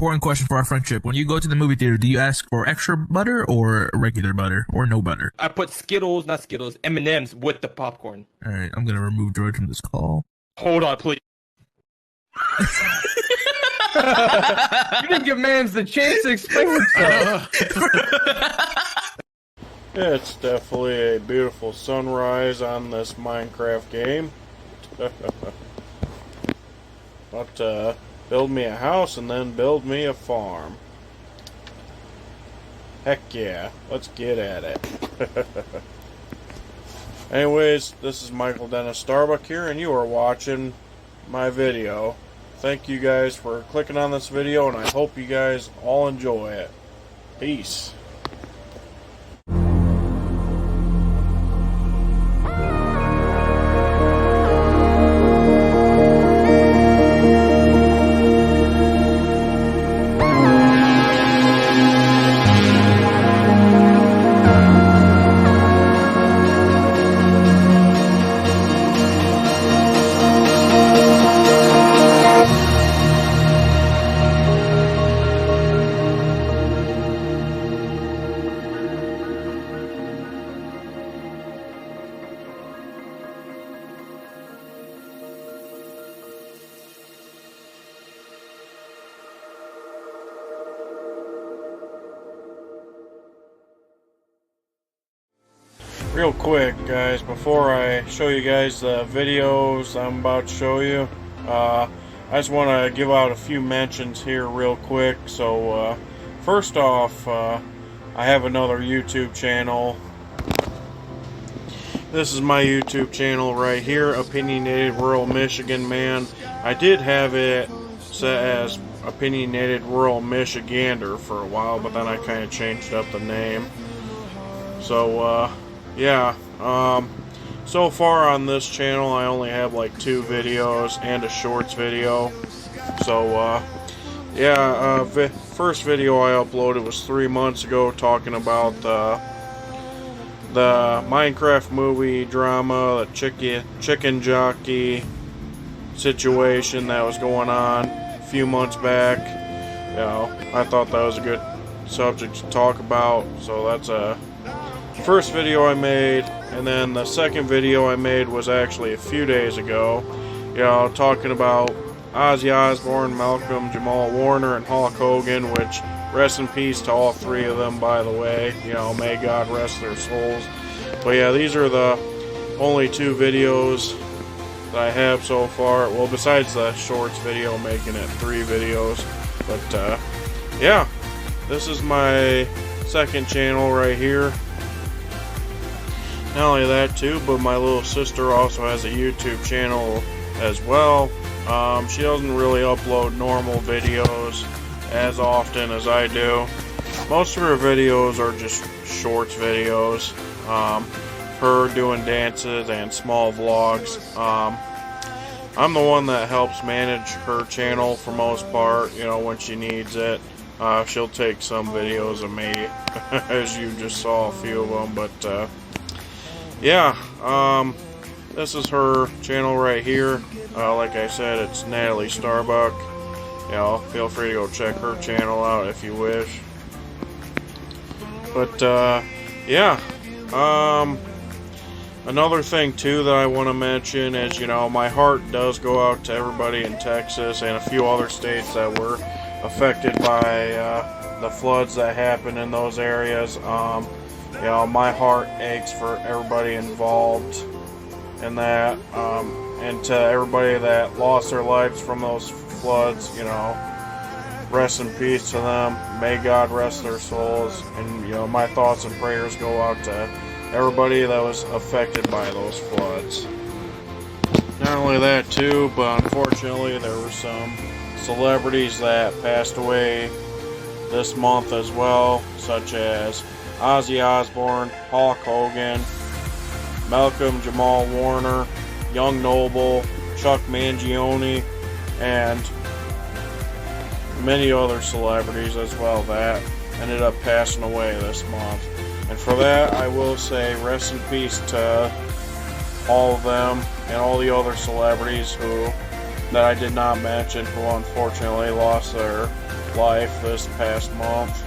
important question for our friendship. When you go to the movie theater, do you ask for extra butter or regular butter or no butter? I put Skittles, not Skittles, M&Ms with the popcorn. All right, I'm gonna remove George from this call. Hold on, please. You didn't give Mans the chance to explain himself. It's definitely a beautiful sunrise on this Minecraft game. But, build me a house and then build me a farm. Heck yeah, let's get at it. Anyways, this is Michael Dennis Starbuck here, and you are watching my video. Thank you guys for clicking on this video, and I hope you guys all enjoy it. Peace. Real quick, guys, before I show you guys the videos I'm about to show you, I just want to give out a few mentions here real quick. So, first off, I have another YouTube channel. This is my YouTube channel right here, Opinionated Rural Michigan Man. I did have it set as Opinionated Rural Michigander for a while, but then I kind of changed up the name. So, yeah, so far on this channel I only have like 2 videos and a shorts video. So, yeah, first video I uploaded was 3 months ago, talking about the Minecraft movie drama, the chicken jockey situation that was going on a few months back. You know, I thought that was a good subject to talk about, so that's a first video I made. And then the second video I made was actually a few days ago, you know, talking about Ozzy Osbourne, Malcolm-Jamal Warner, and Hulk Hogan, which, rest in peace to all 3 of them, by the way. You know, may God rest their souls. But yeah, these are the only 2 videos that I have so far. Well, besides the shorts video, making it 3 videos. But, yeah, this is my second channel right here. Not only that too, but my little sister also has a YouTube channel as well. She doesn't really upload normal videos as often as I do. Most of her videos are just shorts videos. Her doing dances and small vlogs. I'm the one that helps manage her channel for most part, you know, when she needs it. She'll take some videos of me, as you just saw a few of them, but, yeah, this is her channel right here. Like I said, it's Natalie Starbuck. You know, feel free to go check her channel out if you wish. But, yeah, another thing too that I want to mention is, you know, my heart does go out to everybody in Texas and a few other states that were affected by the floods that happened in those areas. You know, my heart aches for everybody involved in that, and to everybody that lost their lives from those floods, you know, rest in peace to them. May God rest their souls, and, you know, my thoughts and prayers go out to everybody that was affected by those floods. Not only that too, but unfortunately there were some celebrities that passed away this month as well, such as Ozzy Osbourne, Hulk Hogan, Malcolm-Jamal Warner, Young Noble, Chuck Mangione, and many other celebrities as well that ended up passing away this month. And for that, I will say rest in peace to all of them and all the other celebrities that I did not mention, who unfortunately lost their life this past month.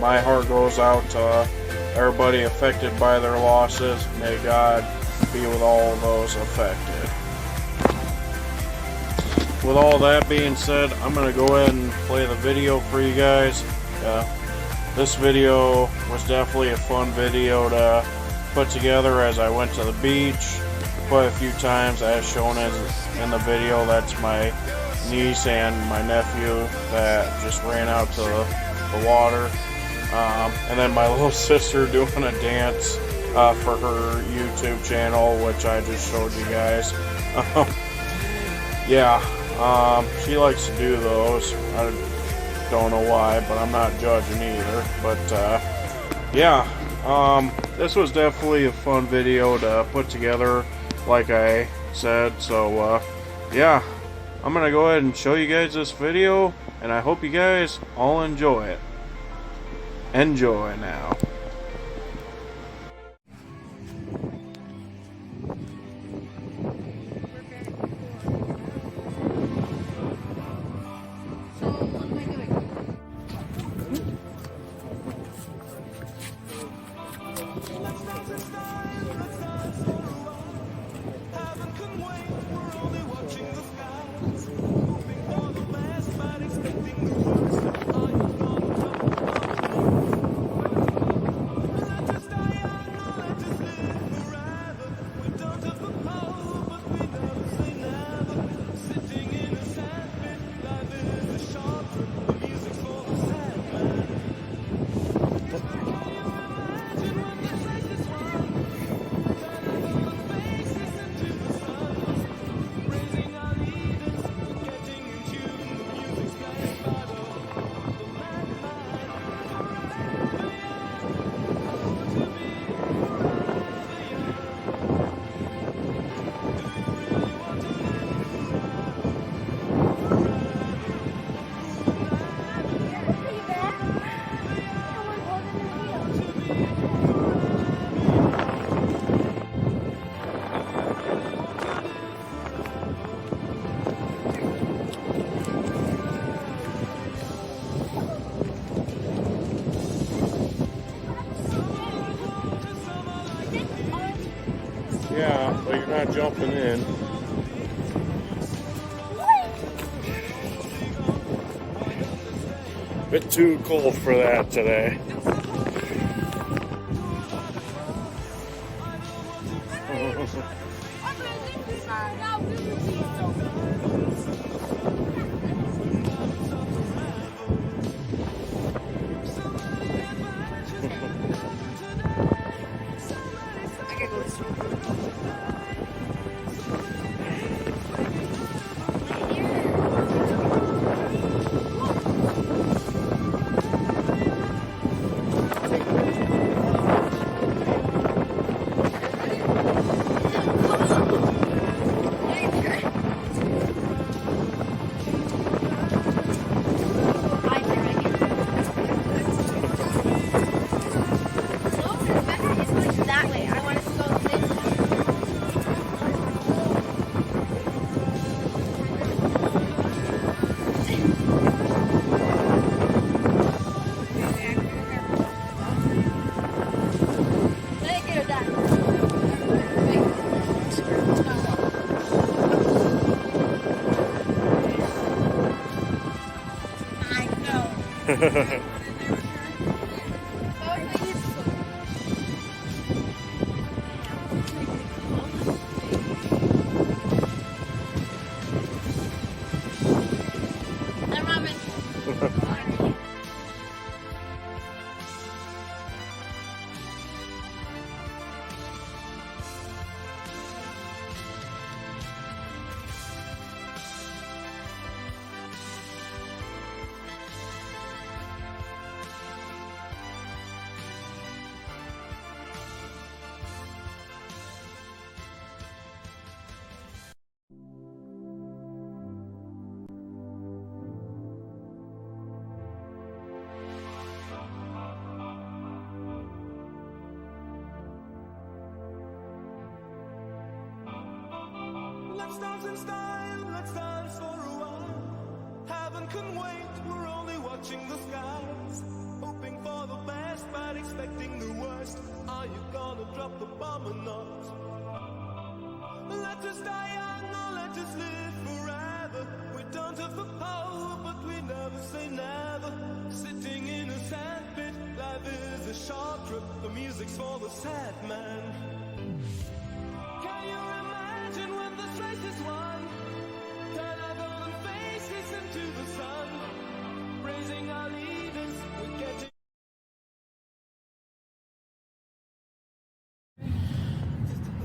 My heart goes out to everybody affected by their losses. May God be with all those affected. With all that being said, I'm going to go ahead and play the video for you guys. This video was definitely a fun video to put together as I went to the beach quite a few times, as shown in the video. That's my niece and my nephew that just ran out to the water. And then my little sister doing a dance for her YouTube channel, which I just showed you guys. Yeah, she likes to do those. I don't know why, but I'm not judging either. But yeah, this was definitely a fun video to put together, like I said. So yeah, I'm gonna go ahead and show you guys this video, and I hope you guys all enjoy it. Enjoy now. Yeah, but you're not jumping in. Bit too cold for that today. Let's dance in style, let's dance for a while. Haven't can wait, we're only watching the skies, hoping for the best but expecting the worst. Are you gonna drop the bomb or not? Let us die young or let us live forever. We don't have the power but we never say never. Sitting in a sandpit, life is a short trip. The music's for the sad man. Can you imagine when this race is won? Turn our golden faces into the sun, praising our leaders, we're getting...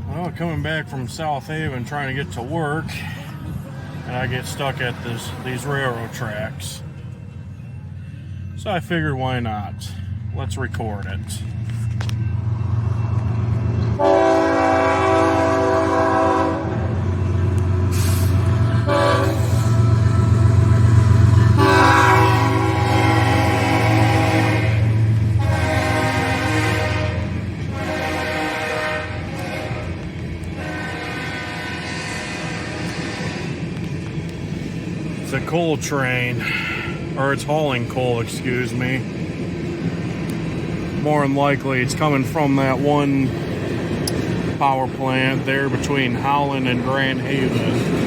Well, coming back from South Haven trying to get to work, and I get stuck at these railroad tracks. So I figured, why not? Let's record it. It's a coal train, or it's hauling coal, excuse me. More than likely it's coming from that one power plant there between Holland and Grand Haven.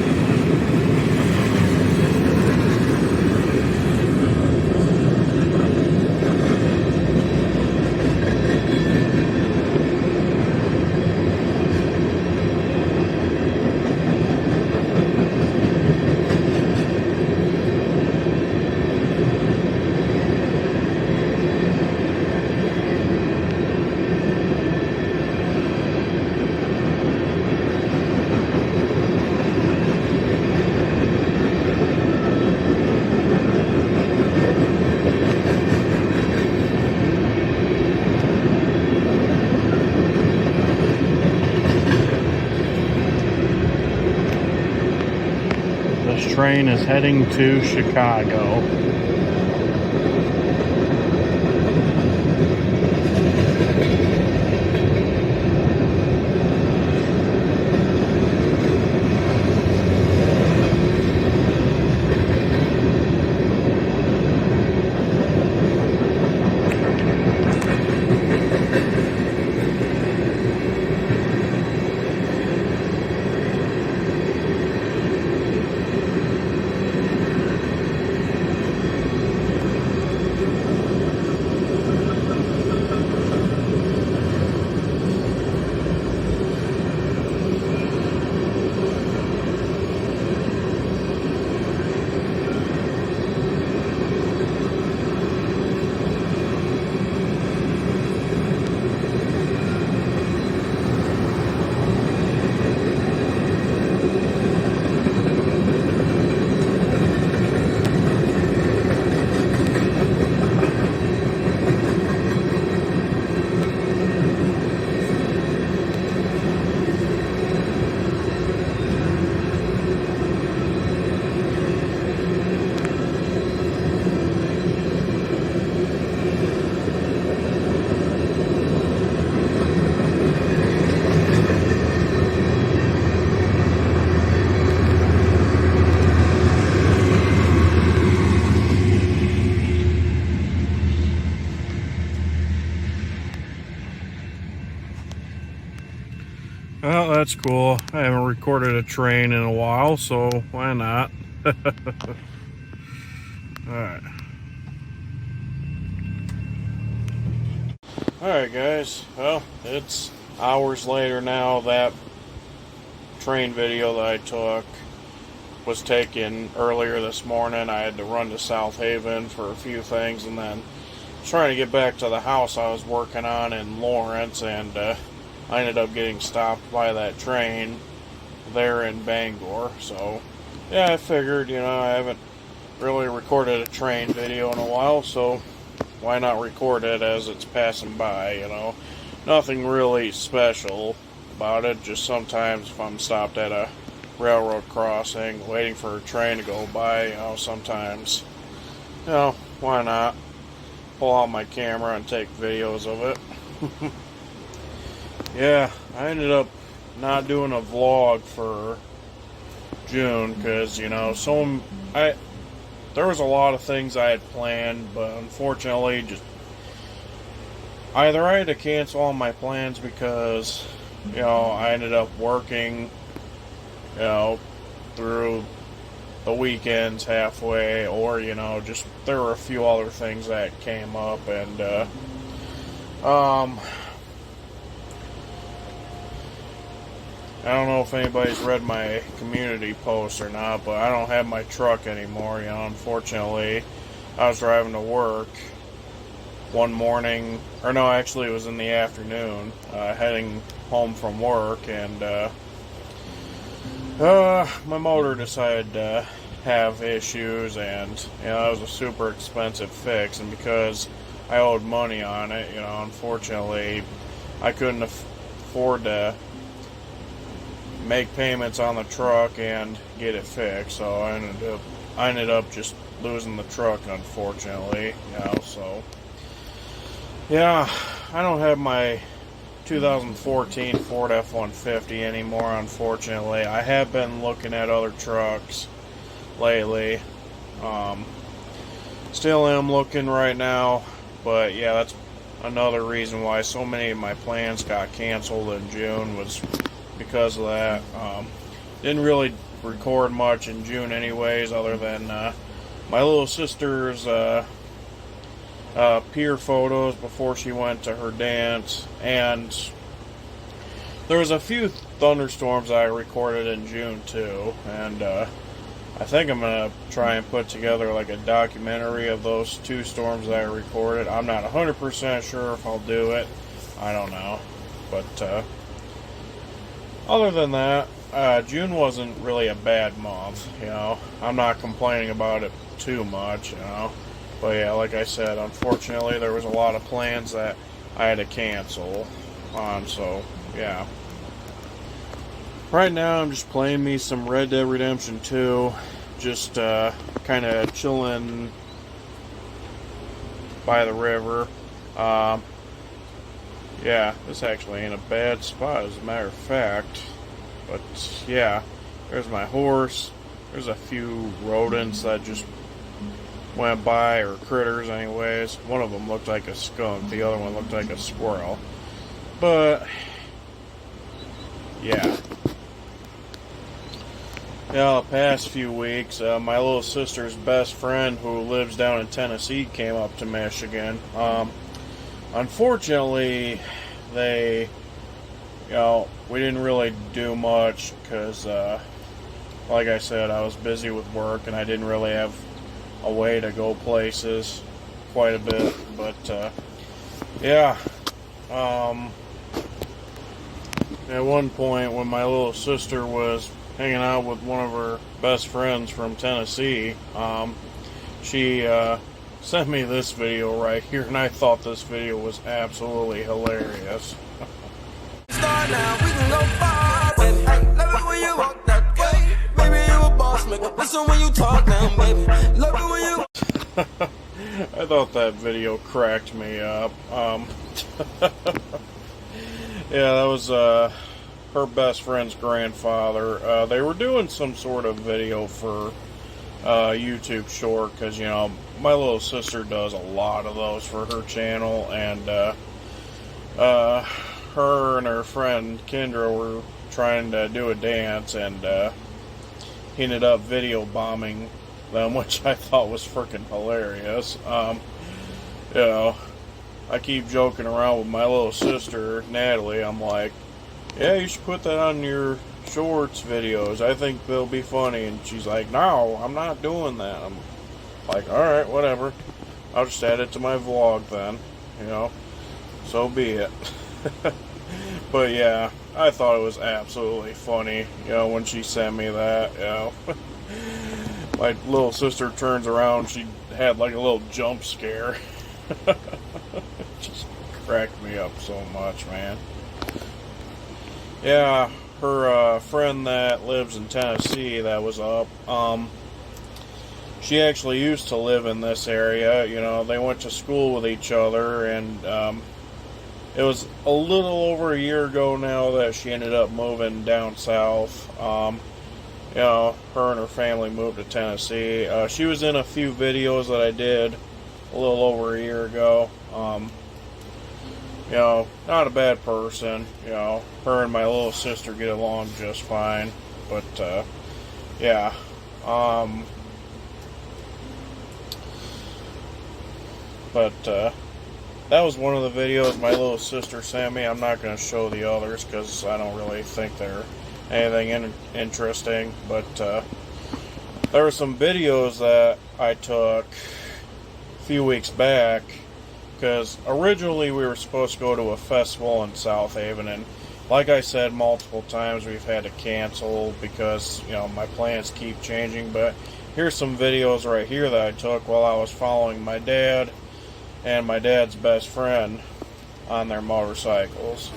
Train is heading to Chicago. Well, that's cool. I haven't recorded a train in a while, so why not? Alright. Alright, guys. Well, it's hours later now. That train video that I took was taken earlier this morning. I had to run to South Haven for a few things, and then trying to get back to the house I was working on in Lawrence, and I ended up getting stopped by that train there in Bangor. So yeah, I figured, I haven't really recorded a train video in a while, so why not record it as it's passing by, Nothing really special about it, just sometimes if I'm stopped at a railroad crossing waiting for a train to go by, sometimes, why not pull out my camera and take videos of it. Yeah, I ended up not doing a vlog for June because, there there was a lot of things I had planned, but unfortunately, just either I had to cancel all my plans because, you know, I ended up working, you know, through the weekends halfway, or, you know, just there were a few other things that came up, and I don't know if anybody's read my community post or not, but I don't have my truck anymore, you know, unfortunately. I was driving to work one morning, or no, actually it was in the afternoon, heading home from work, and my motor decided to have issues, and, you know, that was a super expensive fix, and because I owed money on it, you know, unfortunately, I couldn't afford to make payments on the truck and get it fixed, so I ended up just losing the truck, unfortunately, you know, so, yeah, I don't have my 2014 Ford F-150 anymore, unfortunately. I have been looking at other trucks lately, still am looking right now, but yeah, that's another reason why so many of my plans got canceled in June, was because of that. Didn't really record much in June anyways, other than my little sister's pier photos before she went to her dance, and there was a few thunderstorms I recorded in June too, and I think I'm gonna try and put together like a documentary of those two storms that I recorded. I'm not 100% sure if I'll do it, I don't know, but other than that, June wasn't really a bad month, you know. I'm not complaining about it too much, you know. But yeah, like I said, unfortunately, there was a lot of plans that I had to cancel on, so yeah. Right now, I'm just playing me some Red Dead Redemption 2, just kind of chilling by the river. Yeah, this actually ain't a bad spot, as a matter of fact. But yeah, there's my horse. There's a few rodents that just went by, or critters anyways. One of them looked like a skunk, the other one looked like a squirrel. But yeah. Yeah, the past few weeks, my little sister's best friend who lives down in Tennessee came up to Michigan. Unfortunately, we didn't really do much because, like I said, I was busy with work and I didn't really have a way to go places quite a bit. But, yeah, at one point when my little sister was hanging out with one of her best friends from Tennessee, she sent me this video right here, and I thought this video was absolutely hilarious. Start now, we can go far. Hey, love it when you walk that way. Baby, you a boss, make it listen when you talk now, baby. Love it when you. I thought that video cracked me up. Yeah, that was her best friend's grandfather. They were doing some sort of video for YouTube short, because, you know, my little sister does a lot of those for her channel, and her and her friend Kyndra were trying to do a dance, and he ended up video bombing them, which I thought was freaking hilarious. You know, I keep joking around with my little sister Natalie. I'm like, yeah, you should put that on your shorts videos. I think they'll be funny. And she's like, no, I'm not doing that. I'm like, alright, whatever. I'll just add it to my vlog then. You know, so be it. But yeah, I thought it was absolutely funny, you know, when she sent me that, you know. My little sister turns around, she had like a little jump scare. Just cracked me up so much, man. Yeah, her friend that lives in Tennessee that was up, she actually used to live in this area. You know, they went to school with each other, and it was a little over a year ago now that she ended up moving down south. you know, her and her family moved to Tennessee. She was in a few videos that I did a little over a year ago. You know, not a bad person. You know, her and my little sister get along just fine. But, yeah. That was one of the videos my little sister sent me. I'm not going to show the others because I don't really think they're anything interesting. But there were some videos that I took a few weeks back because originally we were supposed to go to a festival in South Haven, and like I said multiple times, we've had to cancel because, you know, my plans keep changing. But here's some videos right here that I took while I was following my dad and my dad's best friend on their motorcycles.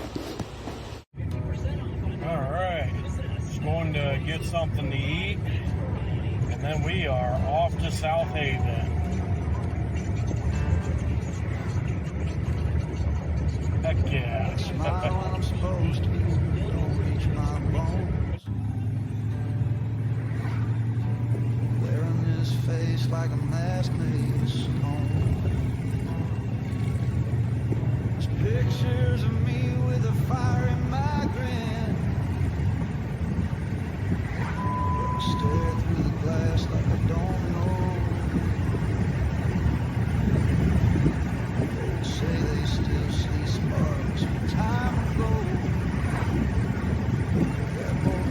Alright, just going to get something to eat, and then we are off to South Haven. Heck yeah. Smile I'm supposed to, don't reach my bones. Wearing this face like a mask made of stone. There's pictures of me with a fire in my grin. I stare through the glass like I don't know. They say they still see sparks from time ago. That boy,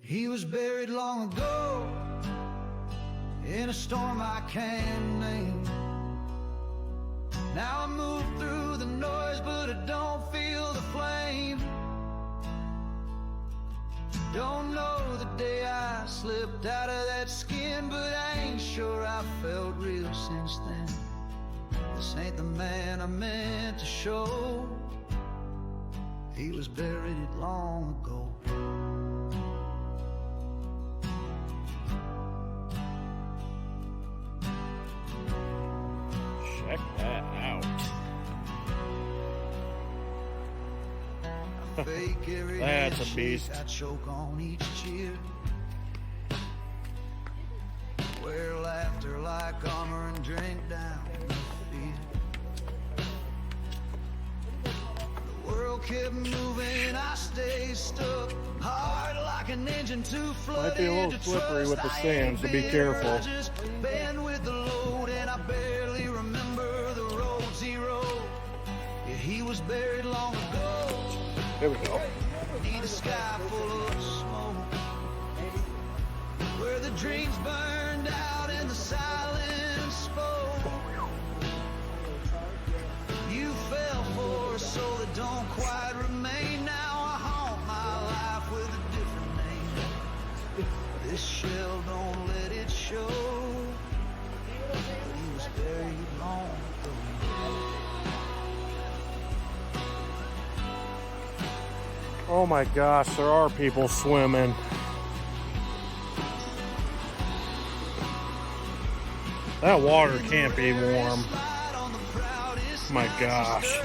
he was buried long ago in a storm I can't name. Now I move through the noise, but I don't feel the flame. Don't know the day I slipped out of that skin, but I ain't sure I felt real since then. This ain't the man I meant to show. He was buried long ago. Check that out. Fake every That's a handshake, beast. I choke on each cheer. Wear laughter like armor and drink down the fear. The world kept moving, I stayed stuck. Hard like an engine to flood. Might be a little into slippery trust. with the I sand, ain't so be bitter, careful. I just bend with the load, and I barely remember the roads he rode. Yeah, he was buried long ago. There we go. Need a sky full of smoke, where the dreams burned out and the silence spoke. You fell for a soul that don't quite remain. Now I haunt my life with a different name. This shell don't let it show, but he was buried long ago. Oh my gosh, there are people swimming. That water can't be warm. My gosh.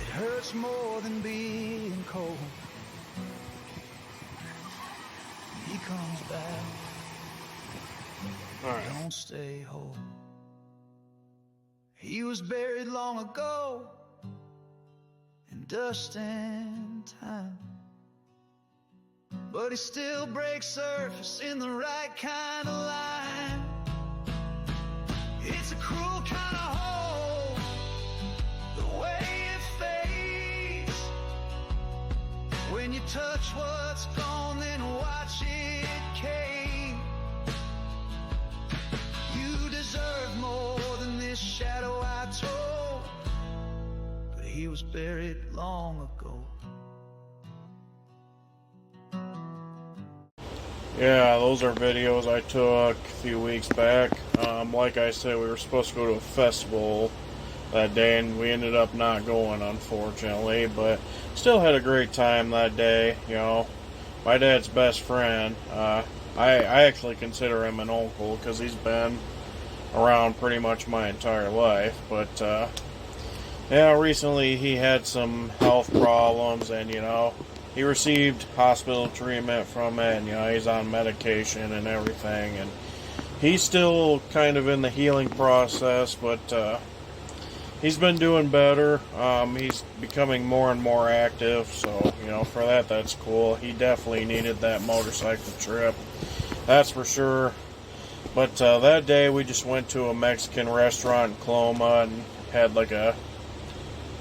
It hurts more than being cold. He comes back. All right. Don't stay whole. He was buried long ago in dust and time, but he still breaks surface in the right kind of line. It's a cruel kind of hole, the way it fades. When you touch what's gone, then watch it cave. You deserve more than this shadow I told, but he was buried long ago. Yeah, those are videos I took a few weeks back. Like I said, we were supposed to go to a festival that day, and we ended up not going, unfortunately, but still had a great time that day. You know, my dad's best friend, I actually consider him an uncle because he's been around pretty much my entire life, but yeah, recently he had some health problems, and you know, he received hospital treatment from it, and you know, he's on medication and everything, and he's still kind of in the healing process, but he's been doing better. He's becoming more and more active, so you know, for that, that's cool. He definitely needed that motorcycle trip, that's for sure. But that day we just went to a Mexican restaurant in Coloma and had like a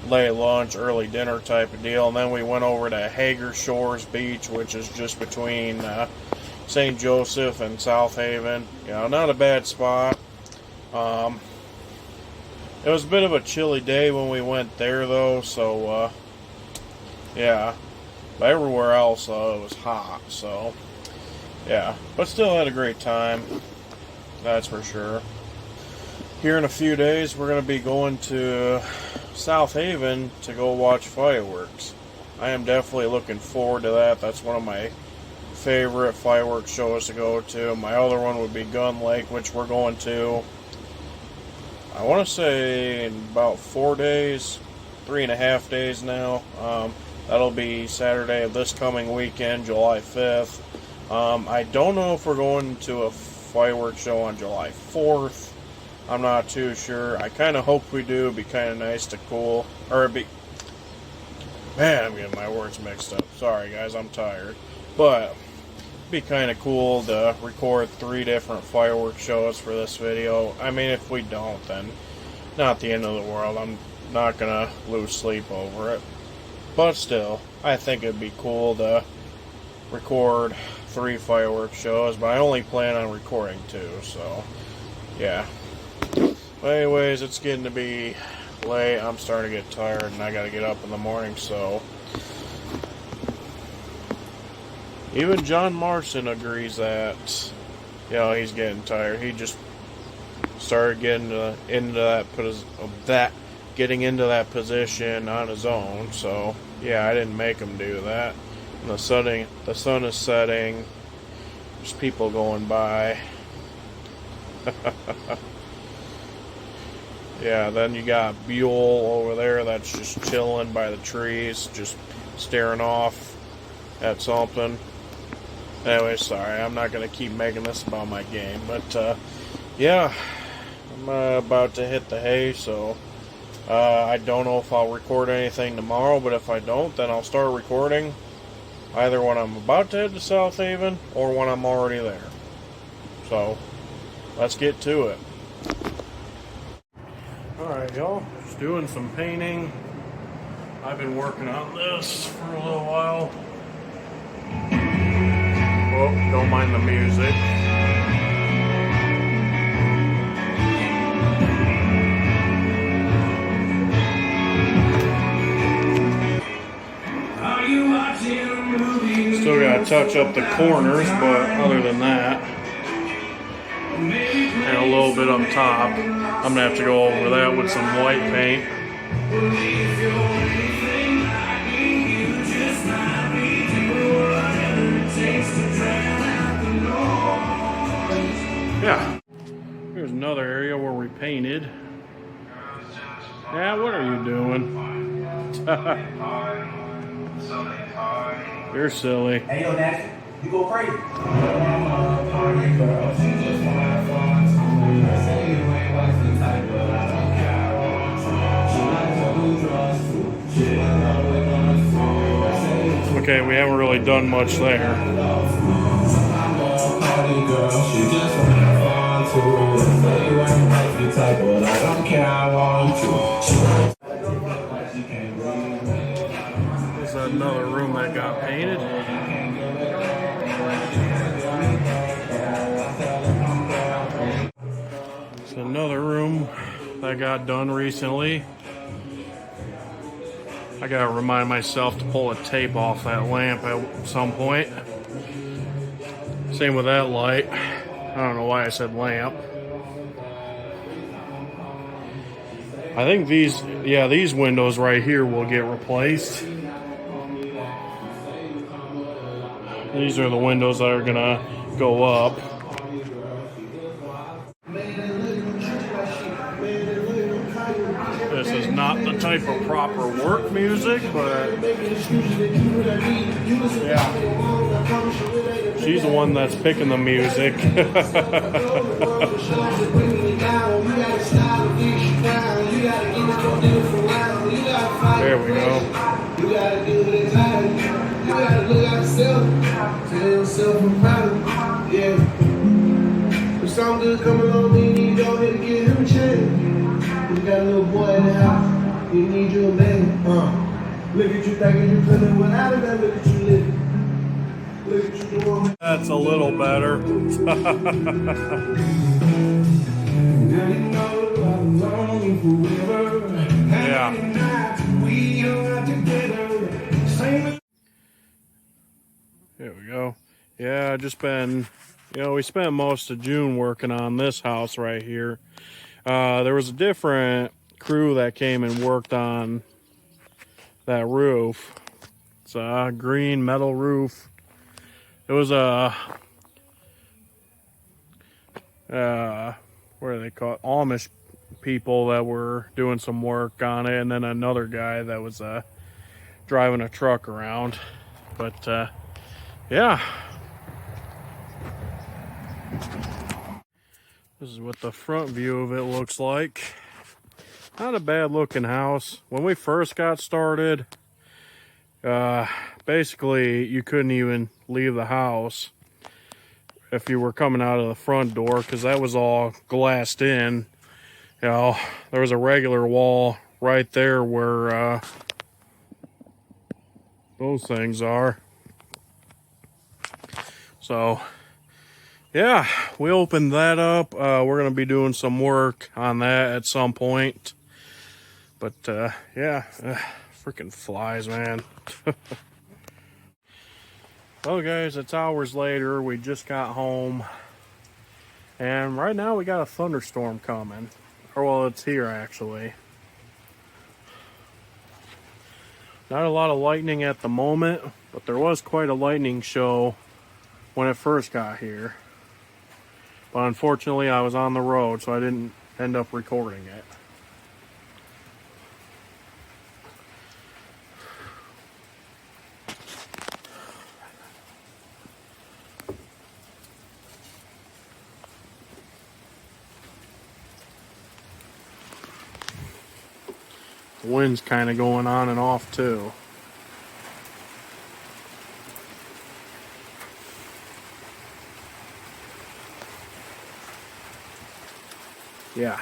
late lunch, early dinner type of deal, and then we went over to Hagar Shores Beach, which is just between St. Joseph and South Haven. You know, not a bad spot. It was a bit of a chilly day when we went there, though, so yeah. But everywhere else, it was hot, so yeah. But still had a great time, that's for sure. Here in a few days, we're going to be going to South Haven to go watch fireworks. I am definitely looking forward to that. That's one of my favorite fireworks shows to go to. My other one would be Gun Lake, which we're going to, I want to say, in about 4 days, 3.5 days now. That'll be Saturday of this coming weekend, July 5th. I don't know if we're going to a fireworks show on July 4th. I'm not too sure. I kind of hope we do. It'd be kind of nice to cool. Or it'd be... Man, I'm getting my words mixed up. Sorry, guys. I'm tired. But it'd be kind of cool to record 3 different fireworks shows for this video. I mean, if we don't, then not the end of the world. I'm not going to lose sleep over it. But still, I think it'd be cool to record 3 fireworks shows. But I only plan on recording 2, so yeah. But anyways, it's getting to be late. I'm starting to get tired, and I gotta get up in the morning, so even John Marston agrees that, you know, he's getting tired. He just started getting getting into that position on his own, so yeah, I didn't make him do that. And the sun is setting. There's people going by. Yeah, then you got Buell over there that's just chilling by the trees, just staring off at something. Anyway, sorry, I'm not going to keep making this about my game, but yeah, I'm about to hit the hay, so I don't know if I'll record anything tomorrow, but if I don't, then I'll start recording either when I'm about to head to South Haven or when I'm already there. So, let's get to it. Alright, y'all, just doing some painting. I've been working on this for a little while. Oh, don't mind the music. Still gotta touch up the corners, but other than that, and a little bit up top, I'm gonna have to go over that with some white paint. Yeah, here's another area where we painted. Yeah, what are you doing? You're silly. Hey, yo, Nathan, you go crazy. Okay, we haven't really done much there. There's another room that got painted. There's another room that got done recently. I gotta remind myself to pull a tape off that lamp at some point. Same with that light. I don't know why I said lamp. I think these windows right here will get replaced. These are the windows that are gonna go up. This is not the type of proper work music, but yeah. She's the one that's picking the music. There we go. Something good coming on, you need to go ahead and give him a chance. You got a little boy in the house, you need you a man. Look at you thinking you couldn't without it, look at you living. Look at you doing. That's a little better. Now you know I'm longing forever. Yeah. We are together. There we go. Yeah, just been, we spent most of June working on this house right here. There was a different crew that came and worked on that roof. It's a green metal roof. It was a, what do they call it? Amish people that were doing some work on it, and then another guy that was driving a truck around. But yeah. This is what the front view of it looks like. Not a bad looking house. When we first got started, basically you couldn't even leave the house if you were coming out of the front door, because that was all glassed in. There was a regular wall right there where those things are. So yeah, we opened that up. We're going to be doing some work on that at some point. But, yeah, freaking flies, man. Well, guys, it's hours later. We just got home. And right now we got a thunderstorm coming. Or, well, it's here, actually. Not a lot of lightning at the moment, but there was quite a lightning show when it first got here. But unfortunately, I was on the road, so I didn't end up recording it. The wind's kind of going on and off, too. Yeah.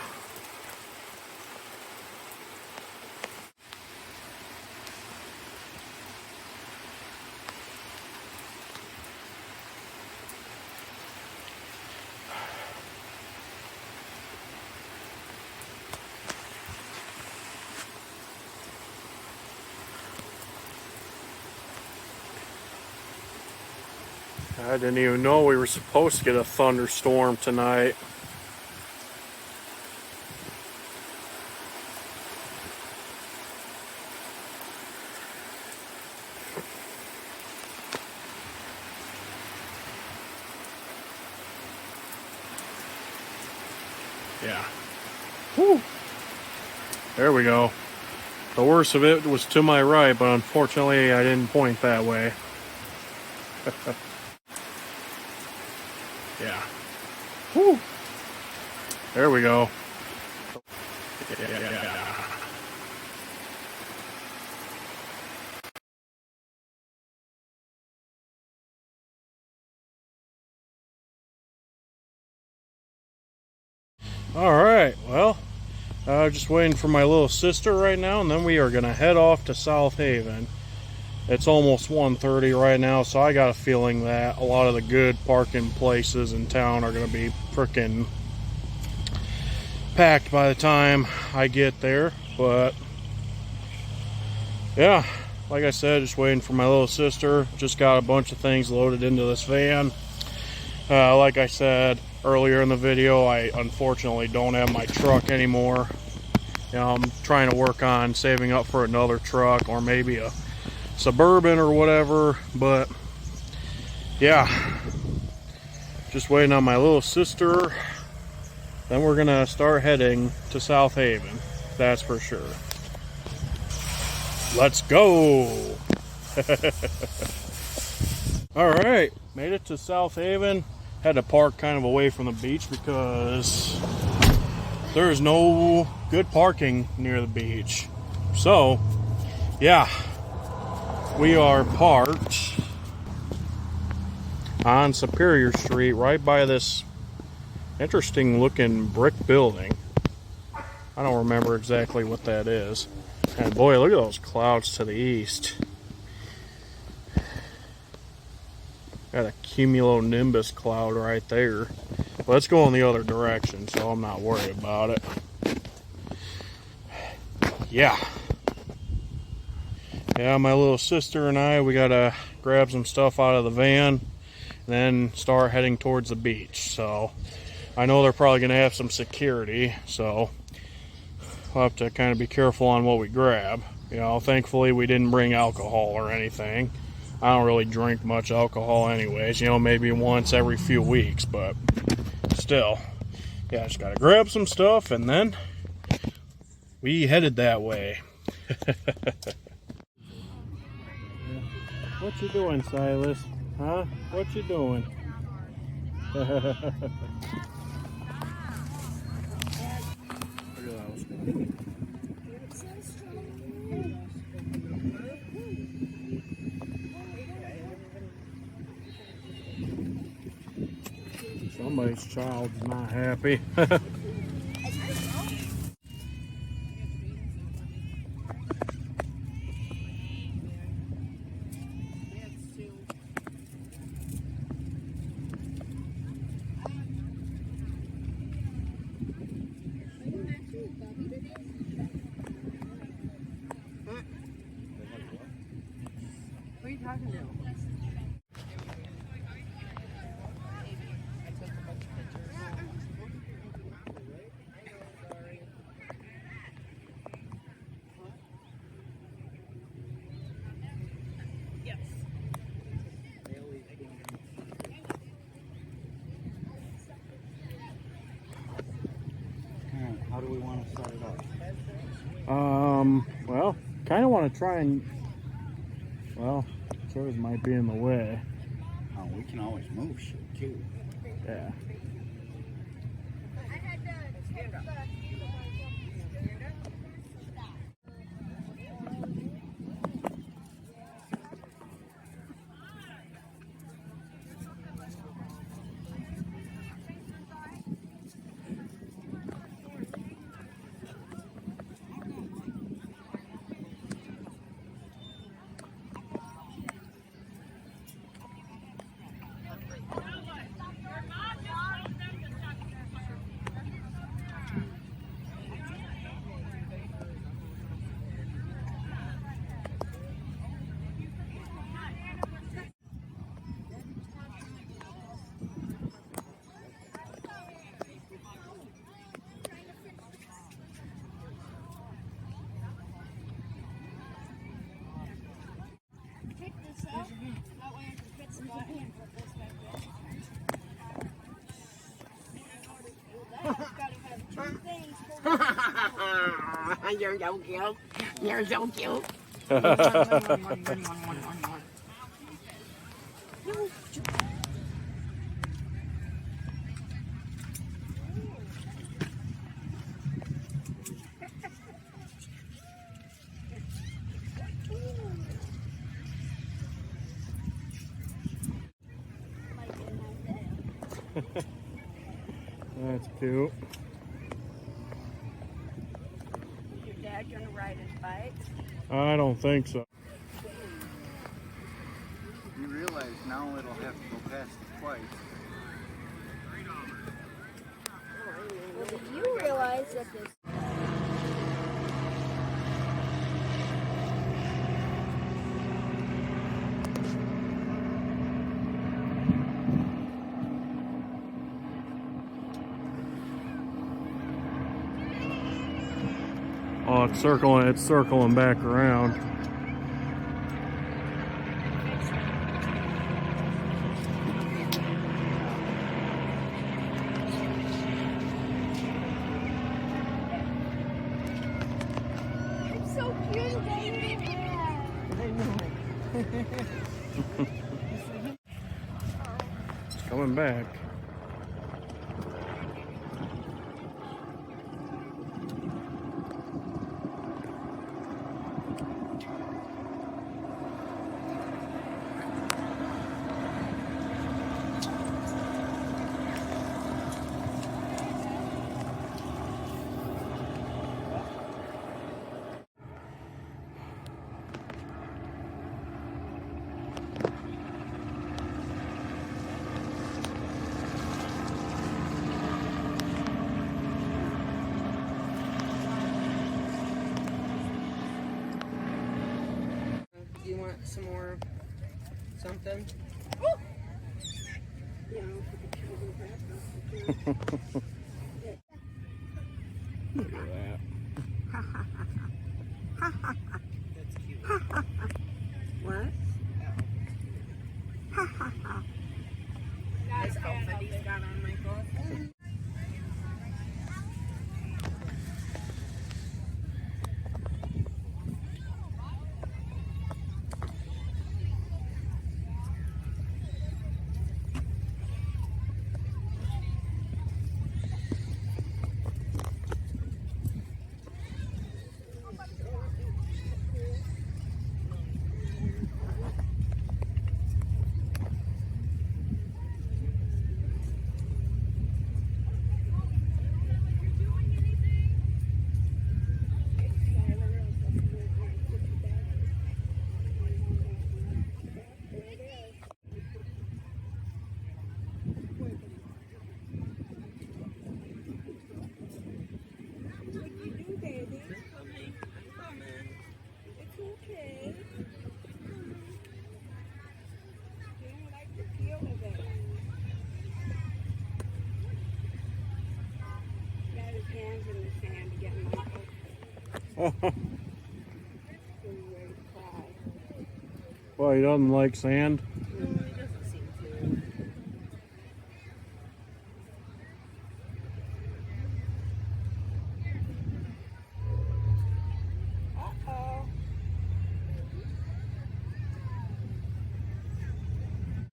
I didn't even know we were supposed to get a thunderstorm tonight. Yeah. Whew. There we go. The worst of it was to my right, but unfortunately I didn't point that way. Yeah. Whew. There we go. Yeah. All right, well, just waiting for my little sister right now, and then we are gonna head off to South Haven. It's almost 1:30 right now, so I got a feeling that a lot of the good parking places in town are gonna be frickin' packed by the time I get there. But yeah, like I said, just waiting for my little sister. Just got a bunch of things loaded into this van. Like I said earlier in the video, I unfortunately don't have my truck anymore. You know, I'm trying to work on saving up for another truck or maybe a Suburban or whatever, but yeah, just waiting on my little sister. Then we're gonna start heading to South Haven, that's for sure. Let's go. All right, made it to South Haven. Had to park kind of away from the beach because there is no good parking near the beach. So yeah, we are parked on Superior Street right by this interesting looking brick building. I don't remember exactly what that is. And boy, look at those clouds to the east. Got a cumulonimbus cloud right there. Let's go in the other direction, so I'm not worried about it. Yeah. Yeah, my little sister and I, we gotta grab some stuff out of the van and then start heading towards the beach. So I know they're probably gonna have some security, so we'll have to kind of be careful on what we grab. You know, thankfully we didn't bring alcohol or anything. I don't really drink much alcohol anyways, you know, maybe once every few weeks, but still. Yeah, just gotta grab some stuff and then we headed that way. What you doing, Silas? Huh? What you doing? Look at those. Somebody's child's not happy. What are you talking to? How do we want to start it up? Well, kind of want to try and, well, chairs might be in the way. Oh, we can always move shit too. Yeah. You're so cute. You're so cute. That's cute. Is your dad gonna ride his bike? I don't think so. You realize now it'll have to go past it twice. Well, did you realize that this Oh, it's circling back around. It's so cute. It's coming back. Do you want some more something? Look at that. What? Nice outfit he's got on, Michael. Well, he doesn't like sand.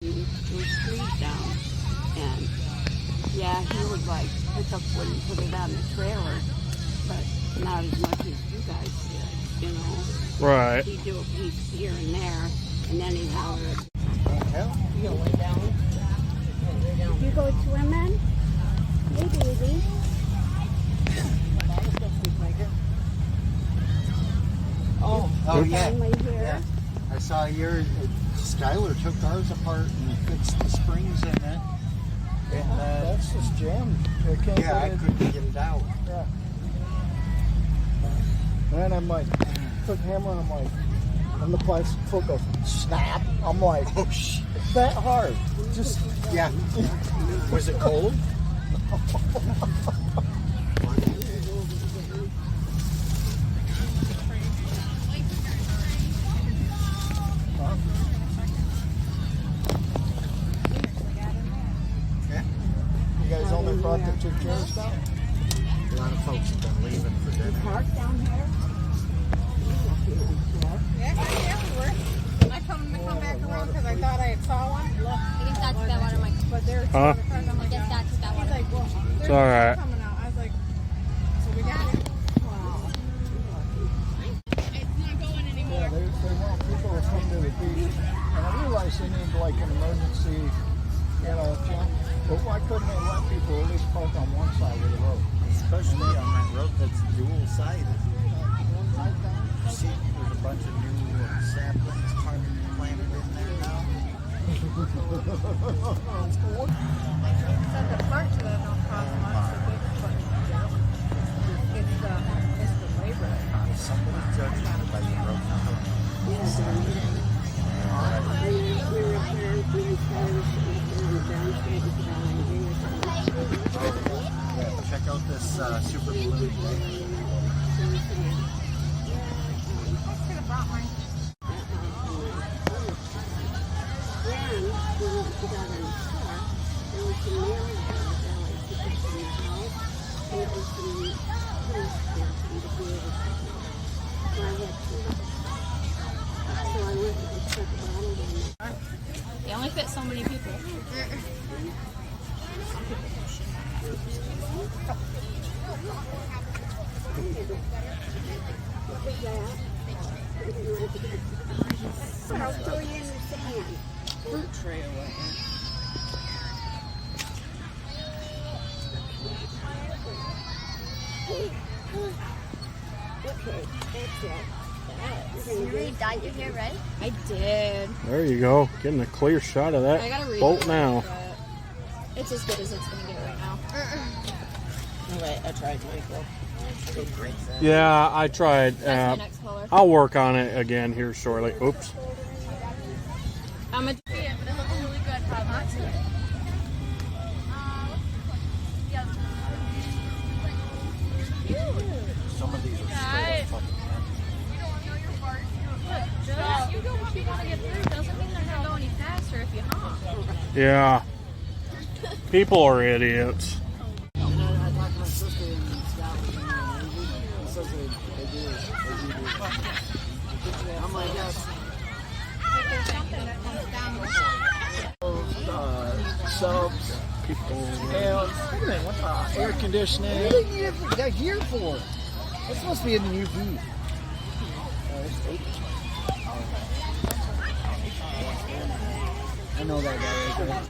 Trees down, and yeah, he would like pick up wood and put it on the trailer, but not as much as you guys did, you know. Right. He'd do a piece here and there, and then he'd holler. You gonna lay down? You go swimming? Hey, baby. Oh yeah. Family here. Yeah. I saw your Skylar took ours apart and fixed the springs in it. And That's just jammed. yeah, I couldn't get it out. Yeah. And I'm like, took hammer and I'm like, and the plastic foot goes, snap. I'm like, Oh shit. it's that hard. Just, Yeah. Was it cold? you guys only brought the 2 chairs down? A lot of folks have been leaving for dinner. Park down here. I told him to come back around because I thought I saw one. I guess that's that water, Mike. But they're Huh? I guess that's that He's water. like, well, It's all right. coming out. I was like, so we got it. Wow. It's not going anymore. Yeah, they want people to come to the beach. And I realize they need like an emergency, jump. But why couldn't they let people at least park on one side of the road? Especially on that road that's dual sided. See, there's a bunch of new saplings planted in there now. Said the parts of that don't cost much. It's the labor that costs. Somebody judging it by the road. Yeah, check out this super balloon. They only fit so many people. I'll throw you in the sand. Fruit tray away. Okay, that's it. You really dyed your hair red? I did. There you go. Getting a clear shot of that I gotta read boat now. It's as good as it's gonna get right now. Wait, I tried Michael. Yeah, I tried. That's my next color. I'll work on it again here shortly. Oops. I'm a. But it looks really good. How much? Some of these are straight up fucking Just you go what you want to get through. Doesn't mean they're gonna go any faster if you honk. Yeah. People are idiots. I talked to my sister in Scotland, and says they do. I'm like, yes. Like there's something that comes down. Subs, people, and wait a minute, what the air conditioning? What are you that here for? That's supposed to be in the UV. I know that guy right there.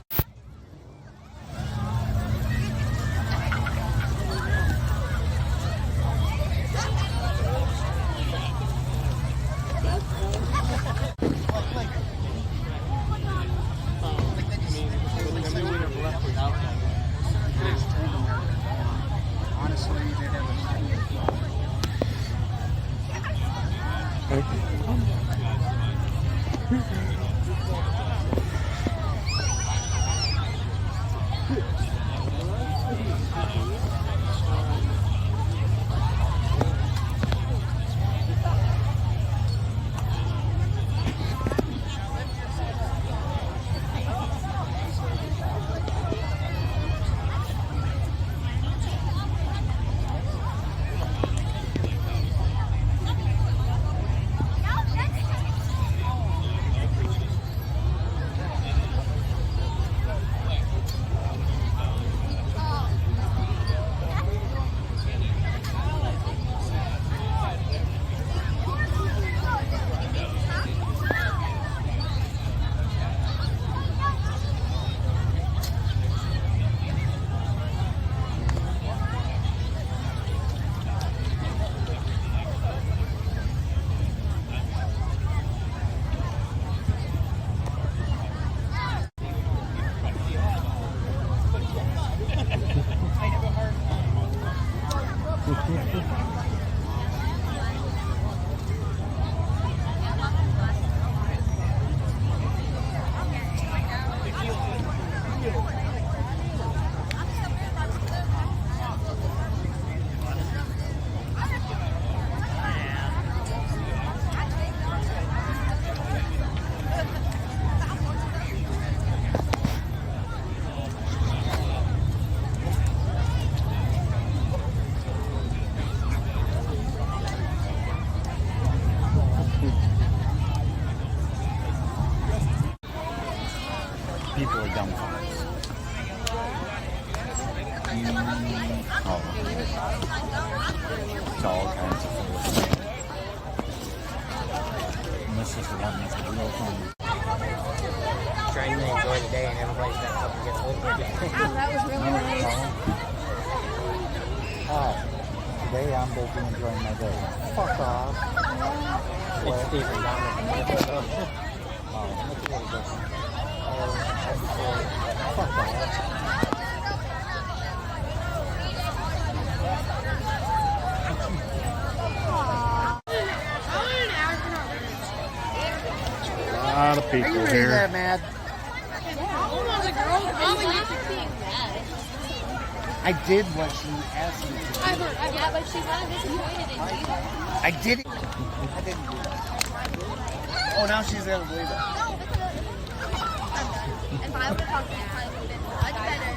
People are dumb fucks. Oh. It's all kinds of things. And this is the one that's real fun. Trying to enjoy the day and everybody's got something to get over it. That was really nice. Hi. Today I'm busy enjoying my day. Fuck off. It's Stephen Dominic. Oh, that's a little different. I'd say, fuck off. A lot of people Are you really here. that mad? I did what she asked me to do. Yeah, but she's not disappointed in you. I did it. I didn't do it. Oh, now she's gonna believe it. If I would have talked to him, I would have been much better.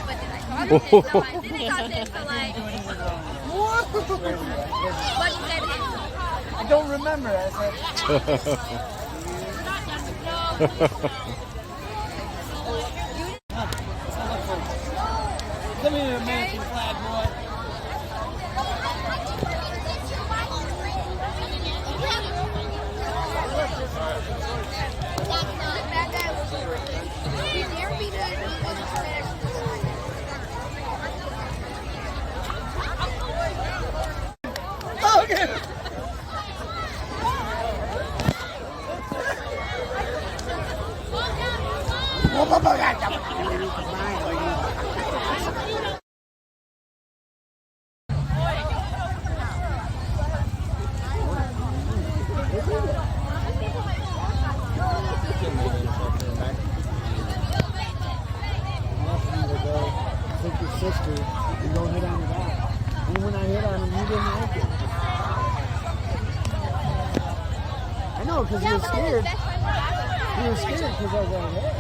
But then I talked to him, so I didn't talk to him, so like... I don't remember. I Come here, American flag boy. Sister, you don't hit on the guy. And when I hit on him, you didn't like it. I know, because he was scared. He was scared because I was like, hey.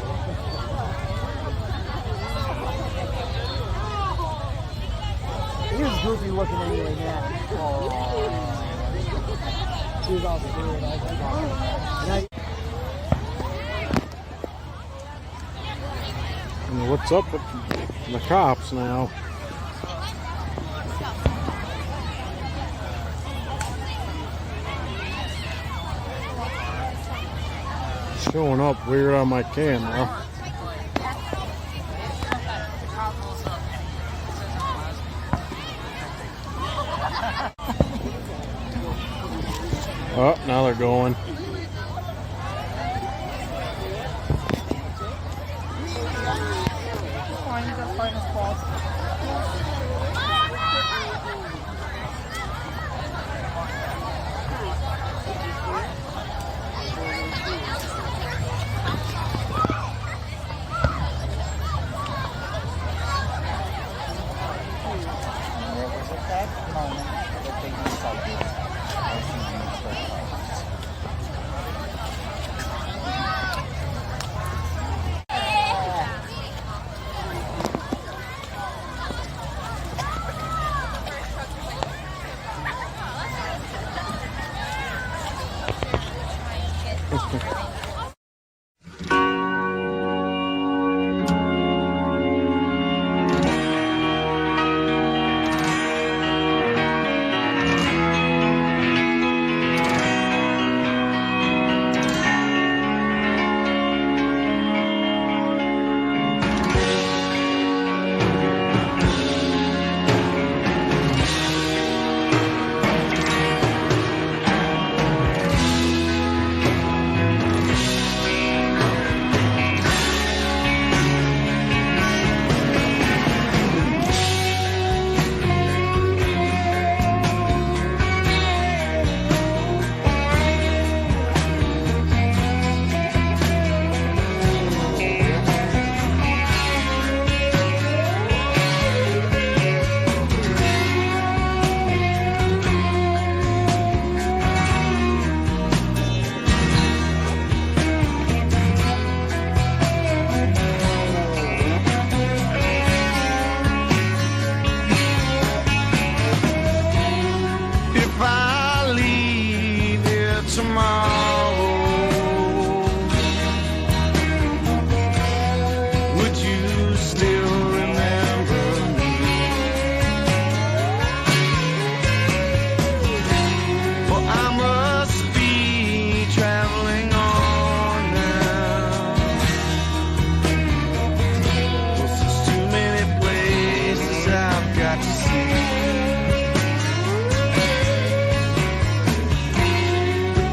He was goofy looking anyway, man. Oh. He was all scared. I was like, oh. And what's up with the cops now? Showing up weird on my camera. Oh, now they're going.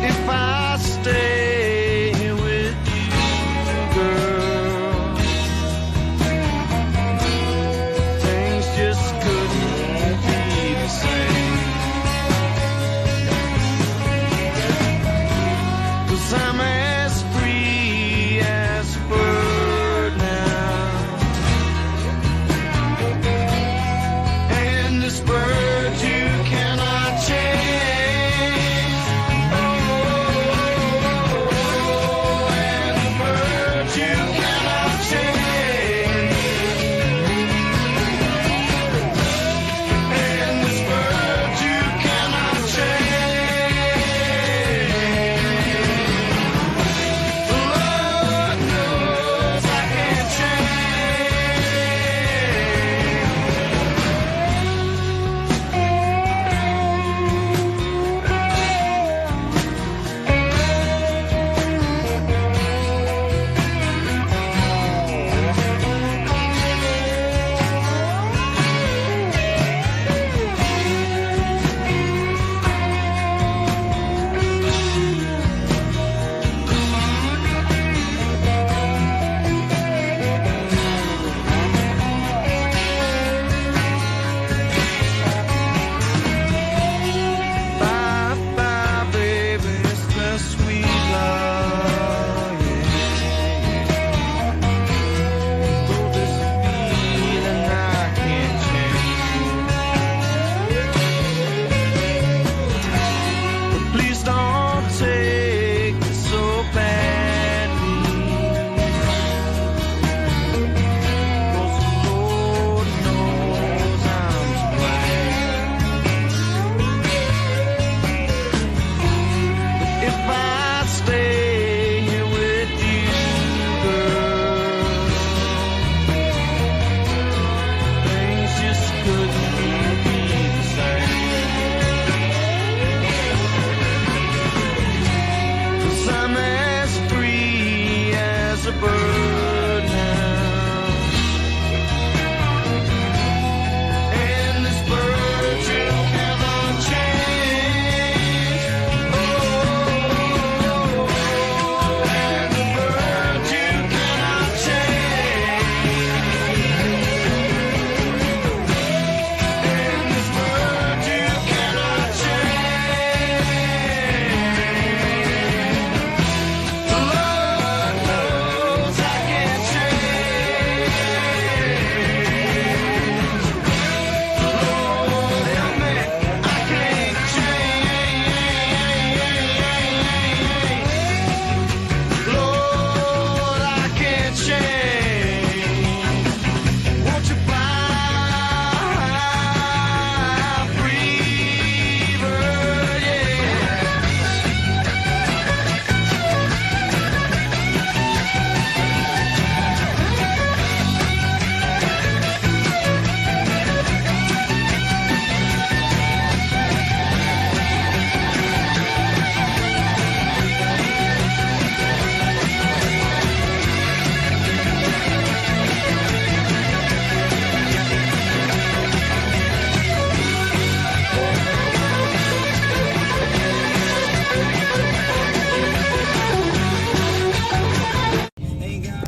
If I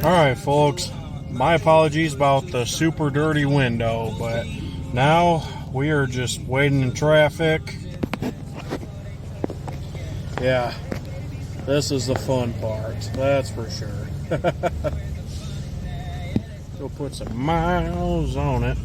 Alright, folks. My apologies about the super dirty window, but now we are just waiting in traffic. Yeah, this is the fun part, that's for sure. Go put some miles on it.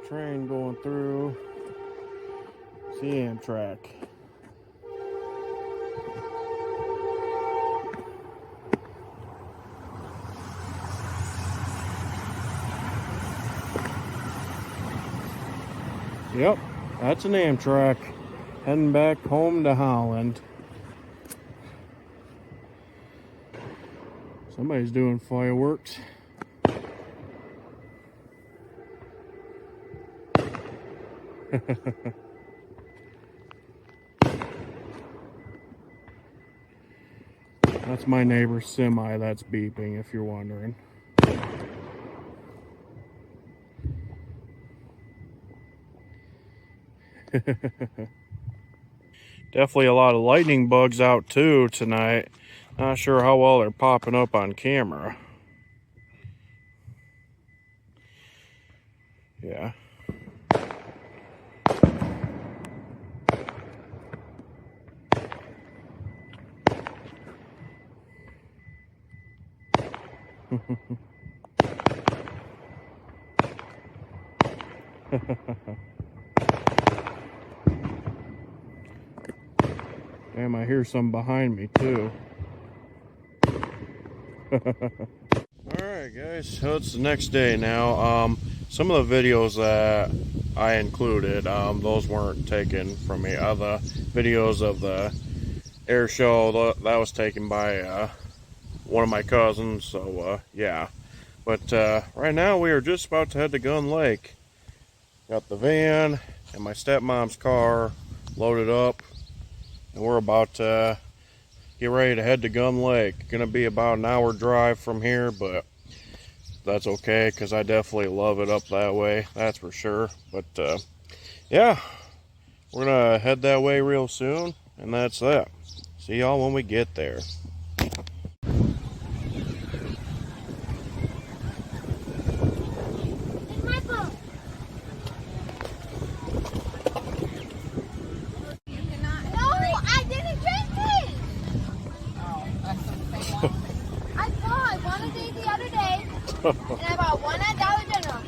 Train going through. See Amtrak. Yep, that's an Amtrak heading back home to Holland. Somebody's doing fireworks. That's my neighbor's semi that's beeping, if you're wondering. Definitely a lot of lightning bugs out too tonight. Not sure how well they're popping up on camera. Yeah. Damn, I hear some behind me too. Alright guys, so it's the next day now. Some of the videos that I included, those weren't taken from me. Other videos of the air show, that was taken by one of my cousins, so yeah. But right now we are just about to head to Gun Lake. Got the van and my stepmom's car loaded up, and we're about to get ready to head to Gun Lake. Gonna be about an hour drive from here, but that's okay because I definitely love it up that way, that's for sure. But yeah, we're gonna head that way real soon, and that's that. See y'all when we get there. And I bought one at Dollar General.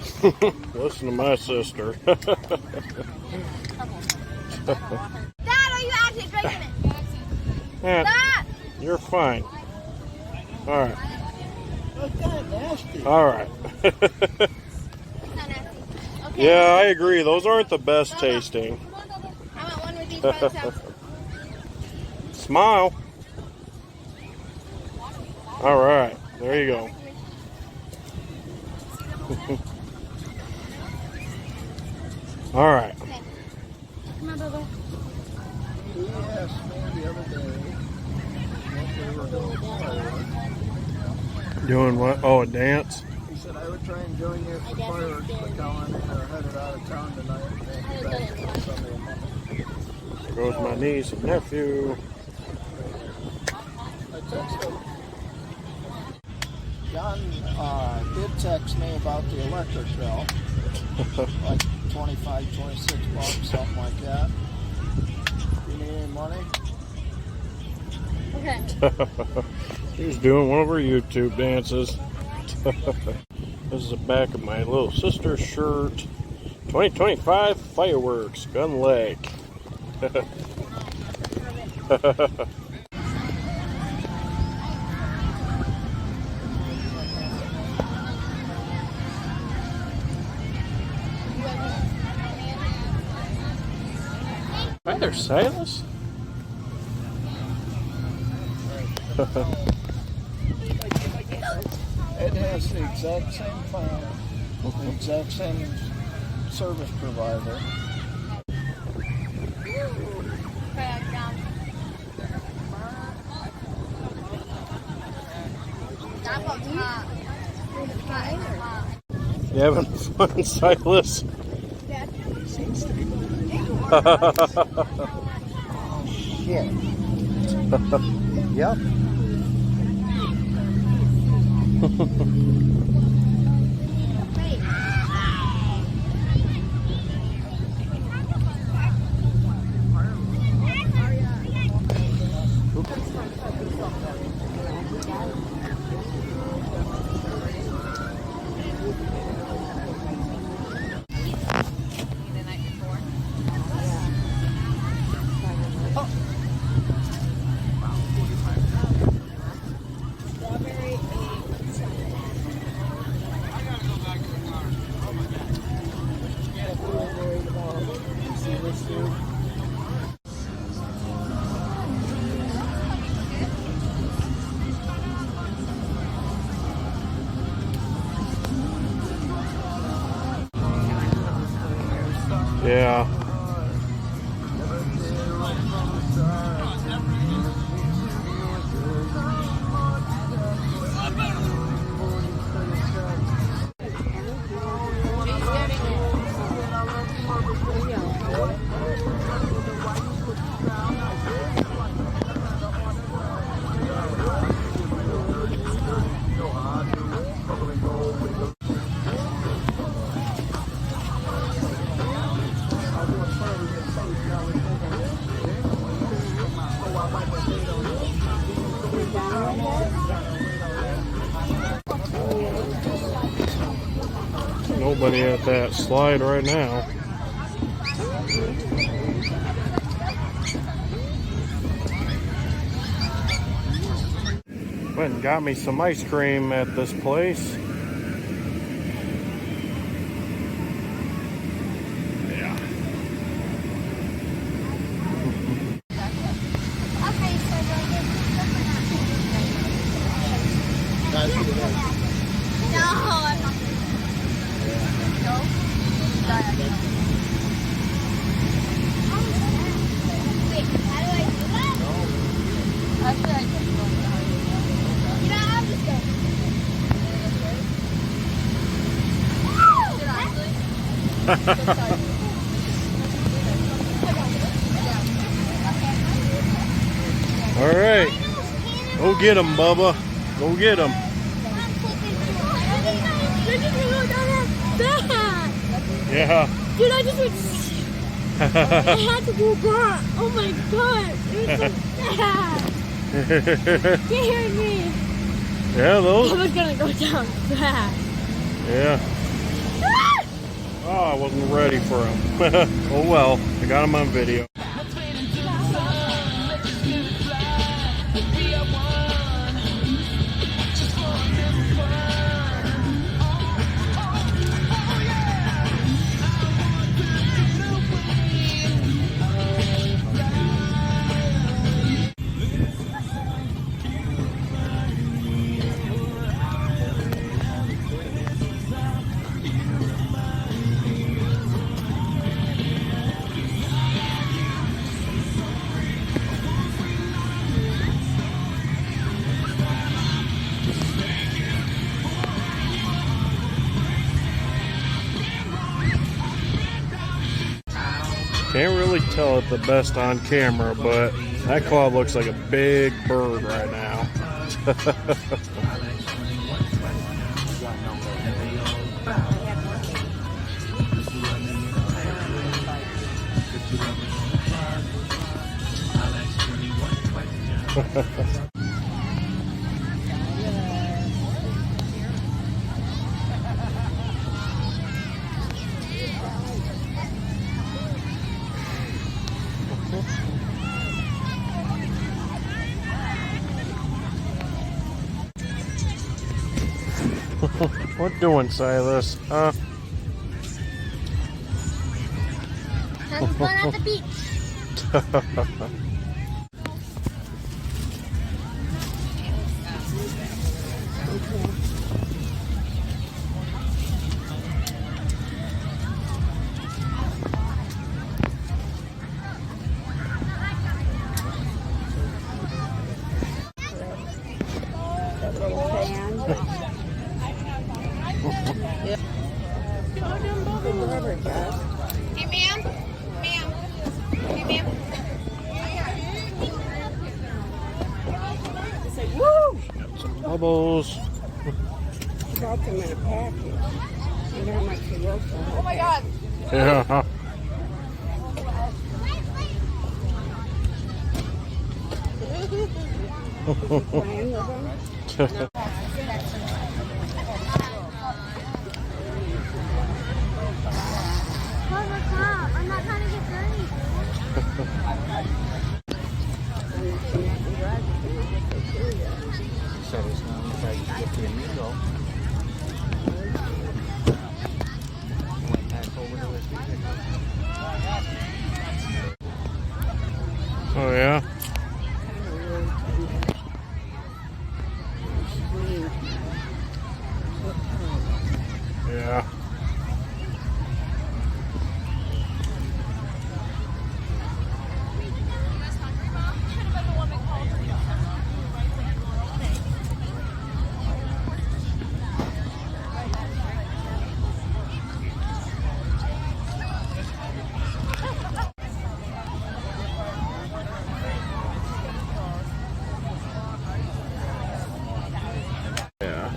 Listen to my sister. Dad, are you actually drinking it? Dad, you're fine. Alright. That's kind of nasty. Alright. It's not nasty. Okay. Yeah, I agree. Those aren't the best tasting. I want one with these by themselves. Smile. Alright. There you go. All right. Okay. Come on, Bubba. He asked me the other day what we were doing fireworks. Doing what? Oh, a dance? He said I would try and join you for fireworks, but Colin and I are headed out of town tonight. And then back on Sunday and Monday. There goes my niece and nephew. I texted him. John did text me about the electric bill, like 25, 26 bucks, something like that. You need any money? Okay. He's doing one of her YouTube dances. This is the back of my little sister's shirt. 2025 fireworks, Gun Lake. Hi there, Silas. It has the exact same plan, the exact same service provider. You having fun, Silas? Shit. Yep. Yeah. Nobody at that slide right now. Went and got me some ice cream at this place. Yeah. All right, go get him, Bubba. Go get him. Yeah. Dude, I just went. I had to go back. Oh my god. It was so bad. You hear me? Yeah, those. I was gonna go down fast. Yeah. Oh, I wasn't ready for him. Oh well, I got him on video. Can't really tell it the best on camera, but that cloud looks like a big bird right now. What doing, Silas? Have fun at the beach. edibles. She got them in a package. I wonder how much she wrote for her. Oh my god. Yeah. Playing with them? I'm not trying to get dirty. So it's not like you get the amigo. Went back over to his vehicle. Oh yeah. Yeah. Yeah.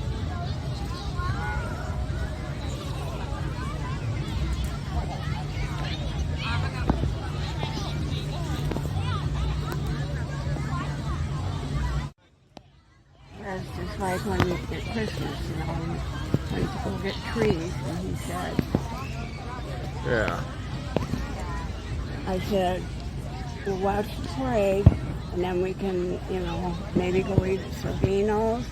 That's just like when you get Christmas, you know, when you go get trees, and he said, Yeah. I said, we'll watch the parade, and then we can, you know, maybe go eat Sabinos,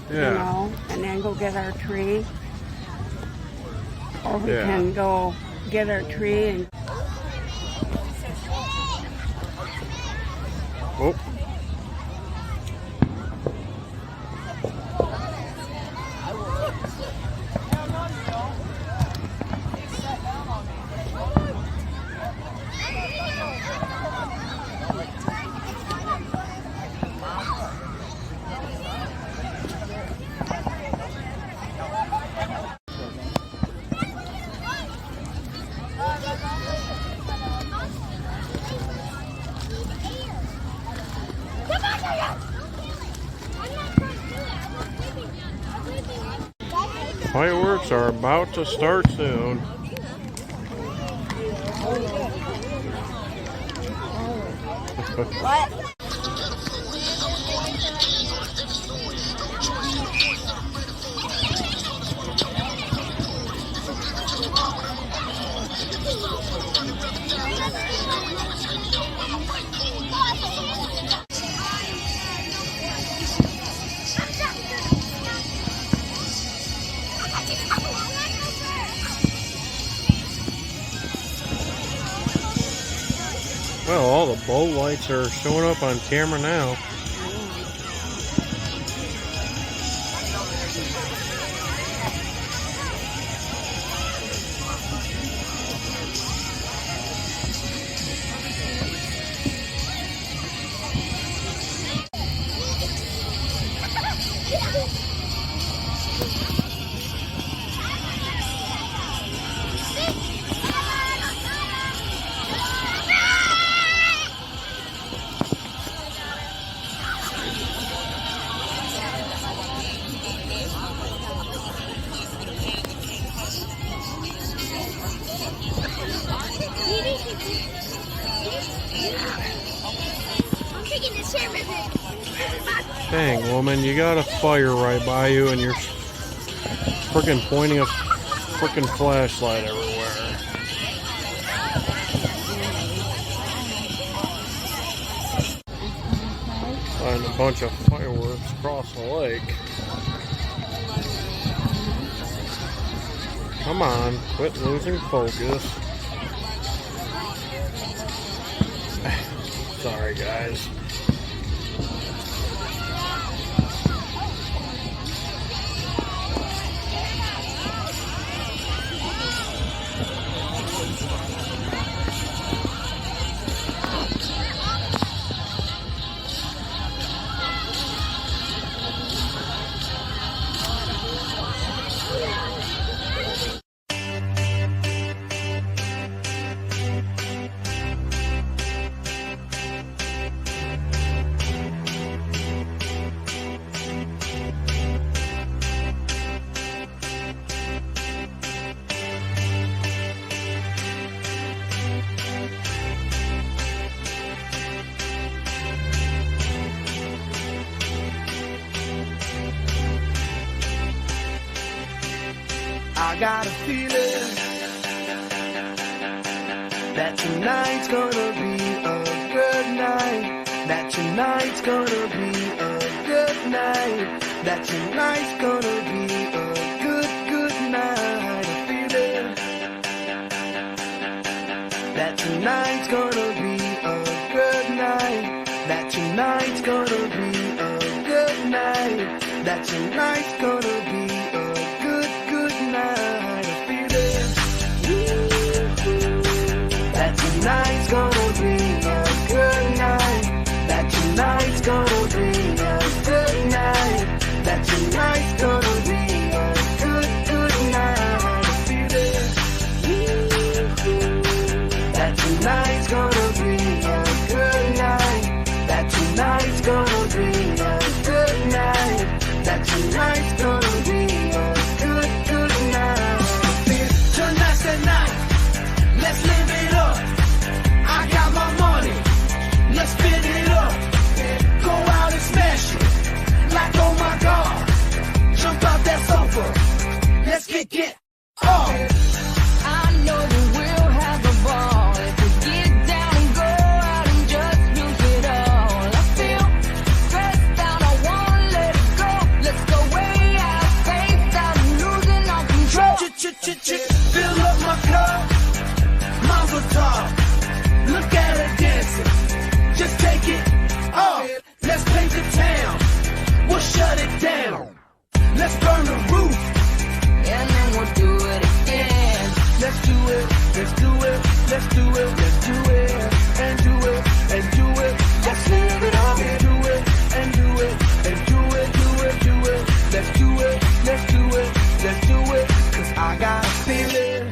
you Yeah. know, and then go get our tree. Or we Yeah. can go get our tree and... Oh. Fireworks are about to start soon. What? Well, all the boat lights are showing up on camera now. I'm taking this chair with me. Dang, woman, you got a fire right by you and you're freaking pointing a freaking flashlight everywhere. Find a bunch of fireworks across the lake. Come on, quit losing focus. Sorry, guys. got a feeling that tonight's gonna be a good night. That tonight's gonna be a good night. That tonight's gonna be a good night. A feeling that tonight's gonna be a good night. That tonight's gonna be a good night. That tonight's gonna be a good night. A feeling that tonight's gonna be a good night. That tonight's gonna be a good night. That tonight's gonna be a good night. A feeling that tonight's gonna be a good night. That tonight's gonna be a good night. That tonight's gonna be a good night. Tonight's the night. Let's live it up. I got my money. Let's spin it up. Go out and smash it. Like oh my God. Jump out that sofa. Let's get off. I know we will have a ball if we get down and go out and just lose it all. I feel stressed out, I wanna let it go. Let's go way out, spaced out and losing all control. Fill up my cup, Mazel tov. Look at her dancing, just take it off. Let's paint the town, we'll shut it down. Let's burn the roof, and then we'll do it again. Let's do it, let's do it, let's do it, let's do it, and do it, and do it. Let's live it up and do it, and do it, and do it, do it, do it. Let's do it, let's do it, let's do it. Cause I got a feeling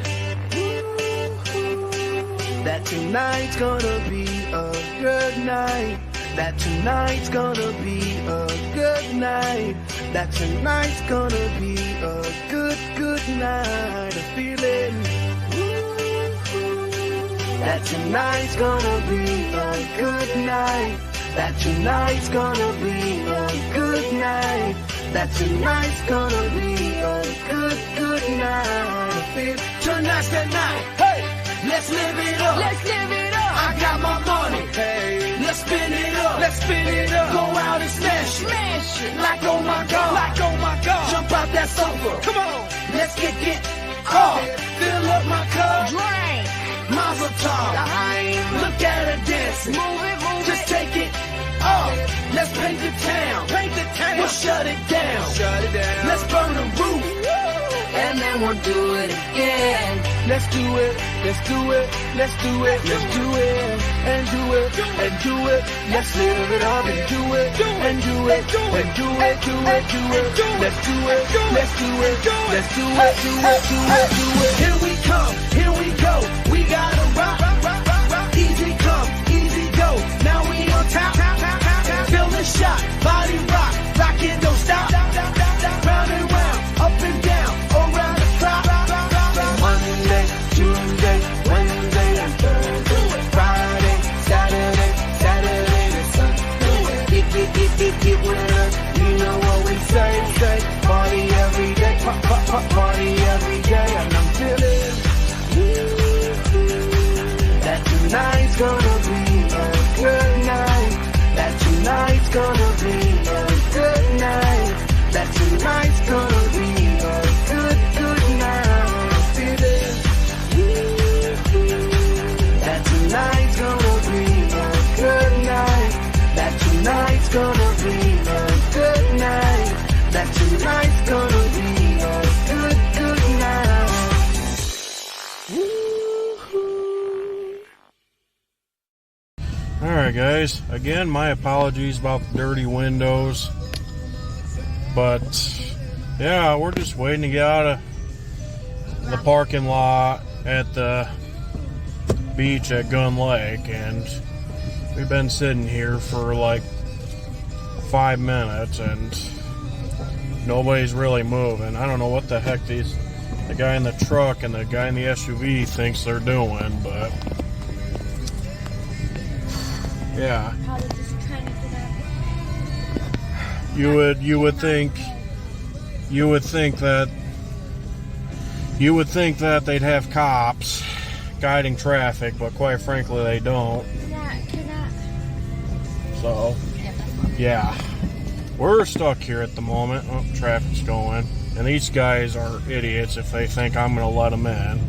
that tonight's gonna be a good night. That tonight's gonna be a good night. That tonight's gonna be a good night. A feeling that tonight's gonna be a good night. That tonight's gonna be a good night. That tonight's gonna be a good night. A feeling tonight's the night. Hey, let's live it up. Let's live it up. I got my money. Hey, let's spin it up. Let's spin it up. Go out and smash it. Smash it. Like oh my God. Like oh my God. Jump out that sofa. Come on. Let's get off. Fill up my cup. Drink. Mazel tov. Look at her dancing. Move it, move just it. Take it off. Let's paint the town. Paint the town. We'll shut it down. Shut it down. Let's burn the roof. And then we'll do it again. Let's do it, let's do it, let's do it, let's do it, and do it, and do it. Let's live it up and do it, and do it, and do it, do it, do it. Let's do it, let's do it, let's do it, do it, do it, do it. Here we come, here we go. We gotta rock, rock, rock, rock, rock. Easy come, easy go. Now we on top, feel the shot, body rock, rock it, don't stop. Round and round, up and down, around the clock. Monday, Tuesday, Wednesday, and Thursday, Friday, Saturday, Saturday to Sunday. Get with us, you know what we say. Party every day, party every day, and I'm feeling that tonight's gonna be a good night. That tonight's gonna be a good night. That tonight's gonna be a good night. Feeling that tonight's gonna be a good night. That tonight's gonna be a good night. That tonight's gonna be a good night. Alright guys, again my apologies about the dirty windows, but yeah, we're just waiting to get out of the parking lot at the beach at Gun Lake, and we've been sitting here for like 5 minutes and nobody's really moving. I don't know what the heck the guy in the truck and the guy in the SUV thinks they're doing, but yeah. Probably just trying to get out. You would think that You would think that they'd have cops guiding traffic, but quite frankly, they don't. So, yeah. We're stuck here at the moment. Oh, traffic's going. And these guys are idiots if they think I'm going to let them in.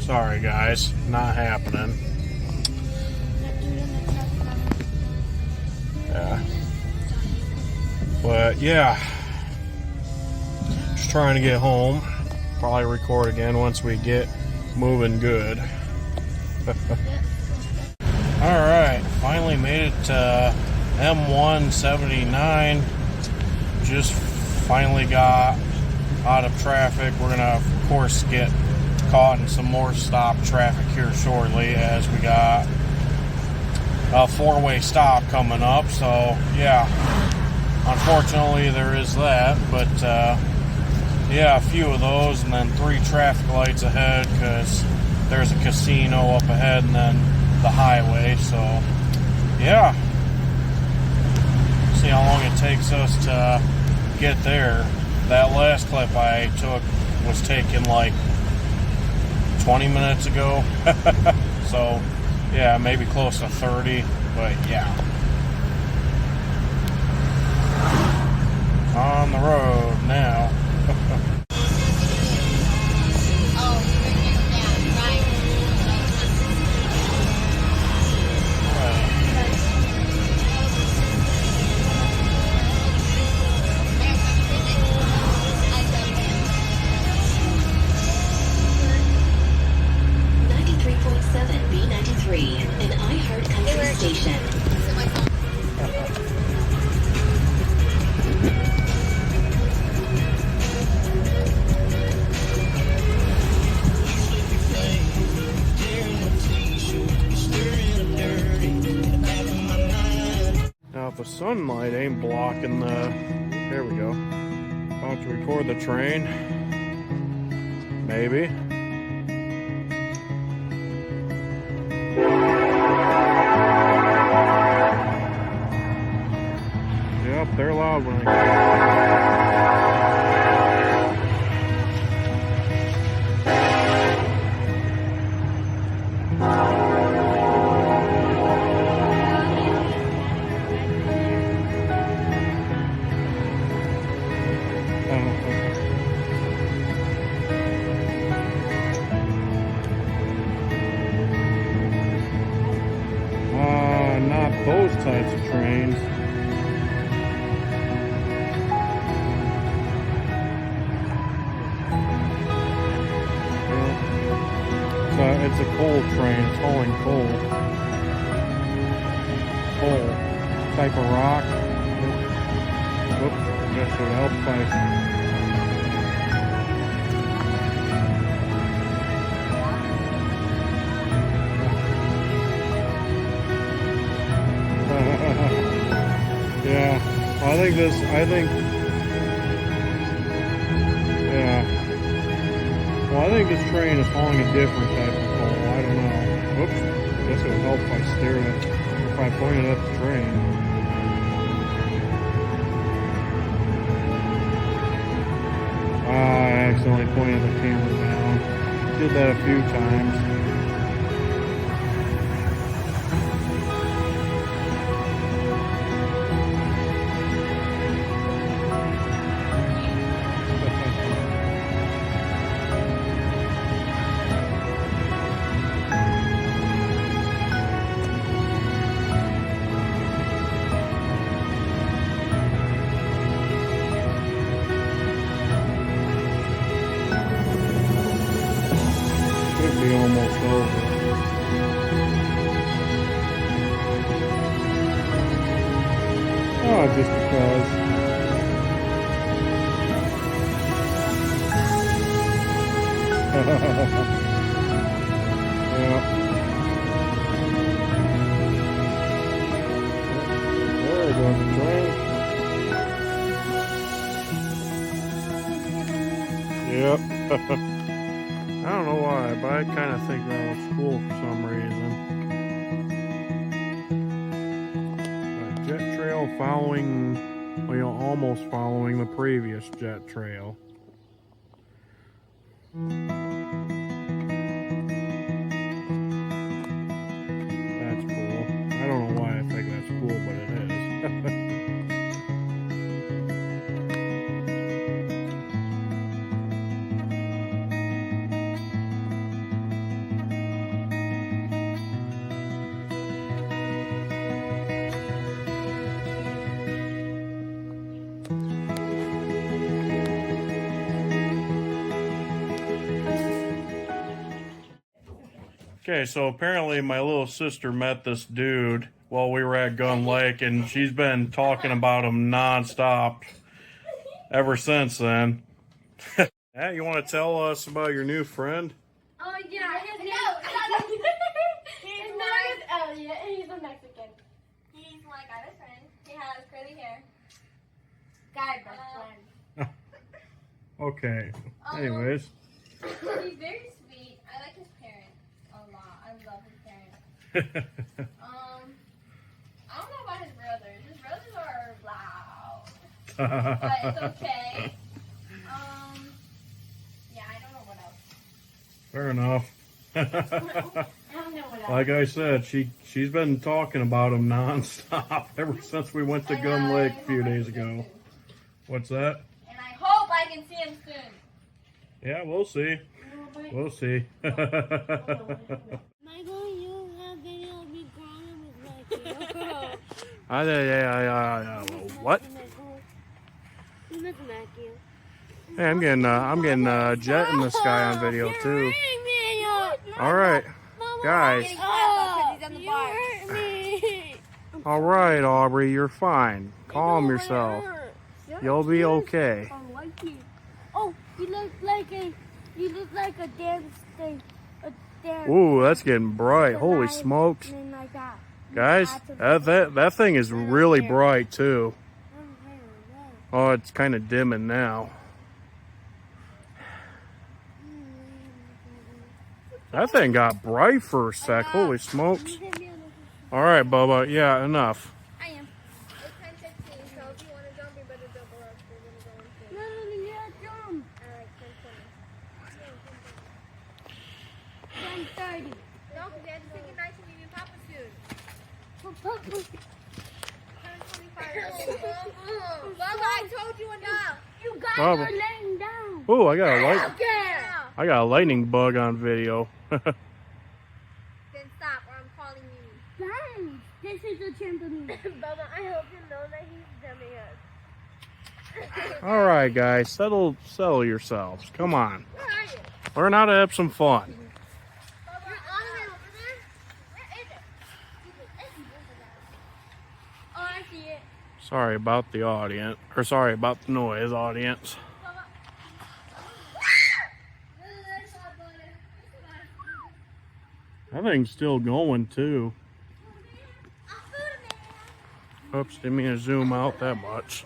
Sorry, guys. Not happening. Yeah. But, yeah. Just trying to get home. Probably record again once we get moving good. Alright. Finally made it to M179. Just finally got out of traffic. We're gonna, of course, get caught in some more stop traffic here shortly, as we got a 4-way stop coming up. So yeah, unfortunately there is that, but yeah, a few of those, and then 3 traffic lights ahead because there's a casino up ahead, and then the highway. So yeah, see how long it takes us to get there. That last clip I took was taken like 20 minutes ago. So yeah, maybe close to 30, but yeah. On the road now. An iHeart Country station. Now, if the sunlight ain't blocking the... There we go. About to record the train. Maybe. Yep, they're loud when I not those types of trains. It's a coal train. It's hauling coal. Coal. Type of rock. Oops. Guess it would help if yeah. Well, I think this train is hauling a different type of coal. I don't know. Oops. I guess it would help if I steered it, if I pointed at the train. I accidentally pointed the camera down. Did that a few times. Almost over. Oh, just because. Yeah. There goes the train. Yep. I don't know why, but I kind of think that looks cool for some reason. A jet trail following, well, almost following the previous jet trail. Okay, so apparently my little sister met this dude while we were at Gun Lake, and she's been talking about him nonstop ever since then. Yeah, you want to tell us about your new friend? Oh yeah, his name is Elliot, and he's a Mexican. He's my guy best friend. He has curly hair. Guy best friend. Okay. Anyways. He's very sweet. I like his parents a lot. I love his parents. I don't know about his brothers. His brothers are loud. But it's okay. Yeah, I don't know what else. Fair enough. I don't know what else. Like I said, she's been talking about him nonstop ever since we went to Gun Lake a few days ago. What's that? And I hope I can see him soon. Yeah, we'll see. We'll see. Michael, you have video of me crying with Matthew. What? You miss Matthew. Hey, I'm getting Jet in the sky on video too. All right, guys. You hurt me. All right, Aubrey, you're fine. Calm yourself. You'll be okay. I like you. Oh, you look like a damn thing. A damn. Ooh, that's getting bright. Holy smokes. Like that. Guys, that thing is really bright too. Oh, it's kind of dimming now. That thing got bright for a sec. Holy smokes. All right, Bubba. Yeah, enough. I am. It's 10:15, so if you want to jump, you better jump or else we're going to go into it. No, you gotta jump. Alright, 10:30. 10:20. No, because they have to take a nice and medium papa soon. 10:25. Bubba, I told you enough. You guys Bubba. are laying down. Ooh, I got a lightning bug on video. Then stop, or I'm calling you. Bang! This is a trampoline. Bubba, I hope you know that he's dummy us. All right, guys, settle yourselves. Come on. Where are you? Learn how to have some fun. Bubba, you're all the way over there? Where is it? Oh, I see it. Sorry about the audience, or sorry about the noise, audience. That thing's still going too. Oops, didn't mean to zoom out that much.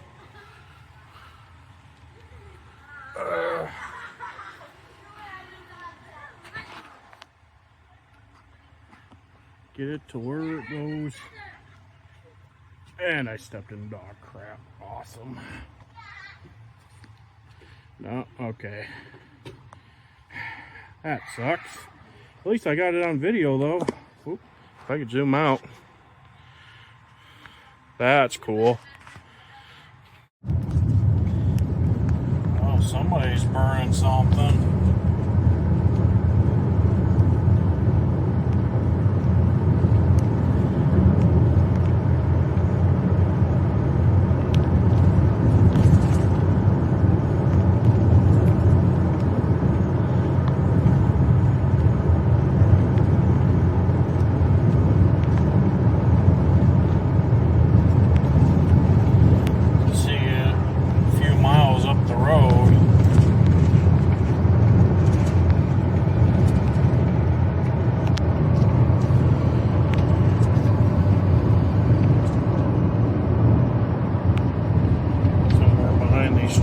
Get it to where it goes. And I stepped in dog crap. Awesome. No, okay. That sucks. At least I got it on video though. Oop, if I could zoom out. That's cool. Oh, somebody's burning something.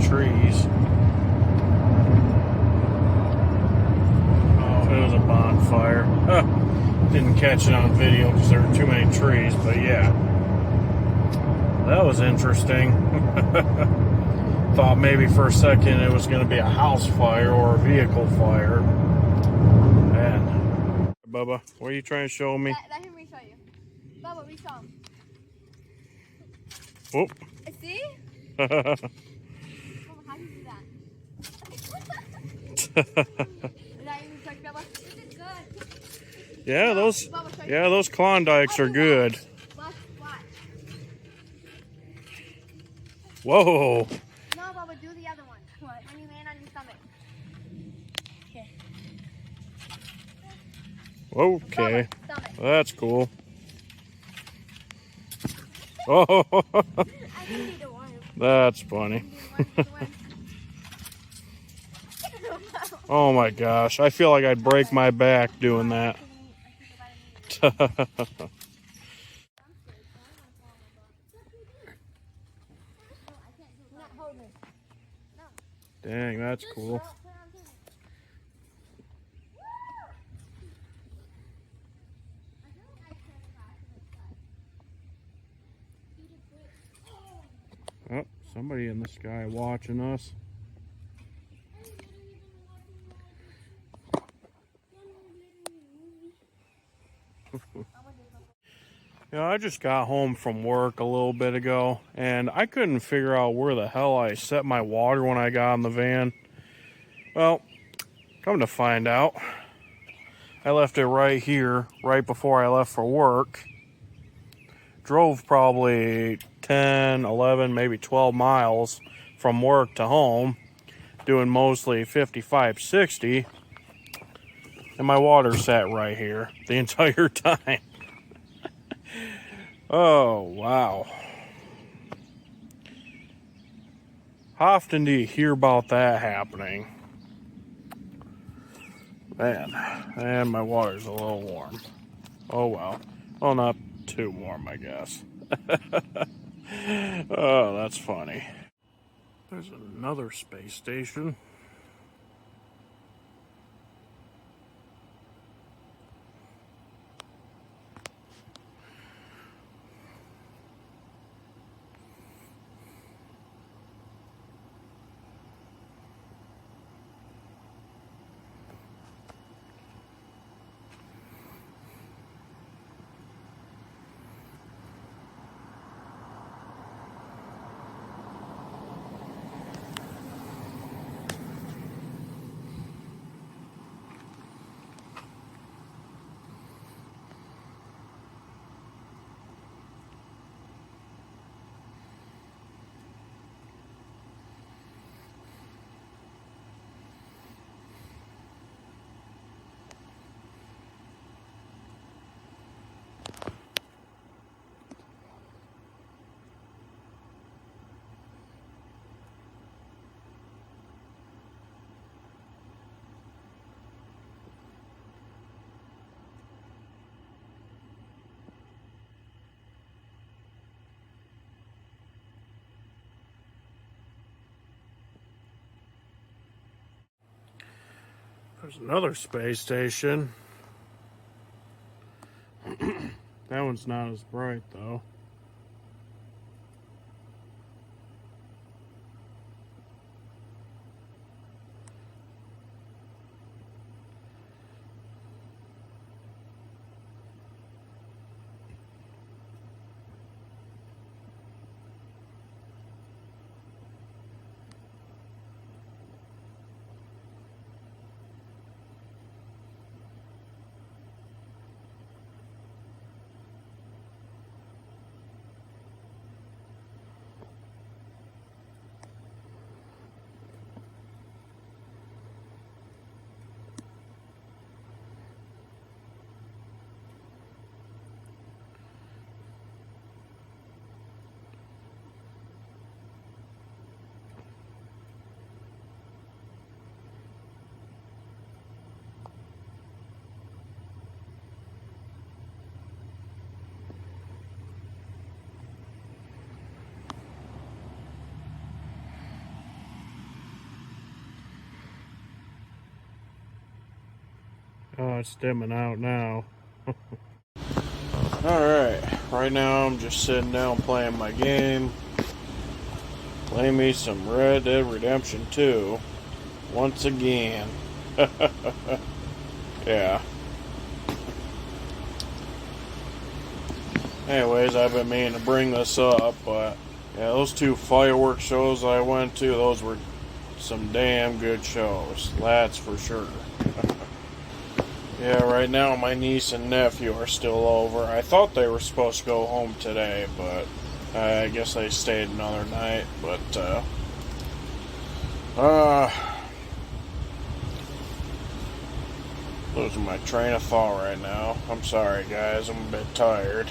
Trees. Oh, it was a bonfire. Didn't catch it on video because there were too many trees, but yeah. That was interesting. Thought maybe for a second it was going to be a house fire or a vehicle fire. And Bubba, what are you trying to show me? Let him re-show you. Bubba, re-show him. Whoop. See? Yeah, those Klondikes are good. Whoa. No, Bubba, do the other one. When you land on your stomach. Okay. Okay. That's cool. Oh, that's funny. Oh my gosh. I feel like I'd break my back doing that. Dang, that's cool. Oh, somebody in the sky watching us. I just got home from work a little bit ago, and I couldn't figure out where the hell I set my water when I got in the van. Well, come to find out, I left it right here, right before I left for work. Drove probably 10, 11, maybe 12 miles from work to home, doing mostly 55, 60, and my water sat right here the entire time. Oh, wow. How often do you hear about that happening? Man, and my water's a little warm. Oh, well. Well, not too warm, I guess. Oh, that's funny. There's another space station. There's another space station. That one's not as bright, though. Oh, it's dimming out now. Alright, right now I'm just sitting down playing my game. Play me some Red Dead Redemption 2. Once again. Yeah. Anyways, I've been meaning to bring this up, but yeah, those 2 firework shows I went to, those were some damn good shows. That's for sure. Yeah, right now my niece and nephew are still over. I thought they were supposed to go home today, but I guess they stayed another night. But, Losing my train of thought right now. I'm sorry, guys. I'm a bit tired.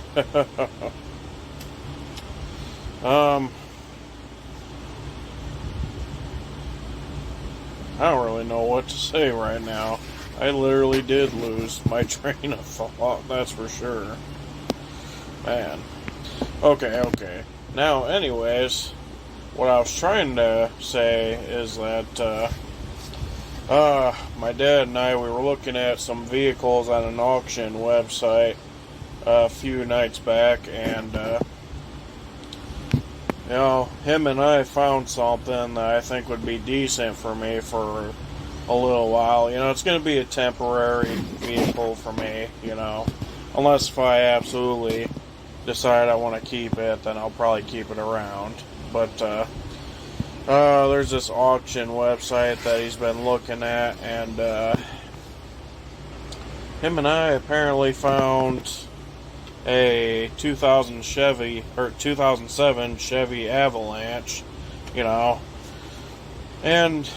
I don't really know what to say right now. I literally did lose my train of thought, that's for sure. Man. Okay. Now, anyways, what I was trying to say is that, my dad and I, we were looking at some vehicles on an auction website a few nights back, and, you know, him and I found something that I think would be decent for me for a little while. You know, it's going to be a temporary vehicle for me, you know. Unless if I absolutely decide I want to keep it, then I'll probably keep it around. But, there's this auction website that he's been looking at, and, him and I apparently found a 2007 Chevy Avalanche, you know, and,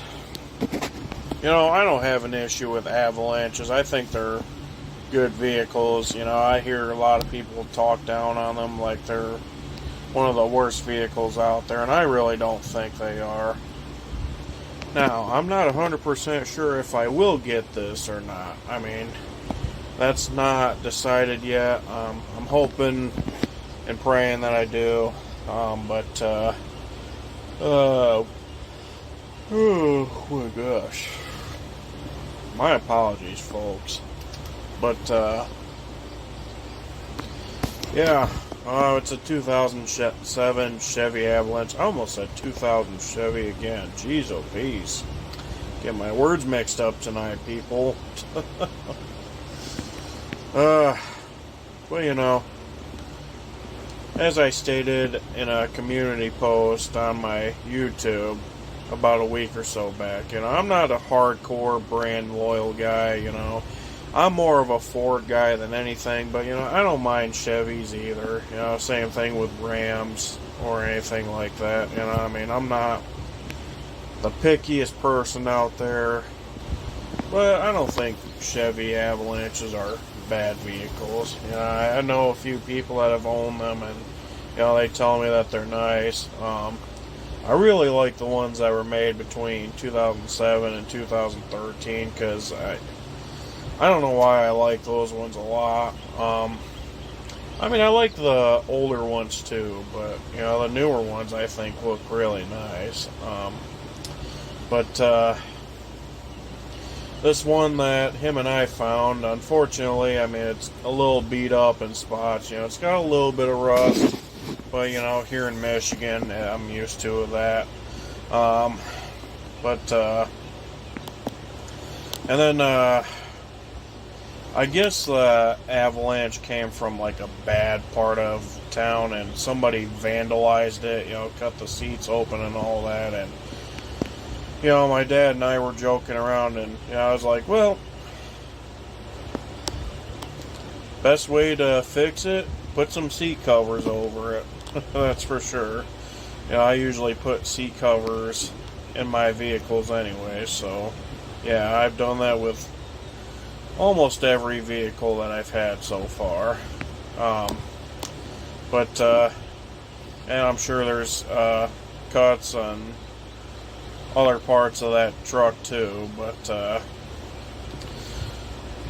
you know, I don't have an issue with Avalanches. I think they're good vehicles. You know, I hear a lot of people talk down on them like they're one of the worst vehicles out there, and I really don't think they are. Now, I'm not 100% sure if I will get this or not. I mean, that's not decided yet. I'm hoping and praying that I do. Oh my gosh. My apologies, folks. But, yeah. Oh, it's a 2007 Chevy Avalanche. I almost said 2000 Chevy again. Jeez, oh, peace. Get my words mixed up tonight, people. Well, you know, as I stated in a community post on my YouTube about a week or so back, you know, I'm not a hardcore brand loyal guy, you know. I'm more of a Ford guy than anything, but, you know, I don't mind Chevys either. You know, same thing with Rams or anything like that. You know, I mean, I'm not the pickiest person out there, but I don't think Chevy Avalanches are bad vehicles. You know, I know a few people that have owned them, and, you know, they tell me that they're nice. I really like the ones that were made between 2007 and 2013, because I don't know why I like those ones a lot. I mean, I like the older ones too, but, you know, the newer ones I think look really nice. This one that him and I found, unfortunately, I mean, it's a little beat up in spots. You know, it's got a little bit of rust, but, you know, here in Michigan, I'm used to that. And then, I guess the Avalanche came from, like, a bad part of town, and somebody vandalized it, you know, cut the seats open and all that, and, you know, my dad and I were joking around, and, you know, I was like, well, best way to fix it, put some seat covers over it. That's for sure. You know, I usually put seat covers in my vehicles anyway, so, yeah, I've done that with almost every vehicle that I've had so far. And I'm sure there's cuts on other parts of that truck too, but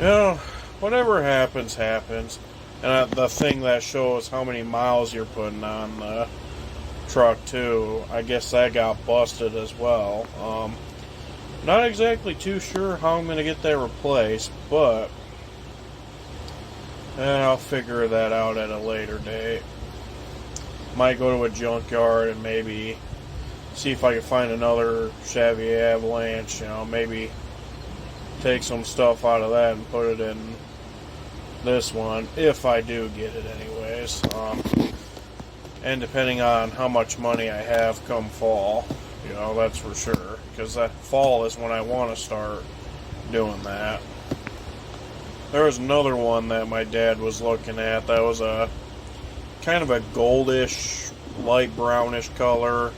you know, whatever happens, happens. And the thing that shows how many miles you're putting on the truck too, I guess that got busted as well. Not exactly too sure how I'm going to get that replaced, but I'll figure that out at a later date. Might go to a junkyard and maybe see if I can find another Chevy Avalanche, you know, maybe take some stuff out of that and put it in this one, if I do get it anyways. And depending on how much money I have come fall, you know, that's for sure. Because that fall is when I want to start doing that. There was another one that my dad was looking at that was a kind of a goldish, light brownish color.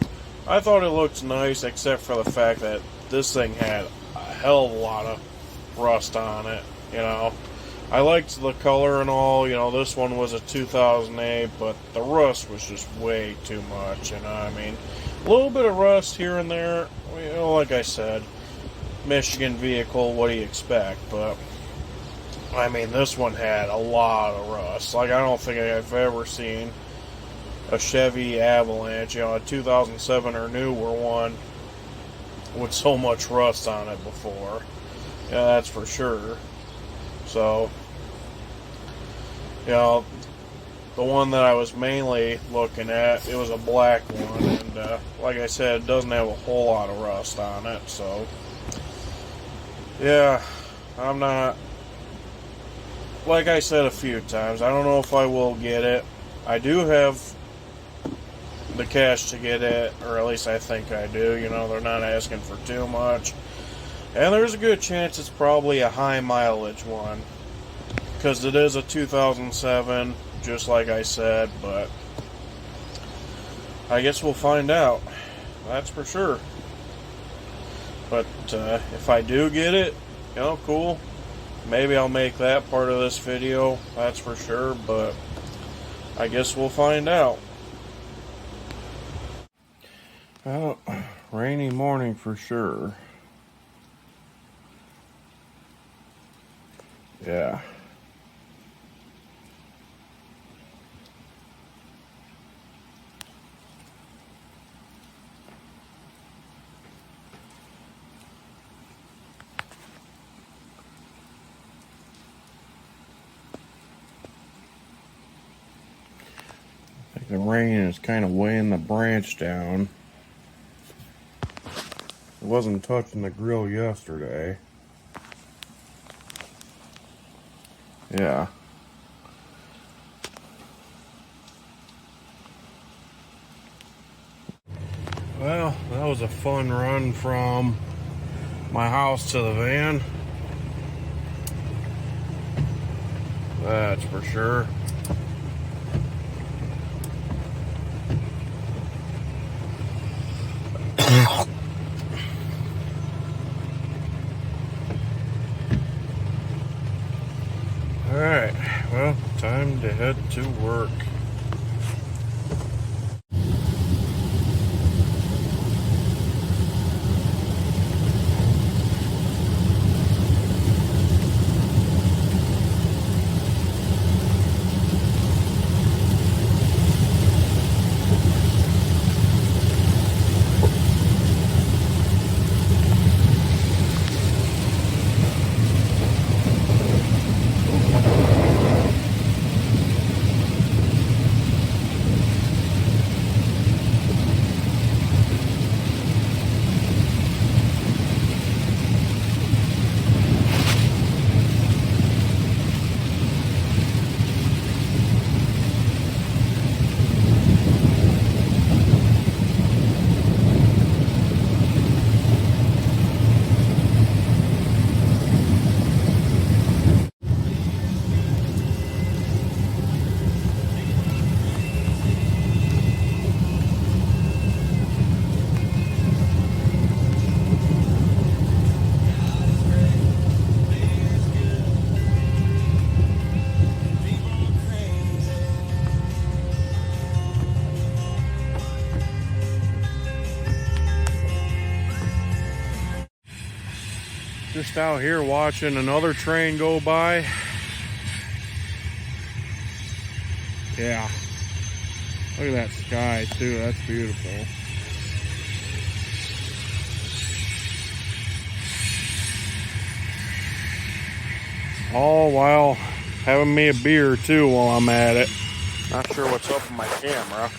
I thought it looked nice, except for the fact that this thing had a hell of a lot of rust on it. You know, I liked the color and all. You know, this one was a 2008, but the rust was just way too much. You know, I mean, a little bit of rust here and there. You know, like I said, Michigan vehicle, what do you expect? But I mean, this one had a lot of rust. Like, I don't think I've ever seen a Chevy Avalanche, you know, a 2007 or newer one with so much rust on it before. Yeah, that's for sure. So, you know, the one that I was mainly looking at, it was a black one, and like I said, it doesn't have a whole lot of rust on it, so yeah, I'm not, like I said a few times, I don't know if I will get it. I do have the cash to get it, or at least I think I do. You know, they're not asking for too much. And there's a good chance it's probably a high mileage one, because it is a 2007, just like I said, but I guess we'll find out. That's for sure. But if I do get it, you know, cool. Maybe I'll make that part of this video, that's for sure, but I guess we'll find out. Well, rainy morning for sure. Yeah. I think the rain is kind of weighing the branch down. It wasn't touching the grill yesterday. Yeah. Well, that was a fun run from my house to the van. That's for sure. Alright, well, time to head to work. Just out here watching another train go by. Yeah. Look at that sky too, that's beautiful. All while having me a beer too while I'm at it. Not sure what's up with my camera.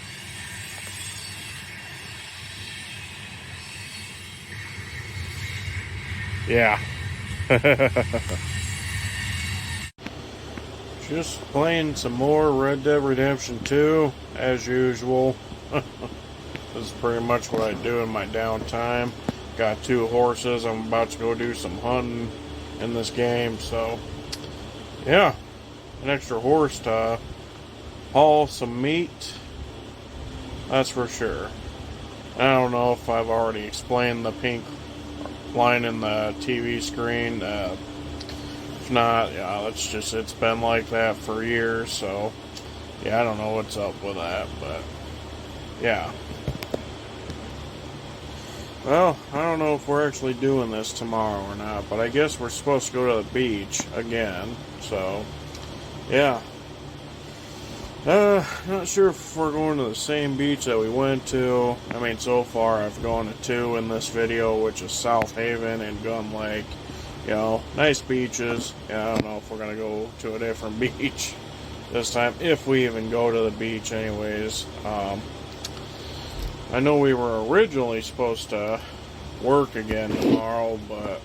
Yeah. Just playing some more Red Dead Redemption 2, as usual. This is pretty much what I do in my downtime. Got 2 horses. I'm about to go do some hunting in this game, so yeah, an extra horse to haul some meat. That's for sure. I don't know if I've already explained the pink line in the TV screen. If not, yeah, it's been like that for years, so yeah, I don't know what's up with that, but yeah. Well, I don't know if we're actually doing this tomorrow or not, but I guess we're supposed to go to the beach again, so yeah. Not sure if we're going to the same beach that we went to. I mean, so far I've gone to 2 in this video, which is South Haven and Gun Lake. You know, nice beaches. Yeah, I don't know if we're going to go to a different beach this time, if we even go to the beach anyways. I know we were originally supposed to work again tomorrow, but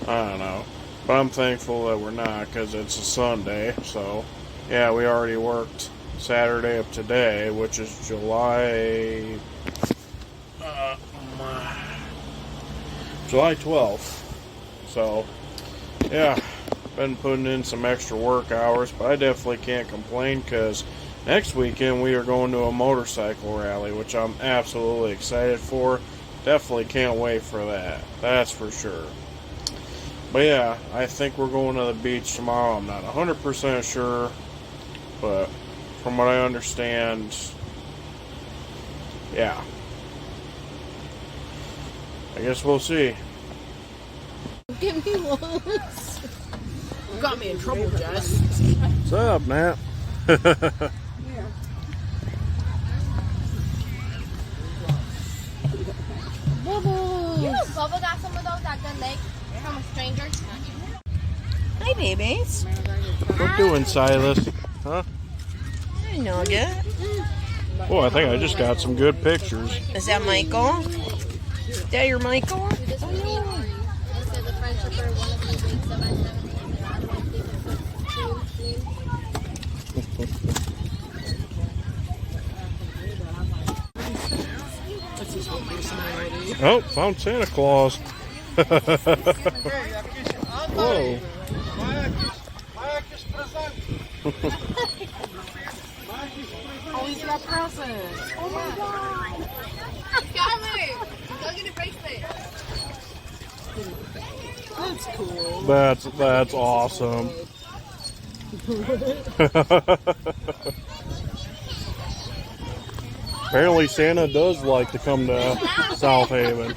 I don't know. But I'm thankful that we're not, because it's a Sunday, so yeah, we already worked Saturday of today, which is July 12th. So yeah, been putting in some extra work hours, but I definitely can't complain, because next weekend we are going to a motorcycle rally, which I'm absolutely excited for. Definitely can't wait for that. That's for sure. But yeah, I think we're going to the beach tomorrow. I'm not 100% sure, but from what I understand, yeah. I guess we'll see. Give me loads. You got me in trouble, Jess. What's up, Matt? Bubbles. You know Bubba got some of those at Gun Lake from a stranger. Hi, babies. What you doing, Silas? Huh? Hi, Nugget. Oh, I think I just got some good pictures. Is that Michael? Is that your Michael? Oh, found Santa Claus. Whoa. Oh, he's got presents. Oh my god! Skylar! Go get a bracelet. That's cool. That's awesome. Apparently Santa does like to come to South Haven.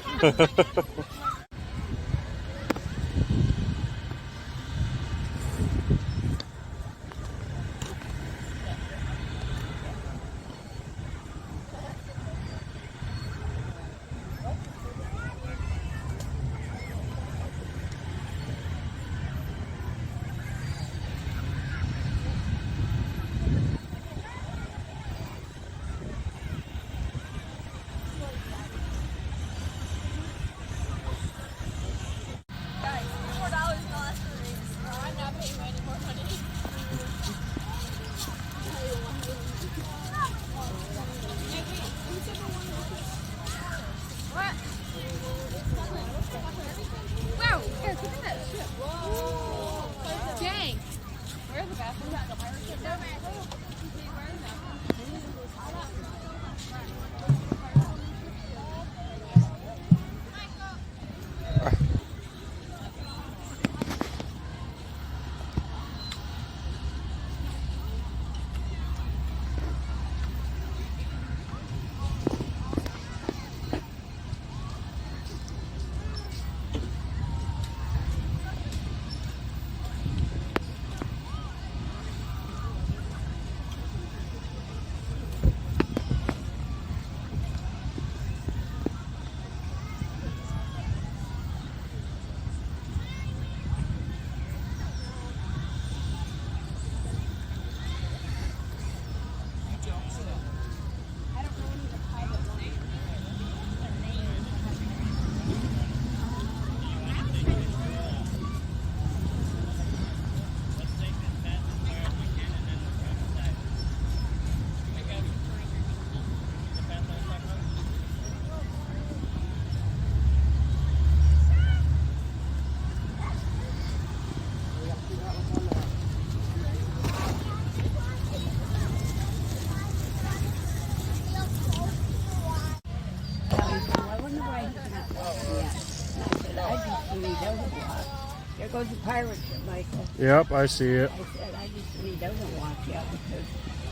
goes the pirate ship, Michael. Yep, I see it. I said, I just said he doesn't walk yet because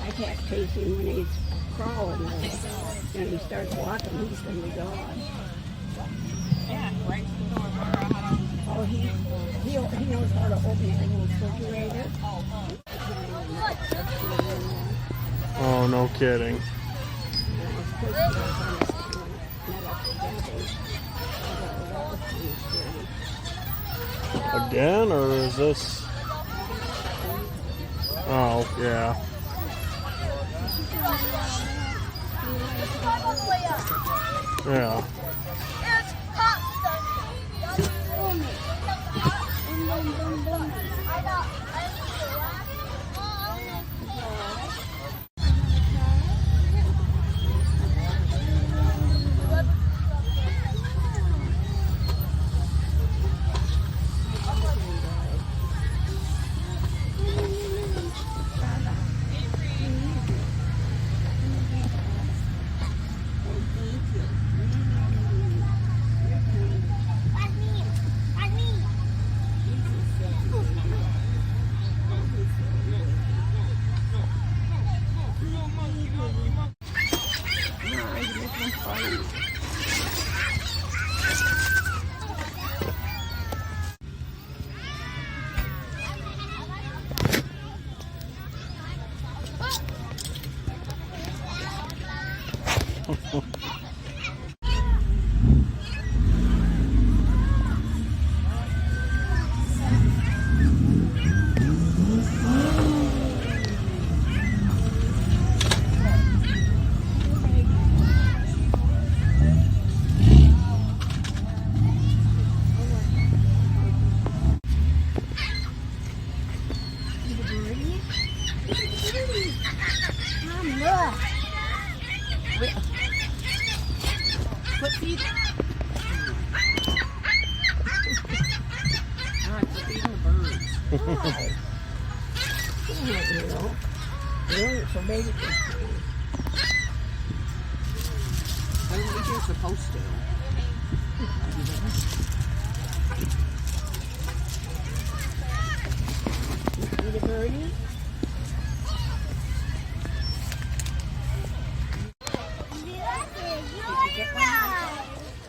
I can't chase him when he's crawling. And he starts walking, he's going to be gone. Yeah, right. Oh, he knows how to open the refrigerator. Oh, no kidding. Again, or is this? Oh, yeah. Yeah. Supposed to. Need a birdie?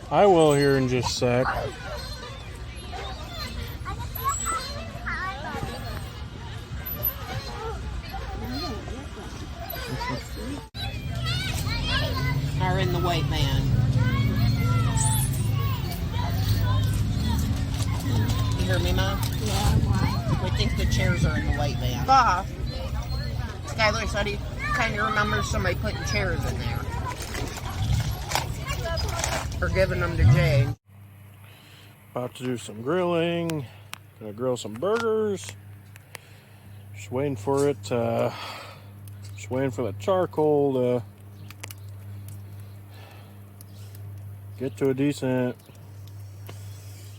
I will here in just a sec. Are in the white van. You hear me, Mom? Yeah, We think the chairs are in the white van. Skylar said he kind of remembers somebody putting chairs in there. Or giving them to Jay. About to do some grilling. Gonna grill some burgers. Just waiting for it. Just waiting for the charcoal to get to a decent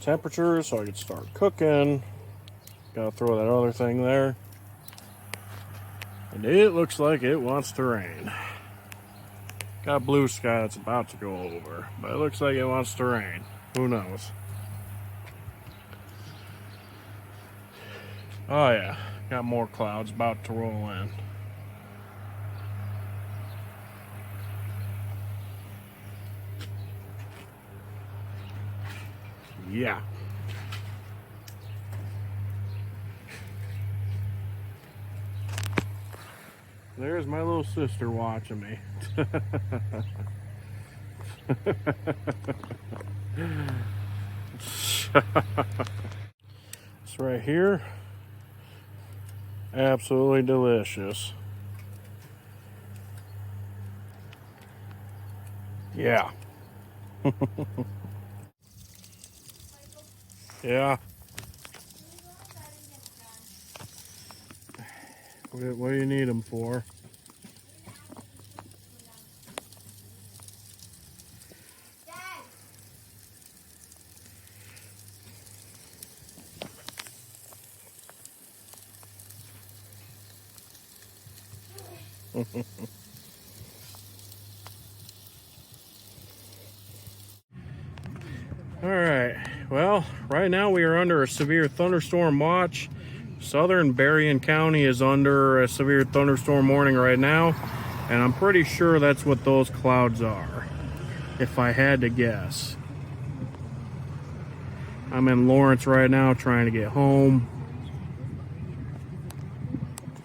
temperature so I can start cooking. Gotta throw that other thing there. And it looks like it wants to rain. Got blue sky that's about to go over, but it looks like it wants to rain. Who knows? Oh yeah, got more clouds about to roll in. Yeah. There's my little sister watching me. It's right here. Absolutely delicious. Yeah. Yeah. What do you need them for? All right, well, right now we are under a severe thunderstorm watch. Southern Berrien County is under a severe thunderstorm warning right now, and I'm pretty sure that's what those clouds are, if I had to guess. I'm in Lawrence right now trying to get home.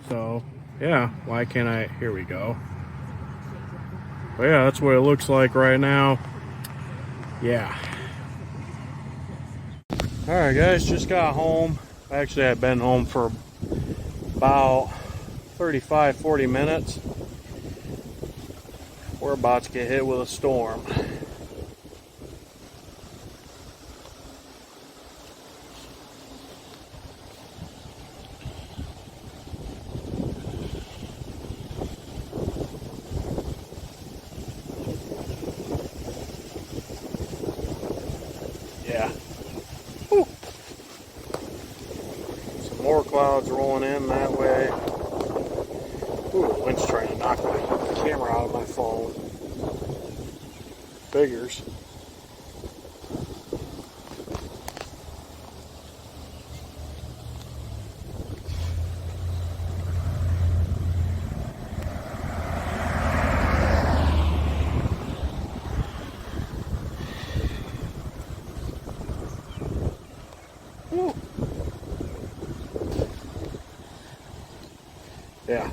So, yeah, why can't I? Here we go. But yeah, that's what it looks like right now. Yeah. Alright guys, just got home. Actually, I've been home for about 35-40 minutes. We're about to get hit with a storm. Yeah. Whew. Some more clouds rolling in that way. Ooh, the wind's trying to knock my camera out of my phone. Figures. Yeah.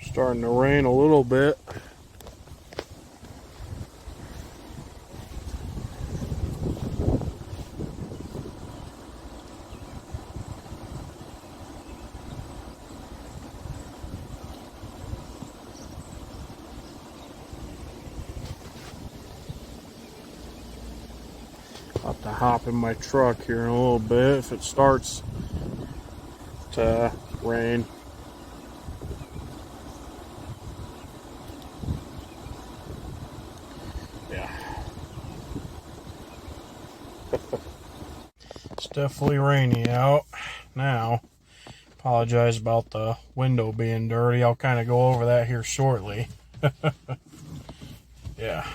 Starting to rain a little bit. I'll have to hop in my truck here in a little bit if it starts to rain. Yeah. It's definitely rainy out now. Apologize about the window being dirty. I'll kind of go over that here shortly. Yeah.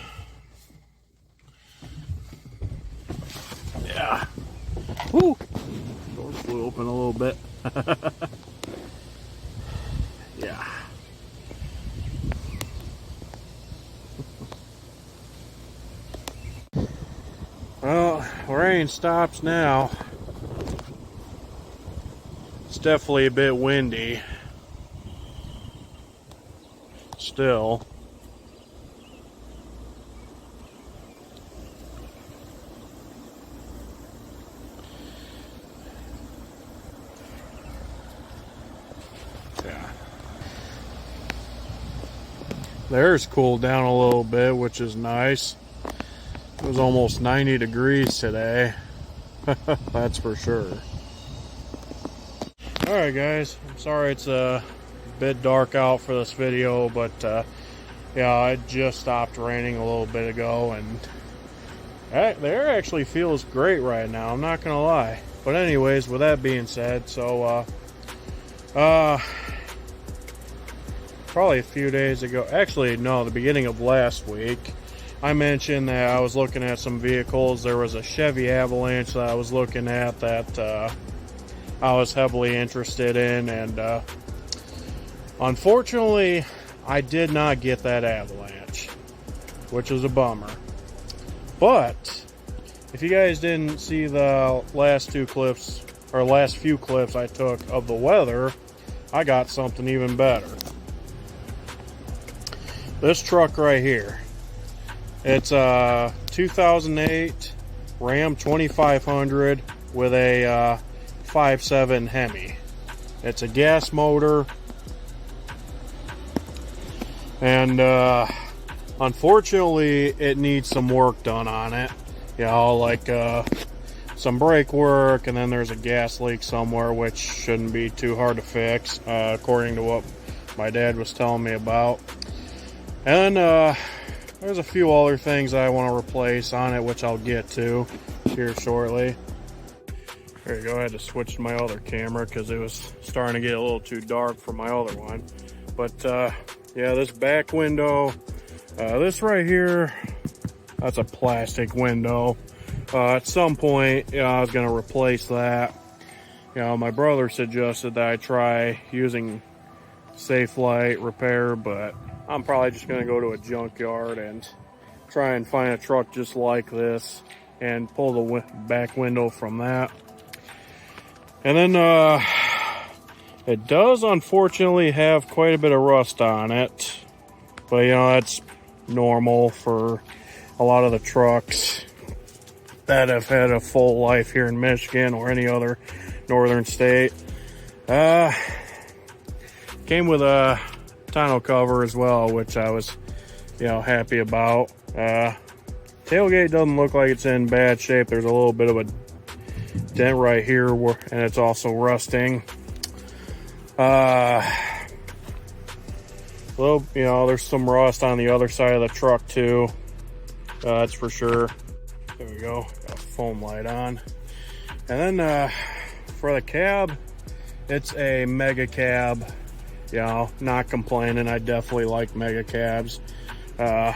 Yeah. Woo! Door flew open a little bit. Yeah. Well, rain stops now. It's definitely a bit windy. Still. The air's cooled down a little bit, which is nice. It was almost 90 degrees today. That's for sure. Alright guys, I'm sorry it's a bit dark out for this video, but yeah, it just stopped raining a little bit ago, and the air actually feels great right now, I'm not gonna lie. But anyways, with that being said, so probably a few days ago, actually no, the beginning of last week, I mentioned that I was looking at some vehicles. There was a Chevy Avalanche that I was looking at that I was heavily interested in, and unfortunately I did not get that Avalanche, which is a bummer. But if you guys didn't see the last few clips I took of the weather, I got something even better. This truck right here, it's a 2008 Ram 2500 with a 5.7 Hemi. It's a gas motor, and unfortunately it needs some work done on it. You know, like some brake work, and then there's a gas leak somewhere, which shouldn't be too hard to fix, according to what my dad was telling me about. And there's a few other things I want to replace on it, which I'll get to here shortly. There you go. I had to switch to my other camera because it was starting to get a little too dark for my other one. But yeah, this back window, this right here, that's a plastic window. At some point, you know, I was going to replace that. You know, my brother suggested that I try using Safe Light repair, but I'm probably just going to go to a junkyard and try and find a truck just like this and pull the back window from that. And then it does unfortunately have quite a bit of rust on it, but you know, that's normal for a lot of the trucks that have had a full life here in Michigan or any other northern state. Came with a tonneau cover as well, which I was, you know, happy about. Tailgate doesn't look like it's in bad shape. There's a little bit of a dent right here, and it's also rusting. Well, you know, there's some rust on the other side of the truck too. That's for sure. There we go. Got a foam light on. And then for the cab, it's a mega cab. You know, not complaining. I definitely like mega cabs. But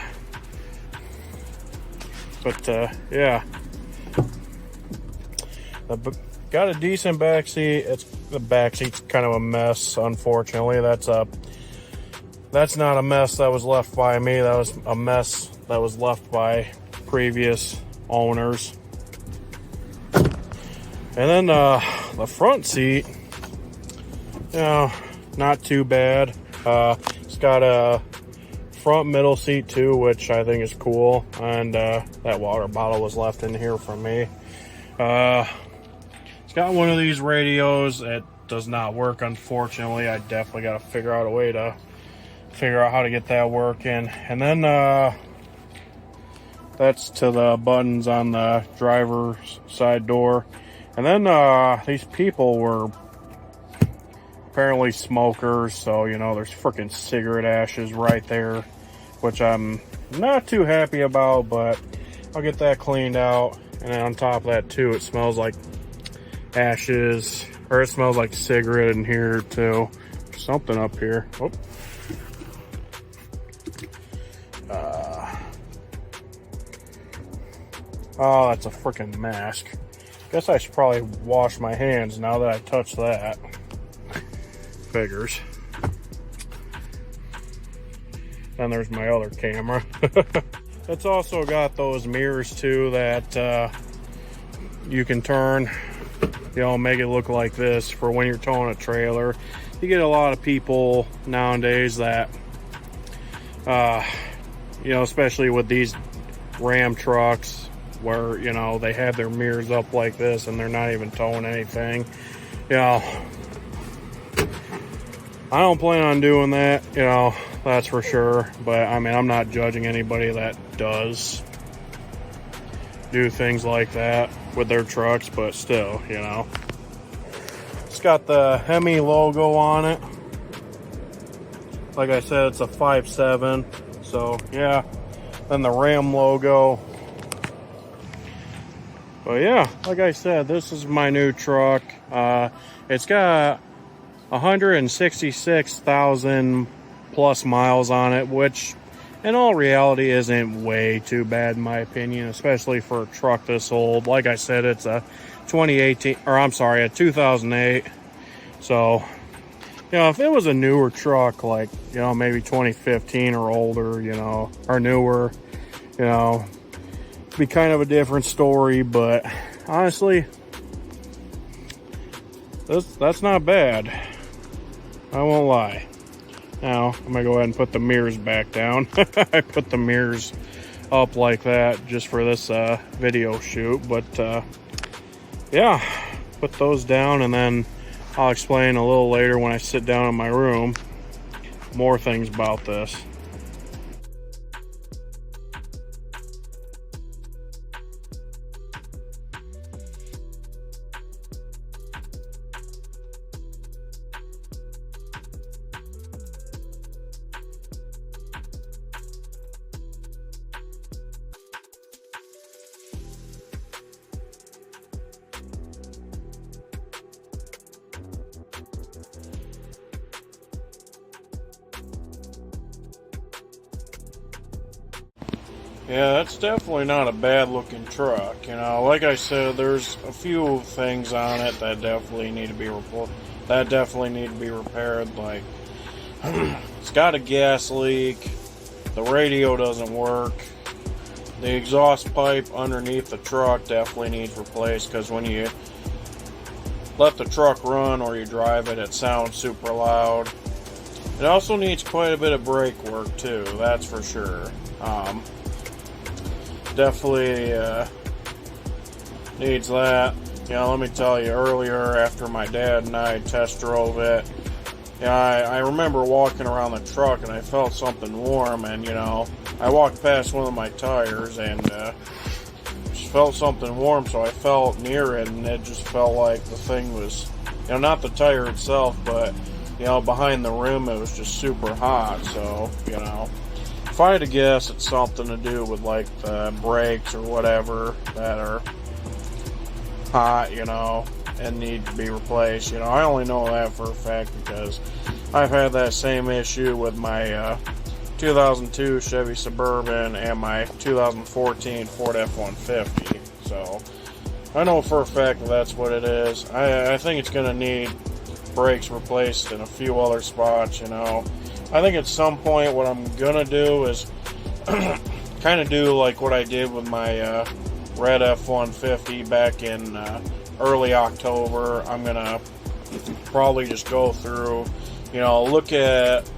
yeah, got a decent back seat. The back seat's kind of a mess, unfortunately. That's not a mess that was left by me. That was a mess that was left by previous owners. And then the front seat, you know, not too bad. It's got a front middle seat too, which I think is cool. And that water bottle was left in here from me. It's got one of these radios. It does not work, unfortunately. I definitely got to figure out a way to figure out how to get that working. And then that's to the buttons on the driver's side door. And then these people were apparently smokers, so you know, there's freaking cigarette ashes right there, which I'm not too happy about, but I'll get that cleaned out. And then on top of that too, it smells like ashes, or it smells like cigarette in here too. There's something up here. Oh, that's a freaking mask. Guess I should probably wash my hands now that I touched that. Figures. And there's my other camera. It's also got those mirrors too that you can turn, you know, make it look like this for when you're towing a trailer. You get a lot of people nowadays that, you know, especially with these Ram trucks where, you know, they have their mirrors up like this and they're not even towing anything. You know, I don't plan on doing that, you know, that's for sure. But I mean, I'm not judging anybody that does do things like that with their trucks, but still, you know. It's got the Hemi logo on it. Like I said, it's a 5.7, so yeah. Then the Ram logo. But yeah, like I said, this is my new truck. It's got 166,000 plus miles on it, which in all reality isn't way too bad in my opinion, especially for a truck this old. Like I said, it's a 2008. So, you know, if it was a newer truck, like, you know, maybe 2015 or older, you know, or newer, you know, it'd be kind of a different story. But honestly, that's not bad. I won't lie. Now, I'm gonna go ahead and put the mirrors back down. I put the mirrors up like that just for this video shoot. But yeah, put those down, and then I'll explain a little later when I sit down in my room more things about this. Yeah, that's definitely not a bad looking truck. You know, like I said, there's a few things on it that definitely need to be repaired. Like, it's got a gas leak, the radio doesn't work, the exhaust pipe underneath the truck definitely needs replaced, because when you let the truck run or you drive it, it sounds super loud. It also needs quite a bit of brake work too, that's for sure. Definitely needs that. You know, let me tell you, earlier after my dad and I test drove it, yeah, I remember walking around the truck and I felt something warm, and you know, I walked past one of my tires and just felt something warm, so I felt near it and it just felt like the thing was, you know, not the tire itself, but you know, behind the rim it was just super hot. So, you know, if I had to guess, it's something to do with like the brakes or whatever that are hot, you know, and need to be replaced. You know, I only know that for a fact because I've had that same issue with my 2002 Chevy Suburban and my 2014 Ford F-150. So I know for a fact that that's what it is. I think it's going to need brakes replaced in a few other spots, you know. I think at some point what I'm going to do is kind of do like what I did with my red F-150 back in early October. I'm going to probably just go through, you know, look at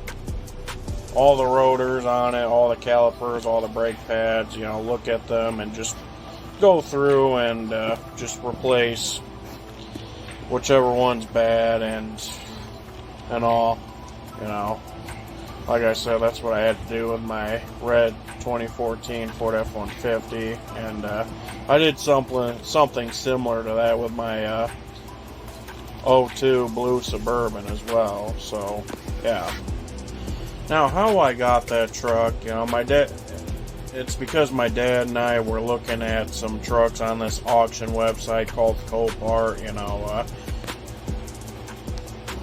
all the rotors on it, all the calipers, all the brake pads, you know, look at them and just go through and just replace whichever one's bad and all, you know. Like I said, that's what I had to do with my red 2014 Ford F-150, and I did something similar to that with my 02 blue Suburban as well. So, yeah. Now, how I got that truck, you know, it's because my dad and I were looking at some trucks on this auction website called Copart. You know,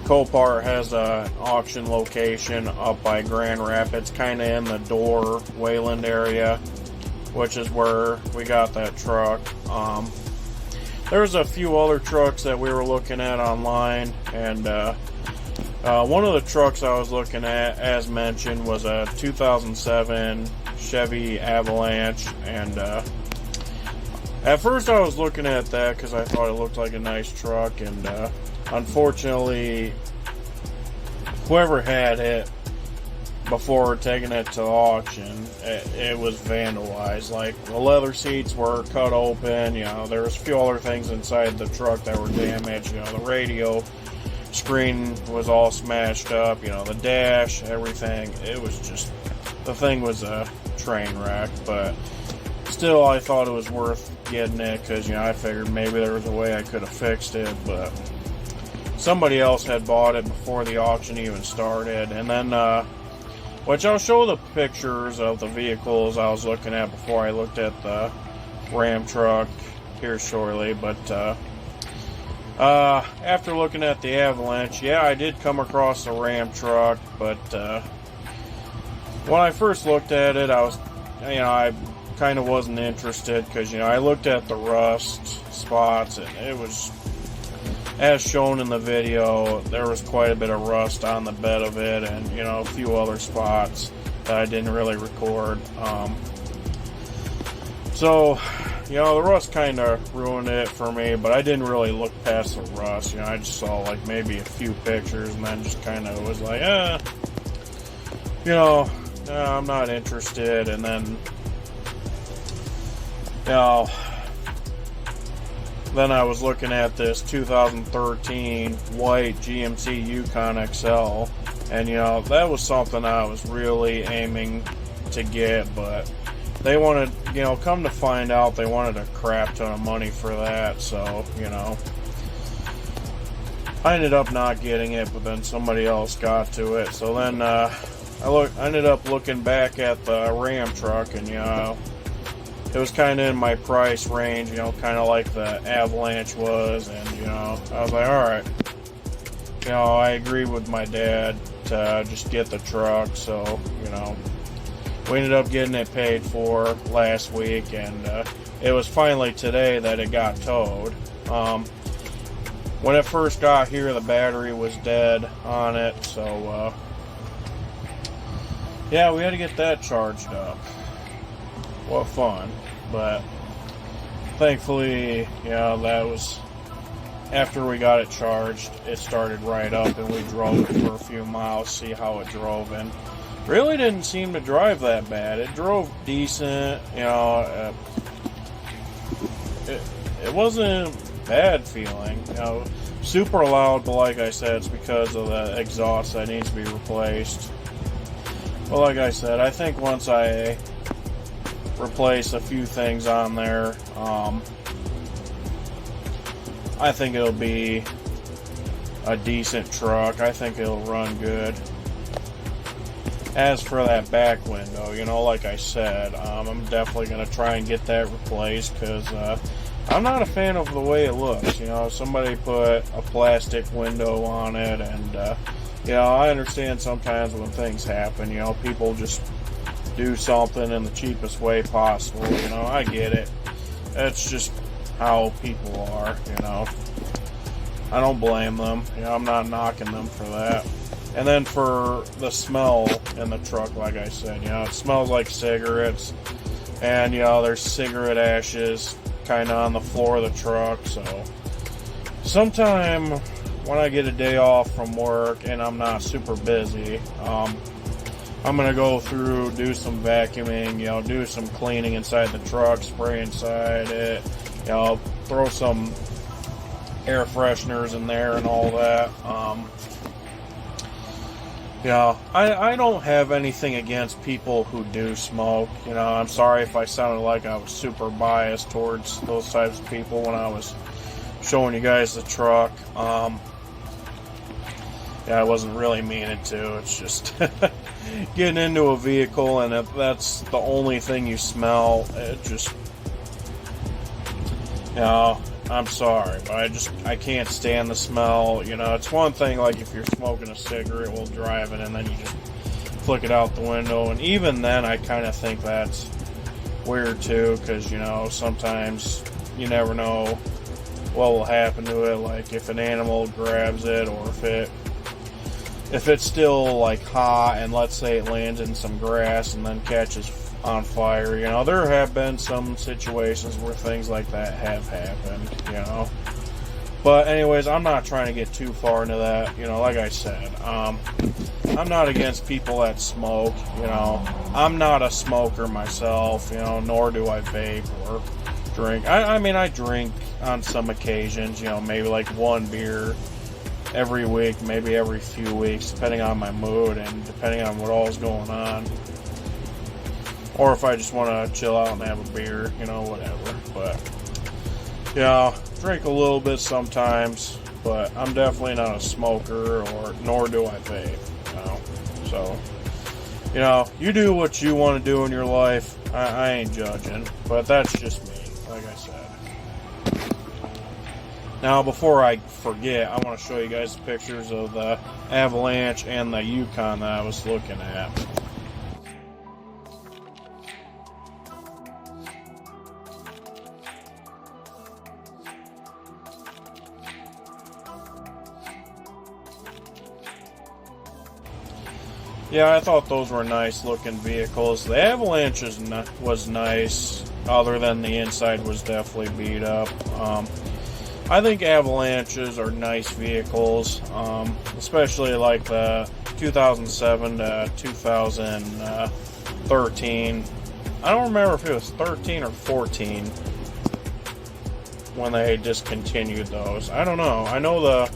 Copart has an auction location up by Grand Rapids, kind of in the Dorr Wayland area, which is where we got that truck. There's a few other trucks that we were looking at online, and one of the trucks I was looking at, as mentioned, was a 2007 Chevy Avalanche, and at first I was looking at that because I thought it looked like a nice truck, and unfortunately whoever had it before taking it to auction, it was vandalized. Like, the leather seats were cut open, you know, there was a few other things inside the truck that were damaged, you know, the radio screen was all smashed up, you know, the dash, everything. It was just, the thing was a train wreck, but still I thought it was worth getting it because, you know, I figured maybe there was a way I could have fixed it, but somebody else had bought it before the auction even started. And then which I'll show the pictures of the vehicles I was looking at before I looked at the Ram truck here shortly, but after looking at the Avalanche, yeah, I did come across the Ram truck, but when I first looked at it, I was, you know, I kind of wasn't interested because, you know, I looked at the rust spots and it was, as shown in the video, there was quite a bit of rust on the bed of it, and, you know, a few other spots that I didn't really record. So, you know, the rust kind of ruined it for me, but I didn't really look past the rust. You know, I just saw like maybe a few pictures and then just kind of was like, you know, I'm not interested. And then, you know, then I was looking at this 2013 white GMC Yukon XL, and, you know, that was something I was really aiming to get, but they wanted, you know, come to find out, they wanted a crap ton of money for that, so, you know, I ended up not getting it, but then somebody else got to it. So then I ended up looking back at the Ram truck, and, you know, it was kind of in my price range, you know, kind of like the Avalanche was, and, you know, I was like, alright, you know, I agreed with my dad to just get the truck, so, you know, we ended up getting it paid for last week, and it was finally today that it got towed. When it first got here, the battery was dead on it, so yeah, we had to get that charged up. What fun. But thankfully, that was after we got it charged, it started right up, and we drove it for a few miles, see how it drove, and really didn't seem to drive that bad. It drove decent, it wasn't bad feeling, super loud, but like I said, it's because of the exhaust that needs to be replaced. But like I said, I think once I replace a few things on there, I think it'll be a decent truck. I think it'll run good. As for that back window, like I said, I'm definitely going to try and get that replaced, because I'm not a fan of the way it looks. Somebody put a plastic window on it, and I understand sometimes when things happen, people just do something in the cheapest way possible. I get it. It's just how people are. I don't blame them. I'm not knocking them for that. And then for the smell in the truck, like I said, it smells like cigarettes, and there's cigarette ashes kind of on the floor of the truck. So sometime when I get a day off from work and I'm not super busy, I'm gonna go through, do some vacuuming, do some cleaning inside the truck, spray inside it, throw some air fresheners in there and all that. I don't have anything against people who do smoke. I'm sorry if I sounded like I was super biased towards those types of people when I was showing you guys the truck. I wasn't really meaning to. It's just getting into a vehicle, and if that's the only thing you smell, it just, I'm sorry, but I can't stand the smell. It's one thing, like, if you're smoking a cigarette while driving and then you just flick it out the window, and even then I kind of think that's weird too, because, sometimes you never know what will happen to it, like if an animal grabs it, or if it's still, like, hot, and let's say it lands in some grass and then catches on fire. There have been some situations where things like that have happened, But anyways, I'm not trying to get too far into that. Like I said, I'm not against people that smoke. I'm not a smoker myself, nor do I vape or drink. I mean, I drink on some occasions, maybe like one beer every week, maybe every few weeks, depending on my mood and depending on what all's going on. Or if I just want to chill out and have a beer, whatever. But, drink a little bit sometimes, but I'm definitely not a smoker, nor do I vape, So, you do what you want to do in your life. I ain't judging, but that's just me, like I said. Now, before I forget, I want to show you guys pictures of the Avalanche and the Yukon that I was looking at. Yeah, I thought those were nice looking vehicles. The Avalanche was nice, other than the inside was definitely beat up. I think Avalanches are nice vehicles, especially like the 2007 to 2013. I don't remember if it was 13 or 14 when they discontinued those. I don't know. I know the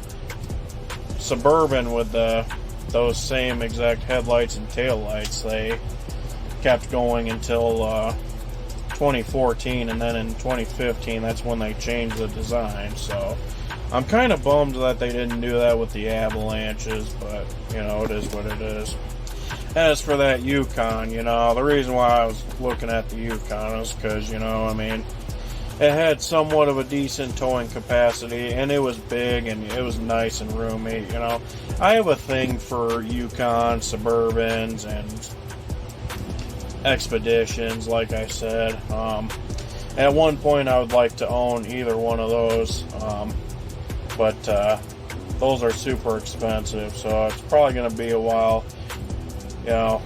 Suburban with those same exact headlights and taillights, they kept going until 2014, and then in 2015 that's when they changed the design. So I'm kind of bummed that they didn't do that with the Avalanches, but it is what it is. As for that Yukon, the reason why I was looking at the Yukon is because, it had somewhat of a decent towing capacity, and it was big, and it was nice and roomy. I have a thing for Yukon, Suburbans, and Expeditions, like I said. At one point, I would like to own either one of those, but those are super expensive, so it's probably going to be a while. You know,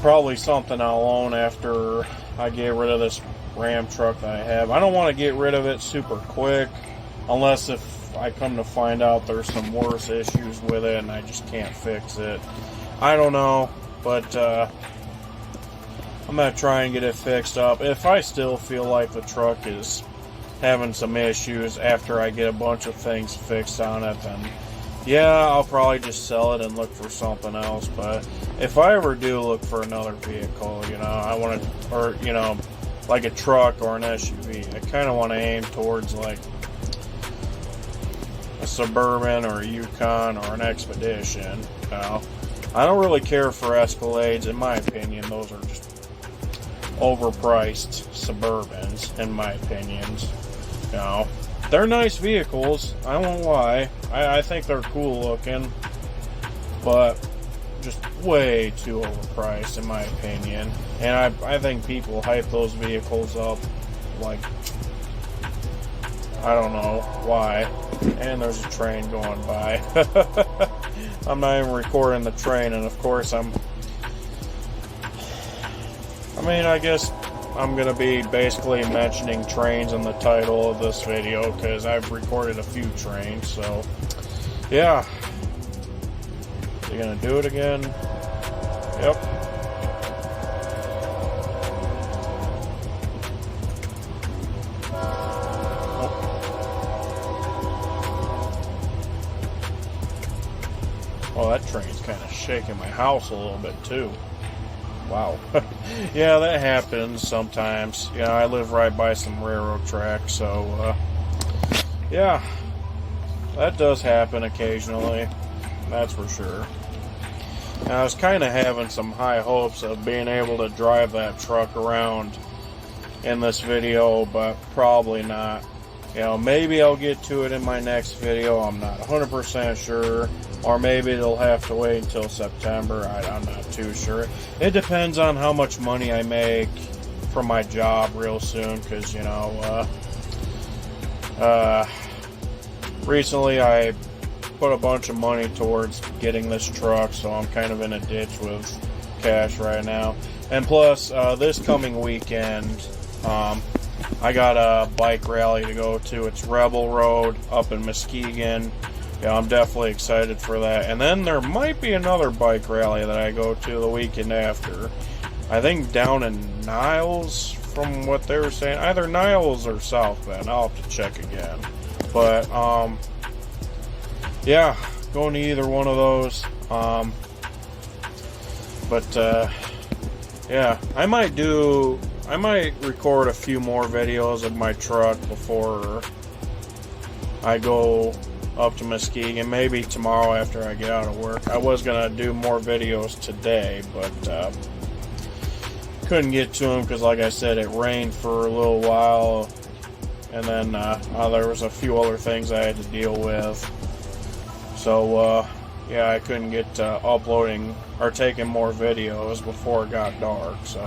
probably something I'll own after I get rid of this Ram truck that I have. I don't want to get rid of it super quick, unless if I come to find out there's some worse issues with it and I just can't fix it. I don't know, but I'm going to try and get it fixed up. If I still feel like the truck is having some issues after I get a bunch of things fixed on it, then yeah, I'll probably just sell it and look for something else. But if I ever do look for another vehicle, you know, I want to, or, you know, like a truck or an SUV, I kind of want to aim towards like a Suburban or a Yukon or an Expedition. You know, I don't really care for Escalades. In my opinion, those are just overpriced Suburbans, in my opinions. You know, they're nice vehicles, I won't lie. I think they're cool looking, but just way too overpriced, in my opinion. And I think people hype those vehicles up like, I don't know why. And there's a train going by. I'm not even recording the train, and of course I guess I'm going to be basically mentioning trains in the title of this video, because I've recorded a few trains, so yeah. You going to do it again? Yep. Well, that train's kind of shaking my house a little bit too. Wow. Yeah, that happens sometimes. Yeah, I live right by some railroad tracks, so yeah, that does happen occasionally. That's for sure. And I was kind of having some high hopes of being able to drive that truck around in this video, but probably not. You know, maybe I'll get to it in my next video. I'm not 100% sure. Or maybe it'll have to wait until September. I'm not too sure. It depends on how much money I make from my job real soon. Because, you know, recently I put a bunch of money towards getting this truck. So I'm kind of in a ditch with cash right now. And plus, this coming weekend, I got a bike rally to go to. It's Rebel Road up in Muskegon. Yeah, I'm definitely excited for that. And then there might be another bike rally that I go to the weekend after. I think down in Niles, from what they were saying. Either Niles or South Bend. I'll have to check again. But, yeah, going to either one of those. Yeah, I might record a few more videos of my truck before I go up to Muskegon, maybe tomorrow after I get out of work. I was gonna do more videos today, but couldn't get to them because, like I said, it rained for a little while, and then there was a few other things I had to deal with. So yeah, I couldn't get uploading or taking more videos before it got dark. So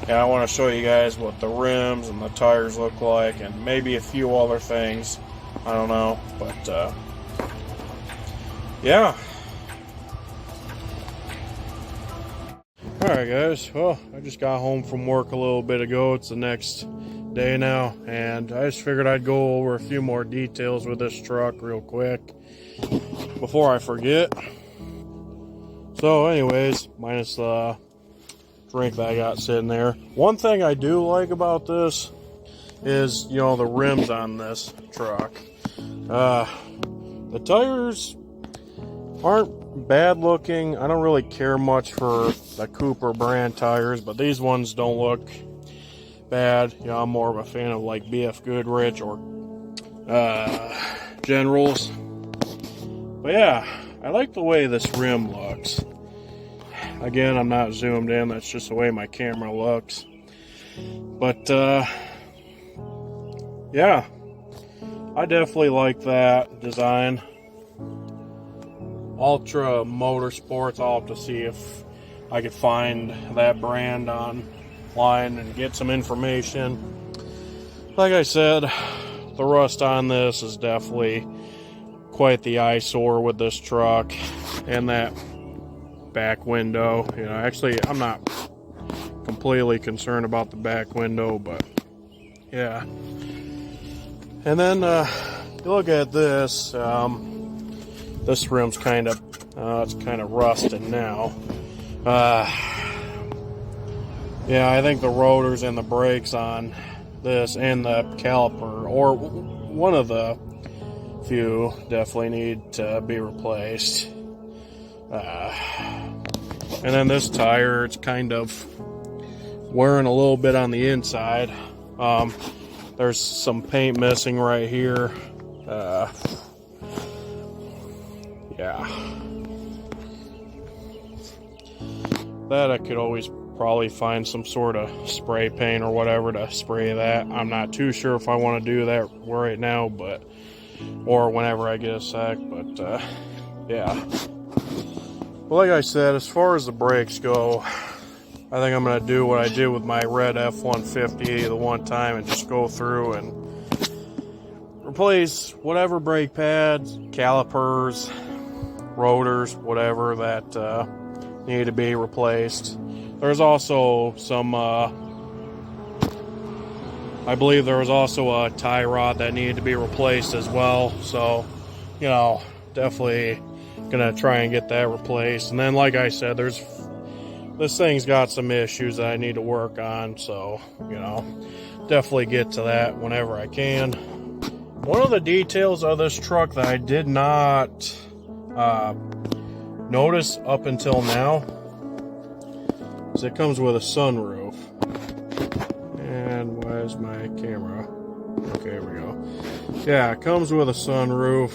yeah, I want to show you guys what the rims and the tires look like, and maybe a few other things. I don't know, but yeah. Alright guys, well, I just got home from work a little bit ago. It's the next day now, and I just figured I'd go over a few more details with this truck real quick before I forget. So anyways, minus the drink that I got sitting there. One thing I do like about this is, you know, the rims on this truck. The tires aren't bad looking. I don't really care much for the Cooper brand tires, but these ones don't look bad. You know, I'm more of a fan of like BF Goodrich or Generals. But yeah, I like the way this rim looks. Again, I'm not zoomed in. That's just the way my camera looks. But yeah, I definitely like that design. Ultra Motorsports, I'll have to see if I could find that brand online and get some information. Like I said, the rust on this is definitely quite the eyesore with this truck and that back window. You know, actually, I'm not completely concerned about the back window, but yeah. And then you look at this. This rim's kind of it's kind of rusted now. Yeah, I think the rotors and the brakes on this and the caliper, or one of the few, definitely need to be replaced. And then this tire, it's kind of wearing a little bit on the inside. There's some paint missing right here. Yeah. That I could always probably find some sort of spray paint or whatever to spray that. I'm not too sure if I want to do that right now, but or whenever I get a sec, but yeah. Well, like I said, as far as the brakes go, I think I'm going to do what I did with my red F-150 the one time and just go through and replace whatever brake pads, calipers, rotors, whatever that need to be replaced. There's also some, I believe there was also a tie rod that needed to be replaced as well. So, you know, definitely gonna try and get that replaced. And then, like I said, this thing's got some issues that I need to work on. So, you know, definitely get to that whenever I can. One of the details of this truck that I did not notice up until now is it comes with a sunroof. And why is my camera? Okay, here we go. Yeah, it comes with a sunroof.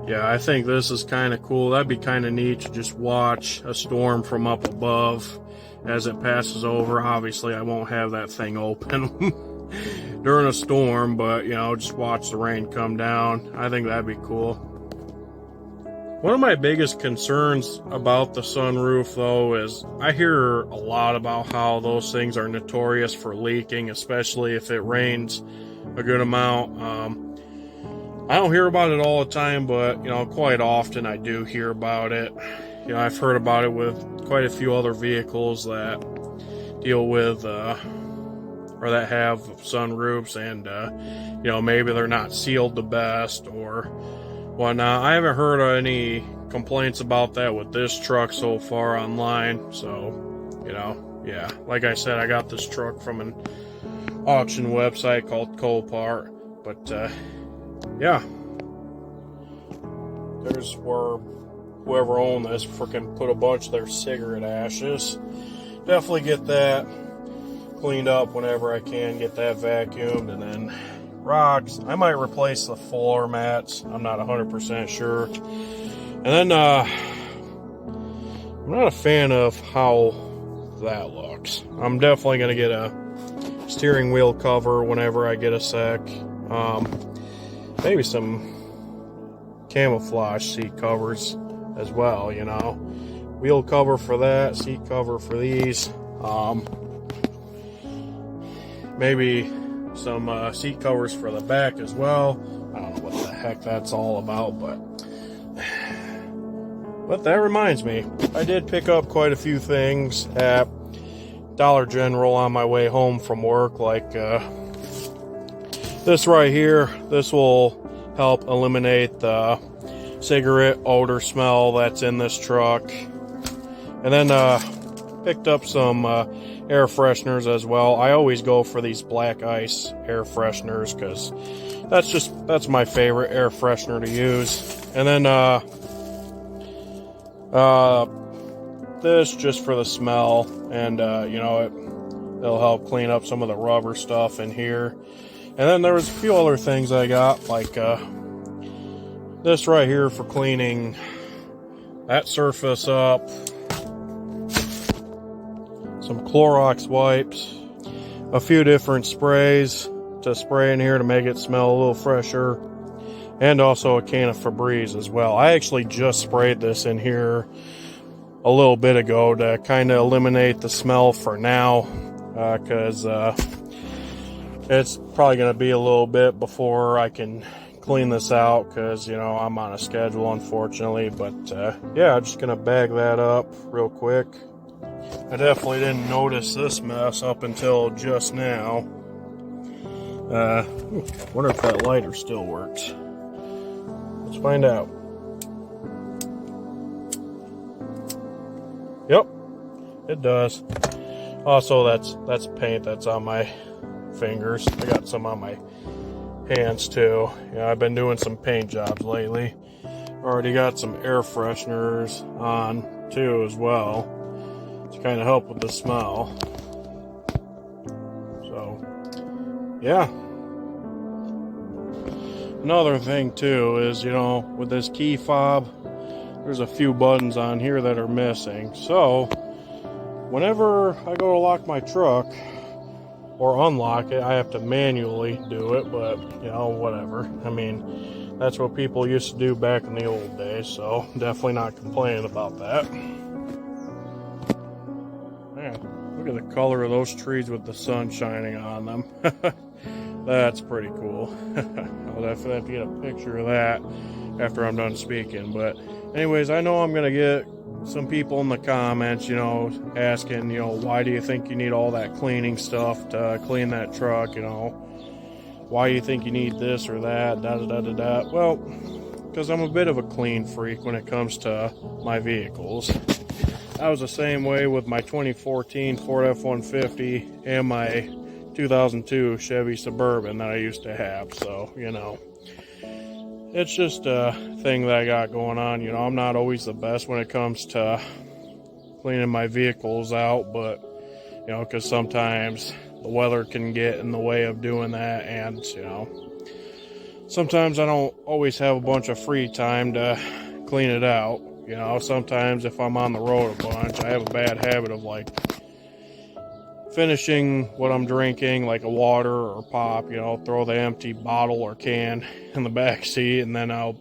Yeah, I think this is kind of cool. That'd be kind of neat to just watch a storm from up above as it passes over. Obviously, I won't have that thing open during a storm, but, you know, just watch the rain come down. I think that'd be cool. One of my biggest concerns about the sunroof, though, is I hear a lot about how those things are notorious for leaking, especially if it rains a good amount. I don't hear about it all the time, but, you know, quite often I do hear about it. You know, I've heard about it with quite a few other vehicles that deal with, or that have sunroofs, and, you know, maybe they're not sealed the best or whatnot. I haven't heard any complaints about that with this truck so far online. So, you know, yeah, like I said, I got this truck from an auction website called Copart. But yeah, there's where whoever owned this freaking put a bunch of their cigarette ashes. Definitely get that cleaned up whenever I can, get that vacuumed. And then rocks, I might replace the floor mats. I'm not 100% sure. And then I'm not a fan of how that looks. I'm definitely going to get a steering wheel cover whenever I get a sec. Maybe some camouflage seat covers as well, you know. Wheel cover for that, seat cover for these. Maybe some seat covers for the back as well. I don't know what the heck that's all about, but that reminds me, I did pick up quite a few things at Dollar General on my way home from work, like this right here. This will help eliminate the cigarette odor smell that's in this truck. And then picked up some air fresheners as well. I always go for these black ice air fresheners because that's my favorite air freshener to use. And then this just for the smell, and you know, it'll help clean up some of the rubber stuff in here. And then there was a few other things I got, like this right here for cleaning that surface up. Some Clorox wipes, a few different sprays to spray in here to make it smell a little fresher, and also a can of Febreze as well. I actually just sprayed this in here a little bit ago to kind of eliminate the smell for now, because it's probably going to be a little bit before I can clean this out, because, you know, I'm on a schedule, unfortunately. But yeah, I'm just going to bag that up real quick. I definitely didn't notice this mess up until just now. Wonder if that lighter still works. Let's find out. Yep, it does. Also, that's paint that's on my fingers. I got some on my hands too. Yeah, I've been doing some paint jobs lately. Already got some air fresheners on too as well to kind of help with the smell. So, yeah. Another thing too is, you know, with this key fob, there's a few buttons on here that are missing. So, whenever I go to lock my truck or unlock it, I have to manually do it, but, you know, whatever. I mean, that's what people used to do back in the old days, so definitely not complaining about that. Man, look at the color of those trees with the sun shining on them. That's pretty cool. I'll definitely have to get a picture of that after I'm done speaking. But anyways, I know I'm going to get some people in the comments, you know, asking, you know, why do you think you need all that cleaning stuff to clean that truck, you know? Why do you think you need this or that, da-da-da-da-da? Well, because I'm a bit of a clean freak when it comes to my vehicles. I was the same way with my 2014 Ford F-150 and my 2002 Chevy Suburban that I used to have. So, you know, it's just a thing that I got going on. You know, I'm not always the best when it comes to cleaning my vehicles out, but, you know, because sometimes the weather can get in the way of doing that, and, you know, sometimes I don't always have a bunch of free time to clean it out. You know, sometimes if I'm on the road a bunch, I have a bad habit of, like, finishing what I'm drinking, like a water or pop, you know, throw the empty bottle or can in the back seat, and then I'll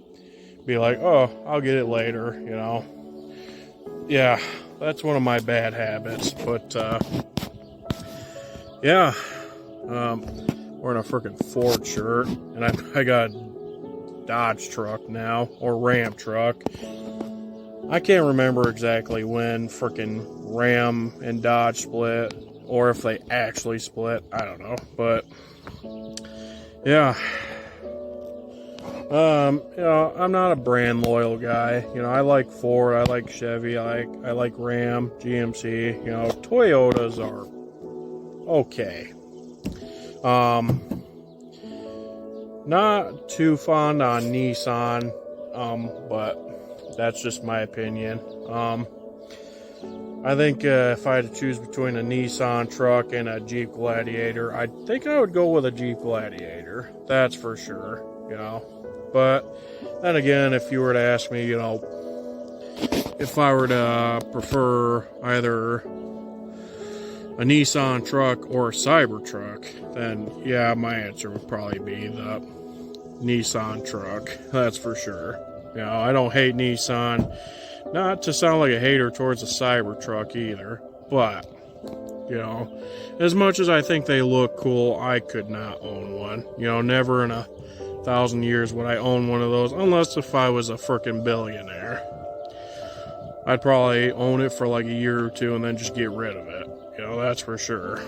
be like, oh, I'll get it later, you know. Yeah, that's one of my bad habits. But yeah, wearing a freaking Ford shirt, and I got a Dodge truck now, or Ram truck. I can't remember exactly when freaking Ram and Dodge split, or if they actually split, I don't know, but yeah. You know, I'm not a brand loyal guy. You know, I like Ford, I like Chevy, I like Ram, GMC. You know, Toyotas are okay. Not too fond on Nissan, but that's just my opinion. I think if I had to choose between a Nissan truck and a Jeep Gladiator, I think I would go with a Jeep Gladiator. That's for sure, you know. But then again, if you were to ask me, you know, if I were to prefer either a Nissan truck or a Cybertruck, then yeah, my answer would probably be the Nissan truck. That's for sure. You know, I don't hate Nissan. Not to sound like a hater towards a Cybertruck either, but, you know, as much as I think they look cool, I could not own one. You know, never in 1,000 years would I own one of those, unless if I was a frickin' billionaire. I'd probably own it for like a year or two and then just get rid of it. You know, that's for sure.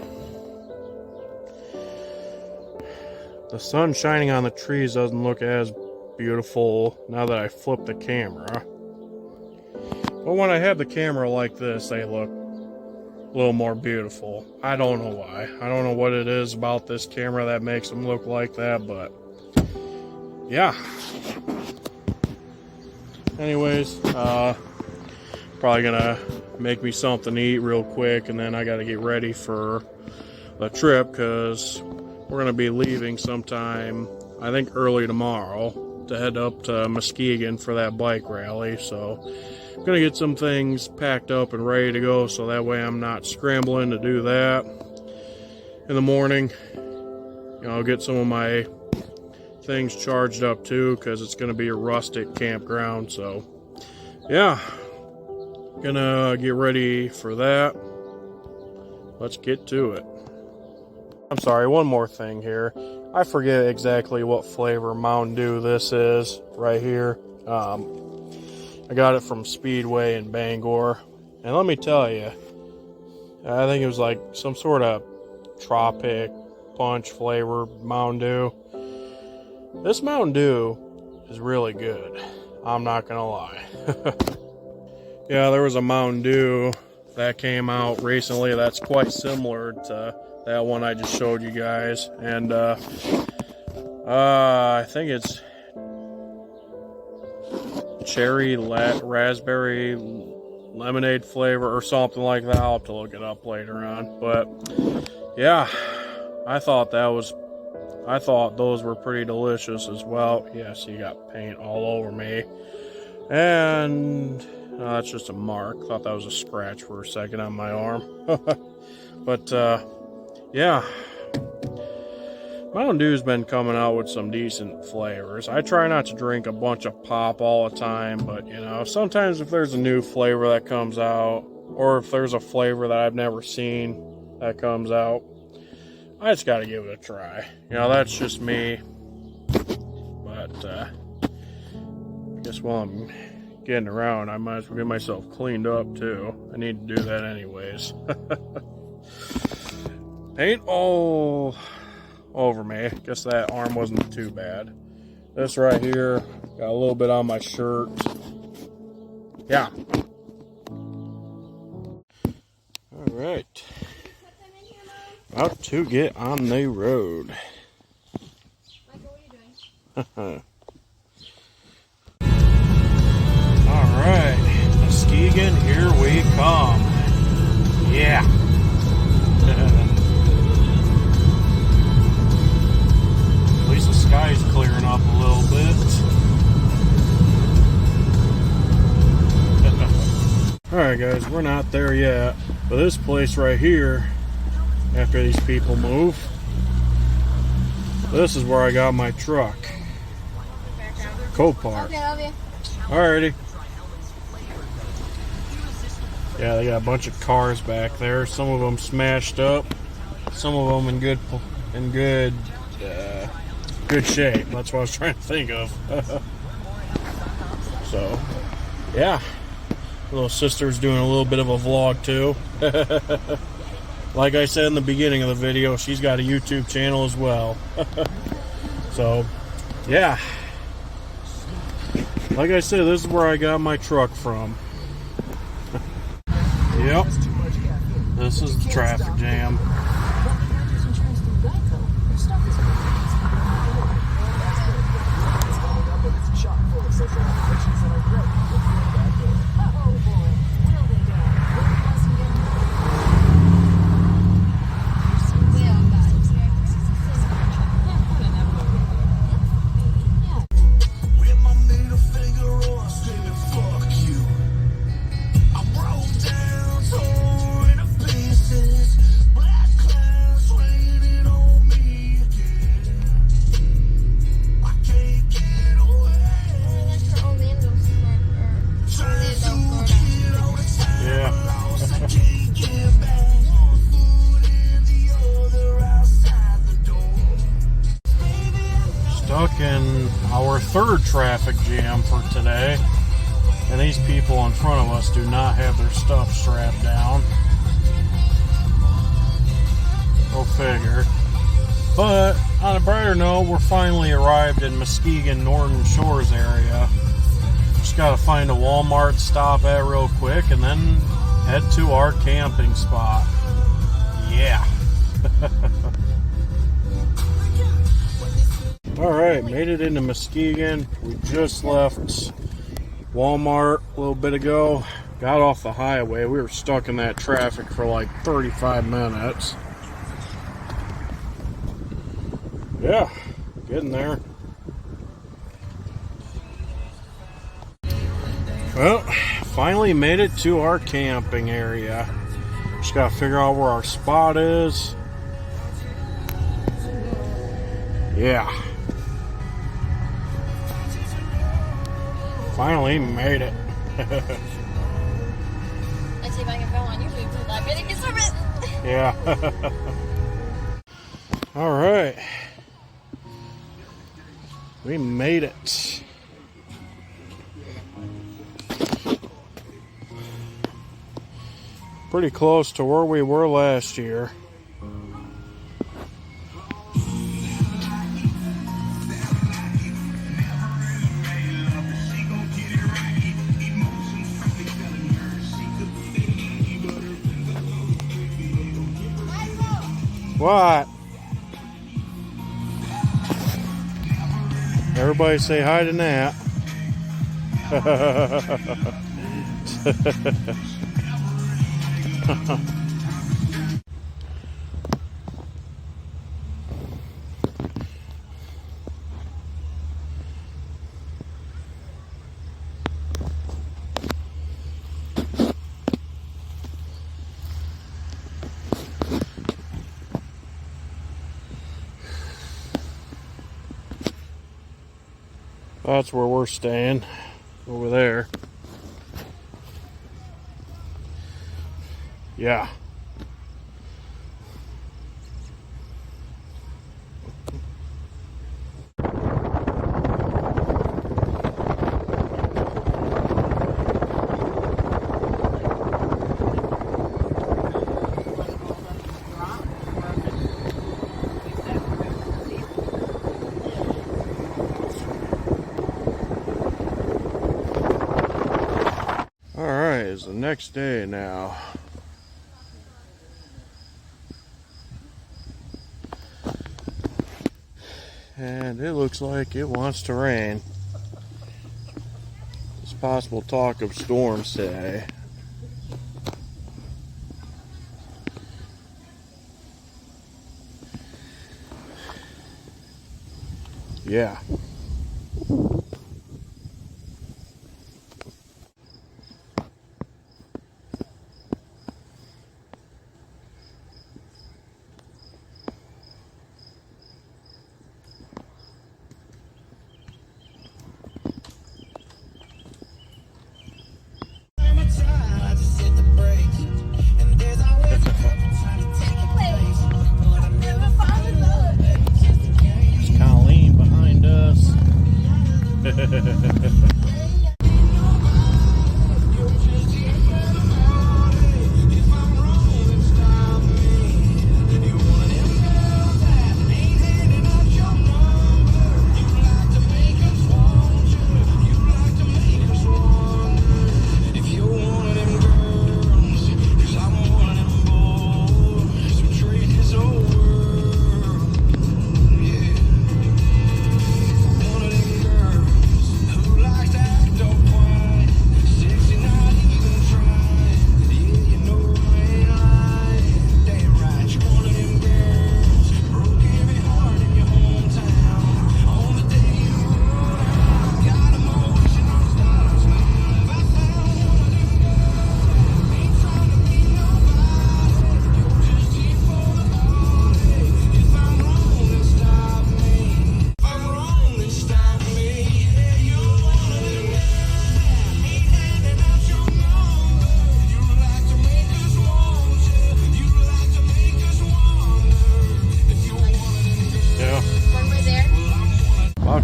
The sun shining on the trees doesn't look as beautiful now that I flip the camera. But when I have the camera like this, they look a little more beautiful. I don't know why. I don't know what it is about this camera that makes them look like that, but yeah. Anyways, probably gonna make me something to eat real quick, and then I gotta get ready for the trip, because we're gonna be leaving sometime, I think early tomorrow, to head up to Muskegon for that bike rally. So I'm gonna get some things packed up and ready to go, so that way I'm not scrambling to do that in the morning. You know, I'll get some of my things charged up too, because it's gonna be a rustic campground. So yeah, Gonna get ready for that. Let's get to it. I'm sorry, one more thing here. I forget exactly what flavor Mountain Dew this is right here. I got it from Speedway in Bangor. And let me tell you, I think it was like some sort of tropic punch flavor Mountain Dew. This Mountain Dew is really good. I'm not gonna lie. Yeah, there was a Mountain Dew that came out recently that's quite similar to that one I just showed you guys. And I think it's cherry raspberry lemonade flavor or something like that. I'll have to look it up later on. But yeah, I thought those were pretty delicious as well. Yes, you got paint all over me. And that's just a mark. Thought that was a scratch for a second on my arm. But yeah, Mountain Dew's been coming out with some decent flavors. I try not to drink a bunch of pop all the time, but you know, sometimes if there's a new flavor that comes out, or if there's a flavor that I've never seen that comes out, I just gotta give it a try. You know, that's just me. But I guess while I'm getting around, I might as well get myself cleaned up too. I need to do that anyways. Paint all over me. Guess that arm wasn't too bad. This right here, got a little bit on my shirt. Yeah. Alright. About to get on the road. Alright. Muskegon, here we come. Yeah. At least the sky's clearing up a little bit. Alright guys, we're not there yet. But this place right here, after these people move, this is where I got my truck. Copart. Okay, love you. Alrighty. Yeah, they got a bunch of cars back there. Some of them smashed up. Some of them in good shape. That's what I was trying to think of. So, yeah. Little sister's doing a little bit of a vlog too. Like I said in the beginning of the video, she's got a YouTube channel as well. So, yeah. Like I said, this is where I got my truck from. Yep. This is the traffic jam. Stuck in our third traffic jam for today, and these people in front of us do not have their stuff strapped down. Go figure. But on a brighter note, we're finally arrived in Muskegon, Northern Shores area. Just gotta find a Walmart to stop at real quick and then head to our camping spot. Yeah. Alright, made it into Muskegon. We just left Walmart a little bit ago. Got off the highway. We were stuck in that traffic for like 35 minutes. Yeah, getting there. Well, finally made it to our camping area. Just gotta figure out where our spot is. Yeah. Finally made it. see if I can film on YouTube till that minute gets over it. Yeah. All right. We made it. Pretty close to where we were last year. What? Everybody say hi to Nat. That's where we're staying, over there. Yeah. It's the next day now. And it looks like it wants to rain. There's possible talk of storms today. Yeah.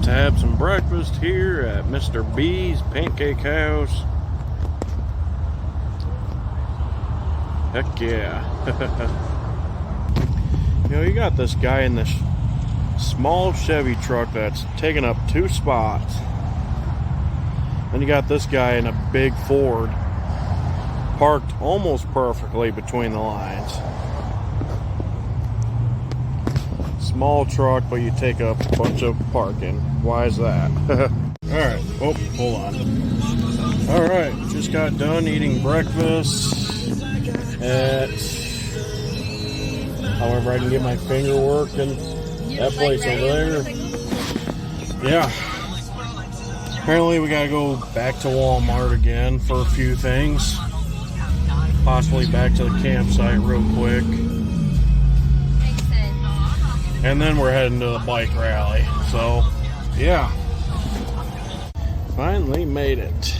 To have some breakfast here at Mr. B's Pancake House. Heck yeah. You know, you got this guy in this small Chevy truck that's taking up 2 spots. Then you got this guy in a big Ford parked almost perfectly between the lines. Small truck, but you take up a bunch of parking. Why is that? Alright, oh, hold on. Alright, just got done eating breakfast at, however I can get my finger working, that place over there. Yeah. Apparently we gotta go back to Walmart again for a few things. Possibly back to the campsite real quick. And then we're heading to the bike rally. So, yeah. Finally made it.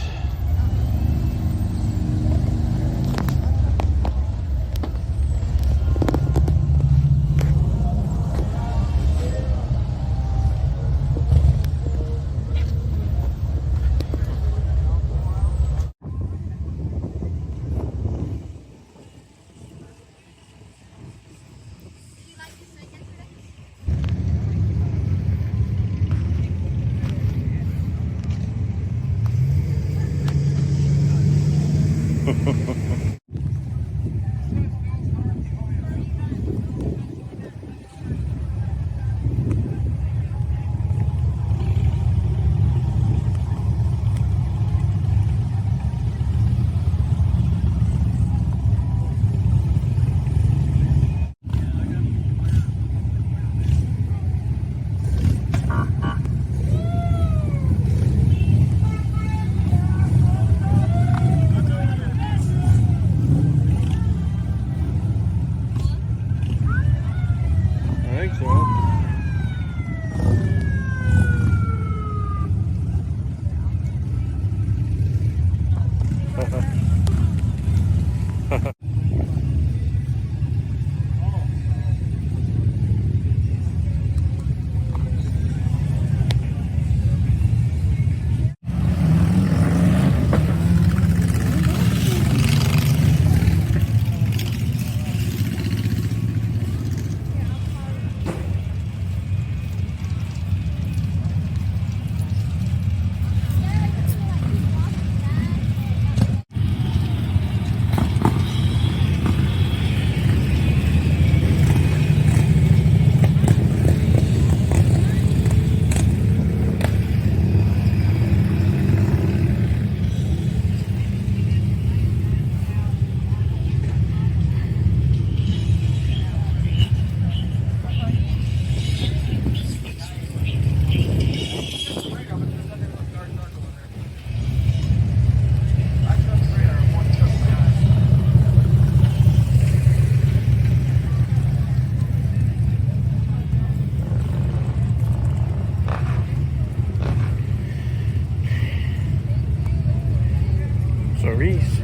Reese.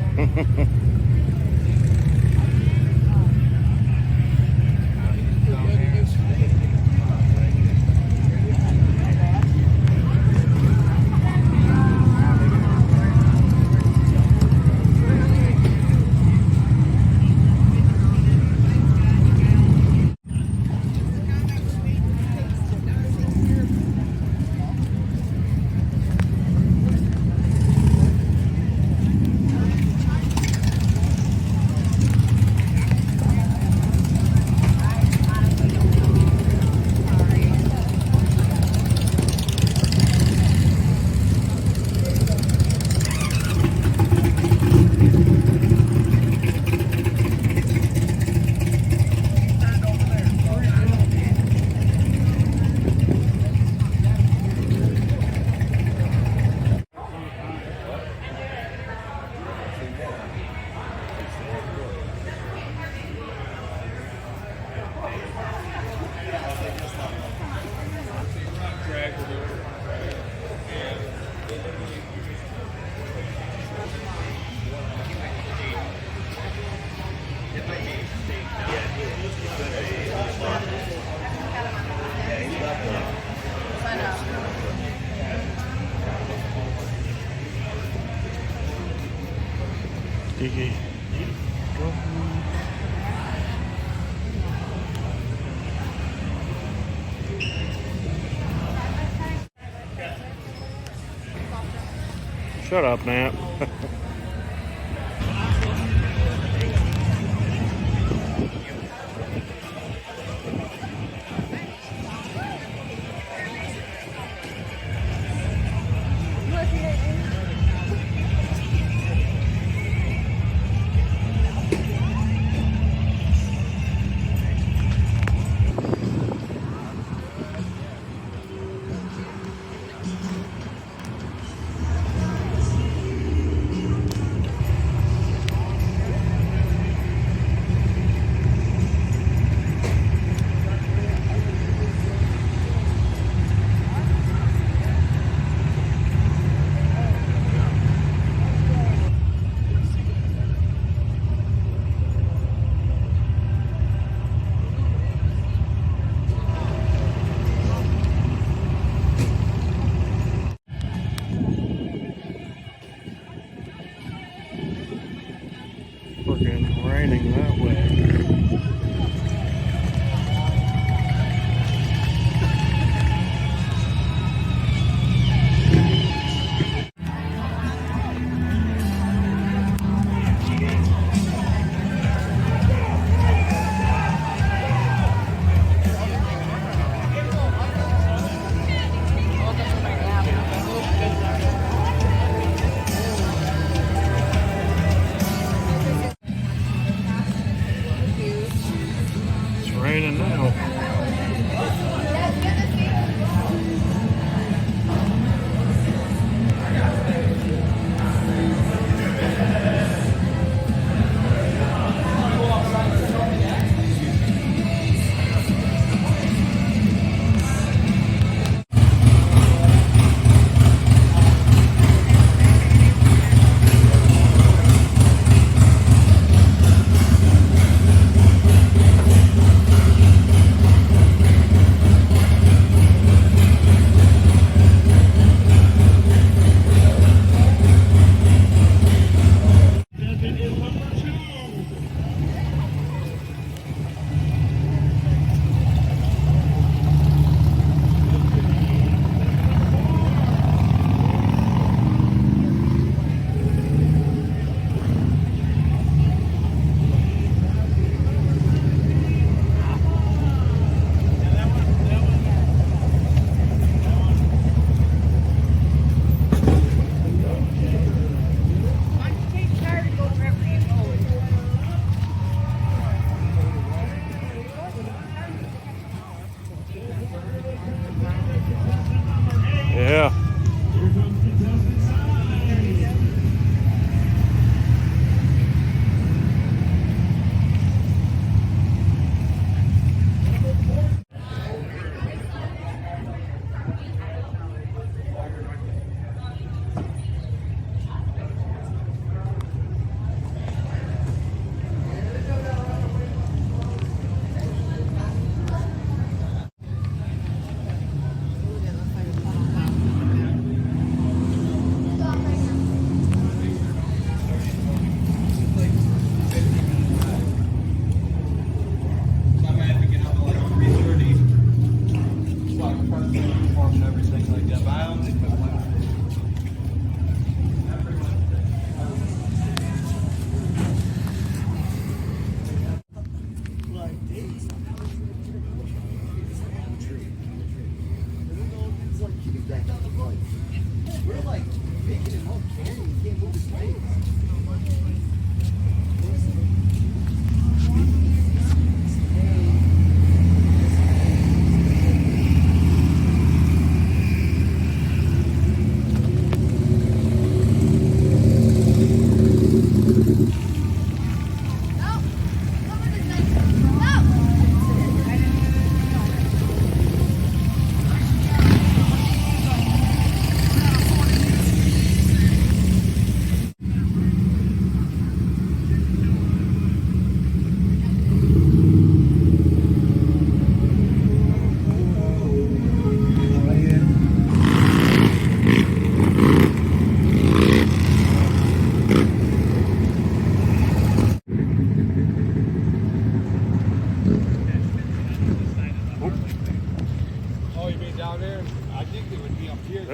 Shut up, Nat.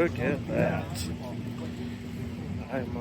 Look at that. I'm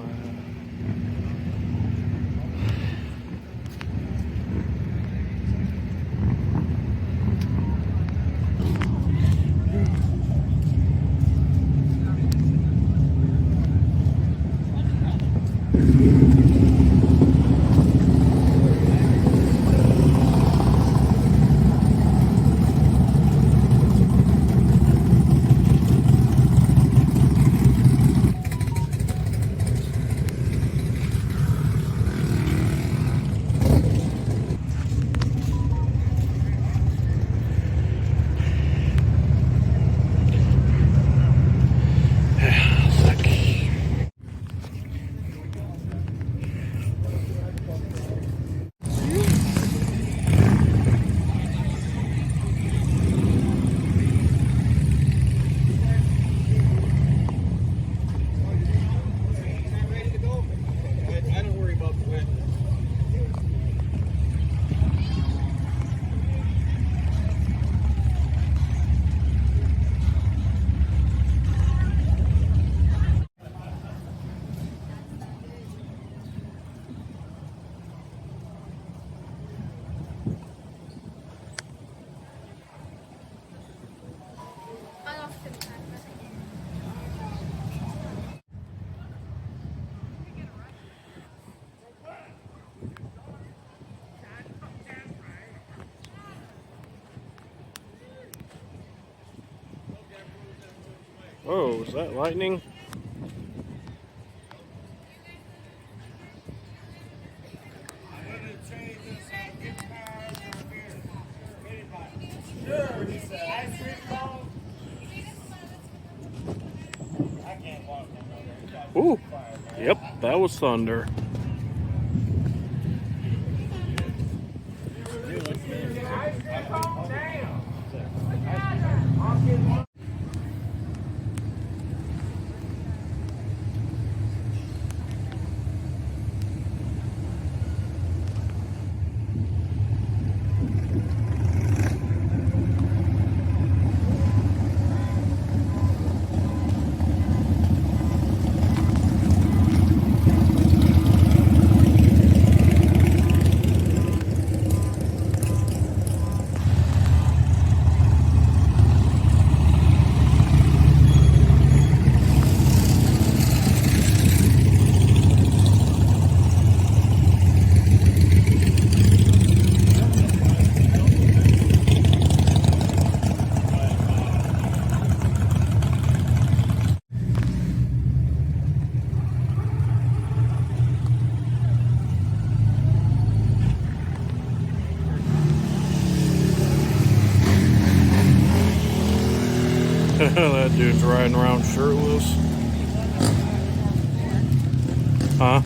Whoa, is that lightning? Ooh, yep, that was thunder. That dude's riding around shirtless. Huh?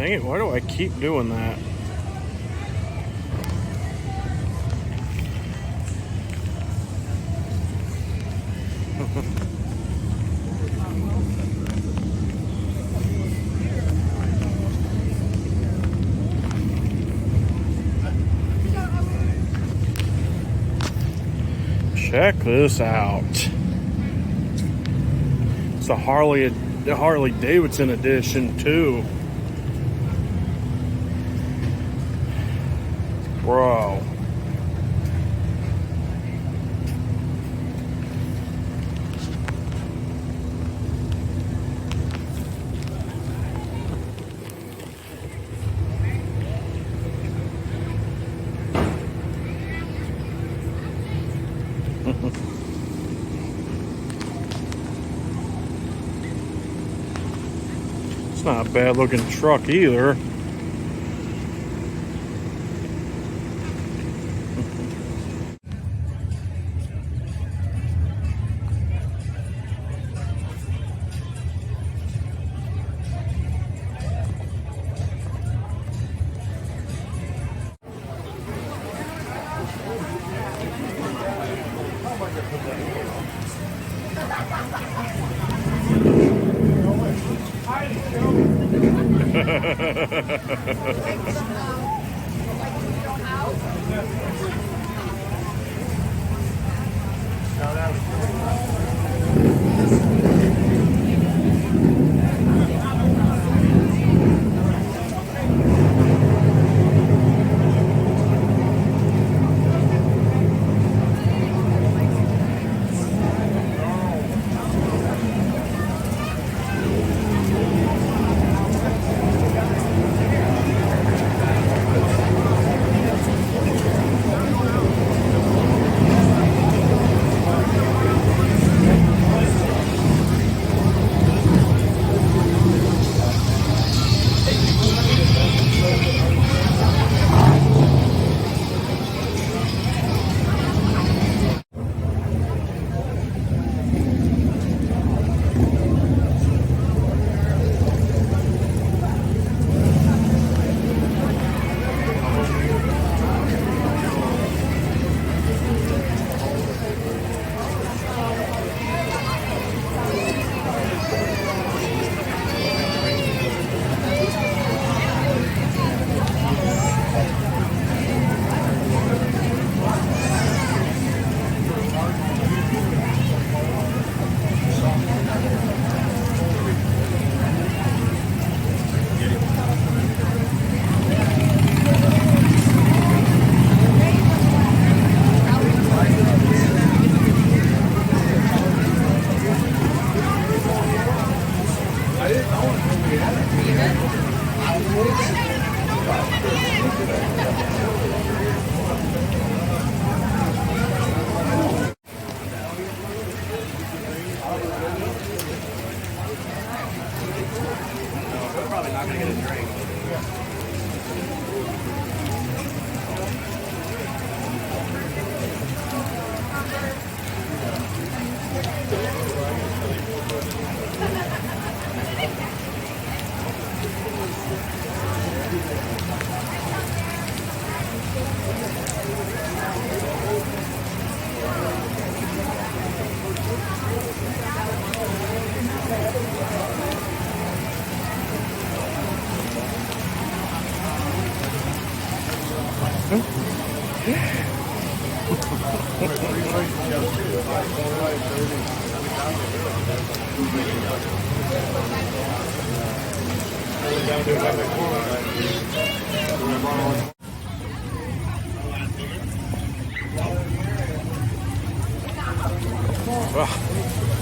Dang it, why do I keep doing that? Check this out. It's the Harley Davidson edition too. Bro. It's not a bad looking truck either.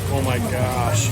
Oh my gosh.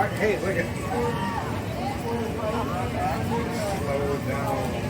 Hey, look at. Slow it down.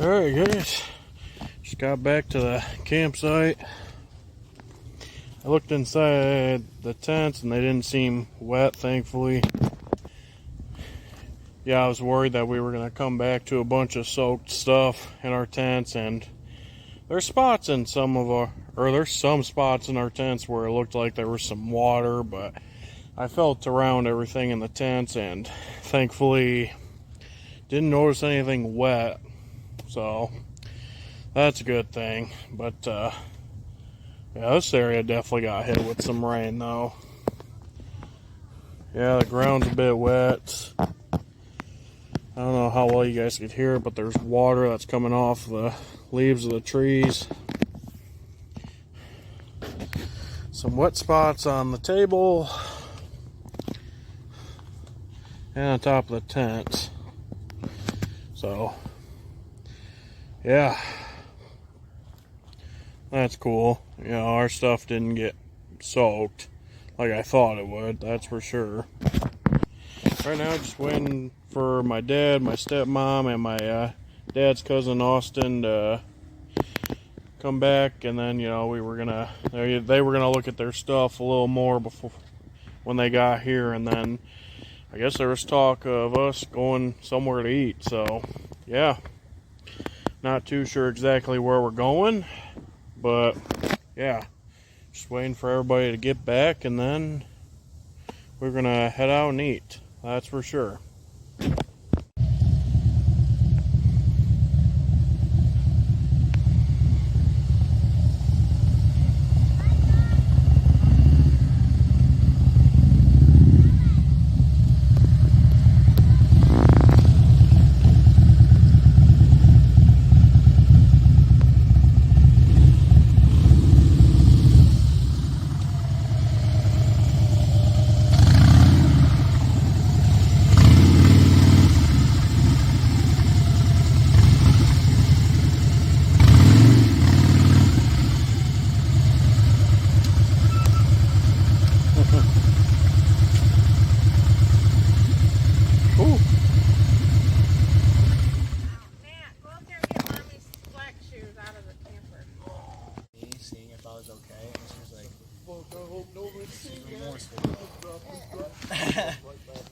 Alright guys, just got back to the campsite. I looked inside the tents and they didn't seem wet, thankfully. Yeah, I was worried that we were going to come back to a bunch of soaked stuff in our tents, and there's spots in some of our, or there's some spots in our tents where it looked like there was some water, but I felt around everything in the tents and thankfully didn't notice anything wet, so that's a good thing. But yeah, this area definitely got hit with some rain though. Yeah, the ground's a bit wet. I don't know how well you guys could hear it, but there's water that's coming off the leaves of the trees. Some wet spots on the table and on top of the tent. So, yeah, that's cool. You know, our stuff didn't get soaked like I thought it would, that's for sure. Right now, just waiting for my dad, my stepmom, and my dad's cousin Austin to come back, and then, you know, they were gonna look at their stuff a little more before when they got here, and then I guess there was talk of us going somewhere to eat. So yeah, not too sure exactly where we're going, but yeah, just waiting for everybody to get back, and then we're gonna head out and eat, that's for sure.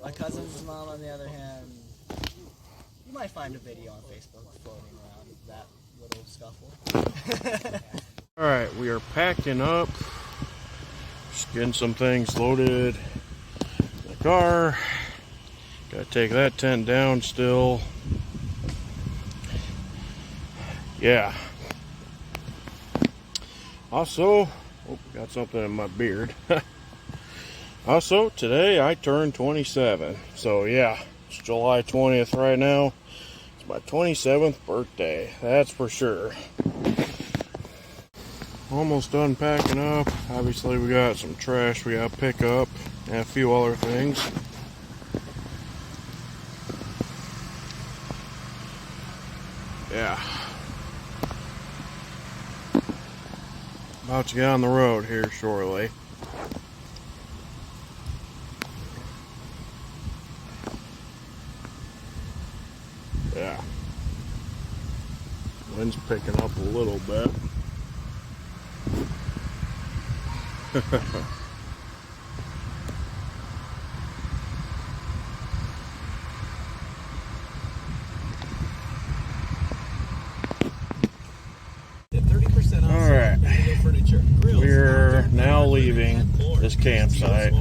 My cousin's mom, on the other hand, you might find a video on Facebook floating around of that little scuffle. Alright, we are packing up, just getting some things loaded in the car. Gotta take that tent down still. Yeah. Also, got something in my beard. Also, today I turned 27. So yeah, it's July 20th right now. It's my 27th birthday, that's for sure. Almost done packing up. Obviously we got some trash we gotta pick up and a few other things. Yeah. About to get on the road here shortly. Yeah. Wind's picking up a little bit. Alright. We're now leaving this campsite.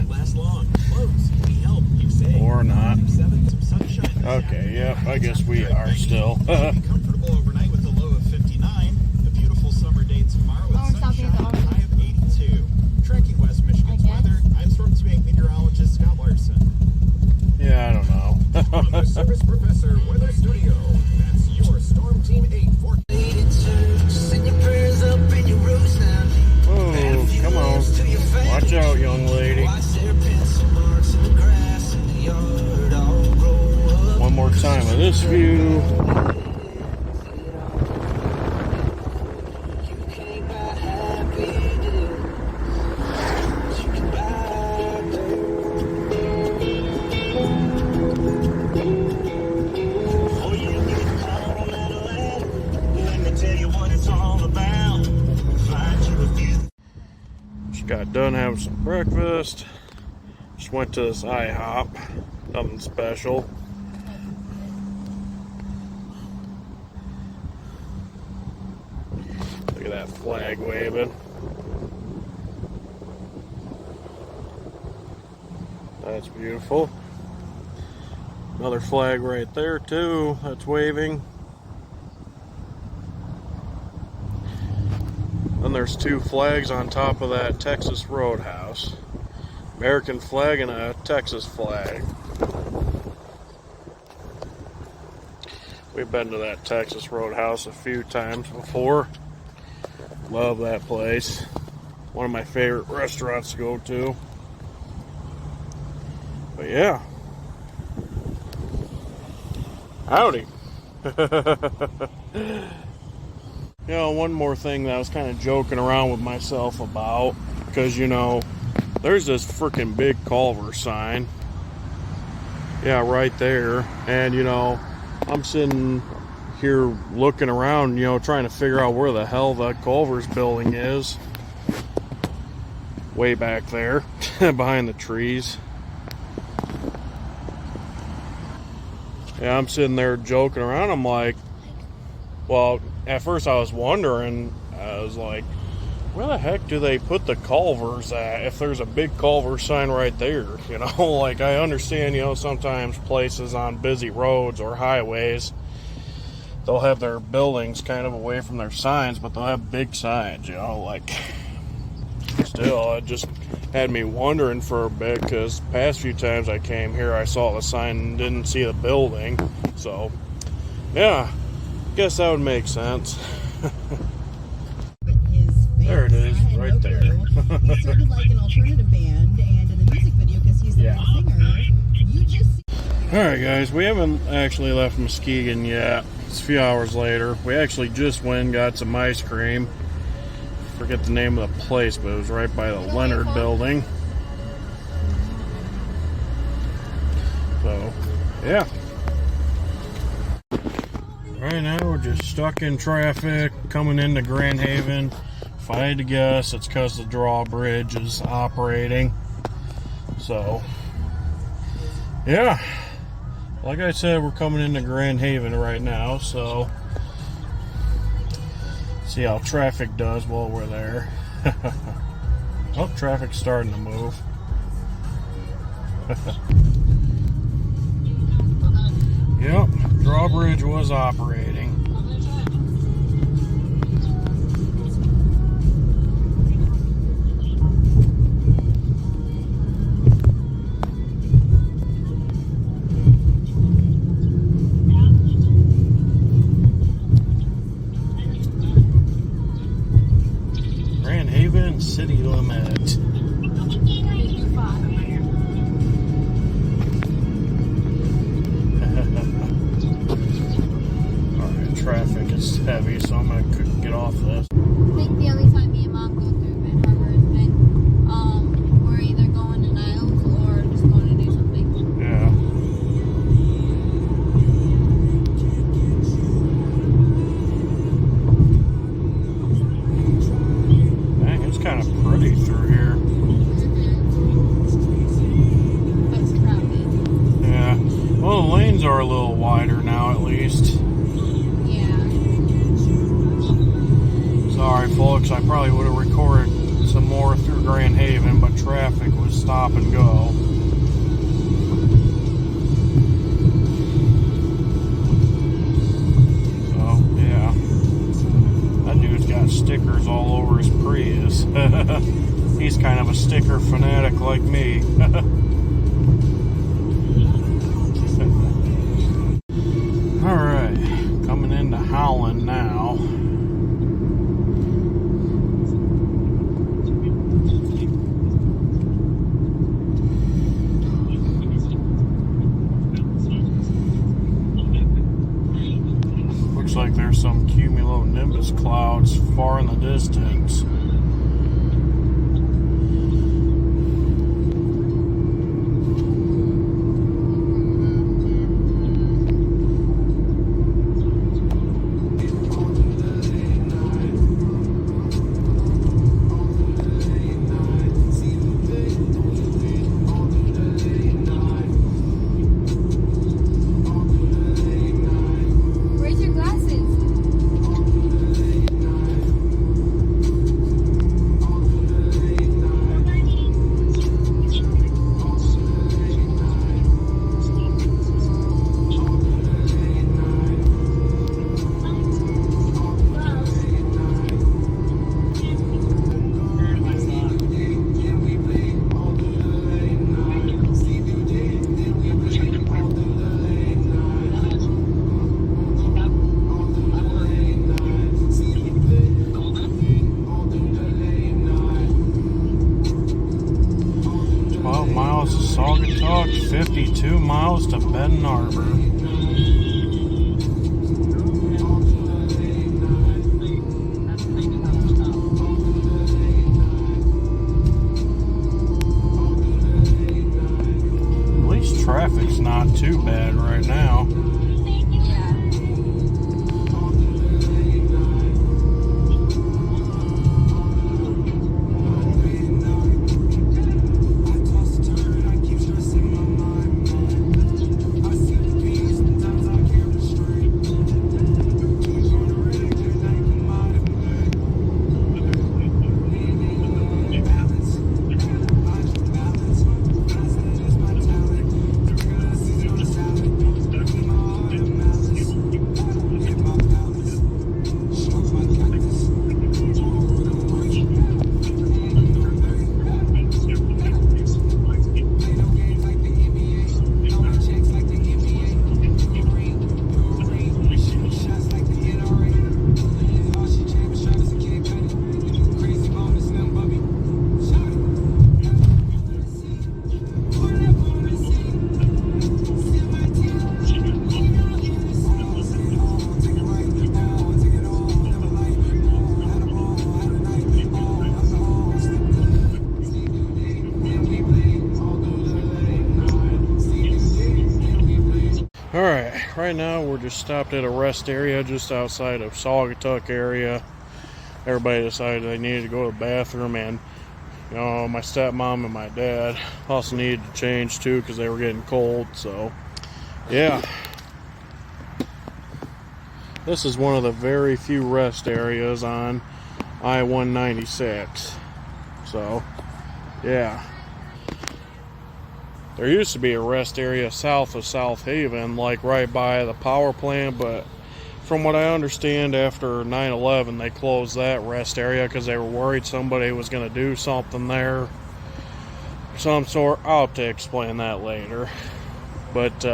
Or not. Okay, yep, I guess we are still. Comfortable overnight with a low of 59. A beautiful summer day tomorrow with sunshine, high of 82. Tracking West Michigan's weather, I'm Storm Bank meteorologist Scott Larson. Yeah, I don't know. From the Service Professor Weather Studio, that's your Storm Team 842. Send your prayers up in your roots now. Oh, come on. Watch out, young lady. One more time of this view. got done having some breakfast. Just went to this IHOP. Nothing special. Look at that flag waving. That's beautiful. Another flag right there too, that's waving. Then there's two flags on top of that Texas Roadhouse. American flag and a Texas flag. We've been to that Texas Roadhouse a few times before. Love that place. One of my favorite restaurants to go to. But yeah. Howdy. You know, one more thing that I was kind of joking around with myself about, because, you know, there's this freaking big Culver sign. Yeah, right there. And, you know, I'm sitting here looking around, you know, trying to figure out where the hell that Culver's building is. Way back there, behind the trees. Yeah, I'm sitting there joking around. I'm like, well, at first I was wondering, I was like, where the heck do they put the Culvers at if there's a big Culver sign right there? You know, like, I understand, you know, sometimes places on busy roads or highways, they'll have their buildings kind of away from their signs, but they'll have big signs, you know, like, still, it just had me wondering for a bit, because past few times I came here, I saw the sign and didn't see the building. So, yeah, guess that would make sense. There it is, right there. He started like an alternative band, and in the music video, because he's the lead singer, you just... Alright guys, we haven't actually left Muskegon yet. It's a few hours later. We actually just went and got some ice cream. Forget the name of the place, but it was right by the Leonard building. So, yeah. Right now we're just stuck in traffic coming into Grand Haven. If I had to guess, it's because the drawbridge is operating. So, yeah. Like I said, we're coming into Grand Haven right now, so see how traffic does while we're there. Oh, traffic's starting to move. Yep, drawbridge was operating. Grand Haven city limit. Alright, traffic is heavy, so I'm gonna get off this. I think the only time me and Mom go through Red Harbor is when we're either going to Niles or just going to do something. Yeah. Dang, it's kind of pretty through here. That's crowded. Yeah. Well, the lanes are a little wider now, at least. Yeah. Sorry, folks. I probably would have recorded some more through Grand Haven, but traffic was stop and go. So, yeah. That dude's got stickers all over his Prius. He's kind of a sticker fanatic like me. Alright, coming into Holland now. Looks like there's some cumulonimbus clouds far in the distance. 2 miles to Benton Harbor. At least traffic's not too bad right now. Alright, right now we're just stopped at a rest area just outside of Saugatuck area. Everybody decided they needed to go to the bathroom, and you know, my stepmom and my dad also needed to change too because they were getting cold. So yeah, this is one of the very few rest areas on I-196. So yeah, there used to be a rest area south of South Haven, like right by the power plant, but from what I understand, after 9/11 they closed that rest area because they were worried somebody was going to do something there, some sort. I'll have to explain that later. But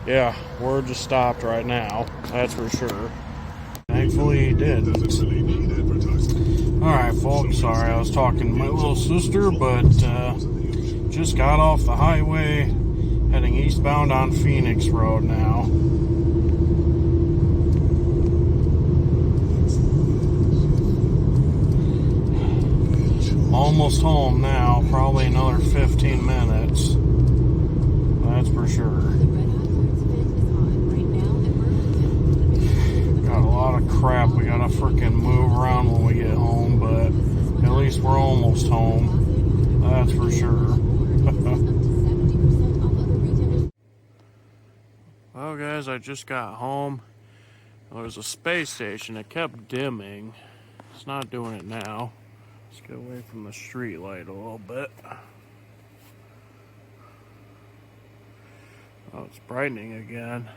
yeah, we're just stopped right now, that's for sure. Thankfully he didn't. Alright folks, sorry I was talking to my little sister, but just got off the highway, heading eastbound on Phoenix Road now. Almost home now, probably another 15 minutes. That's for sure. Got a lot of crap we gotta frickin' move around when we get home, but at least we're almost home. That's for sure. Well guys, I just got home. There was a space station. It kept dimming. It's not doing it now. Let's get away from the street light a little bit. Oh, it's brightening again.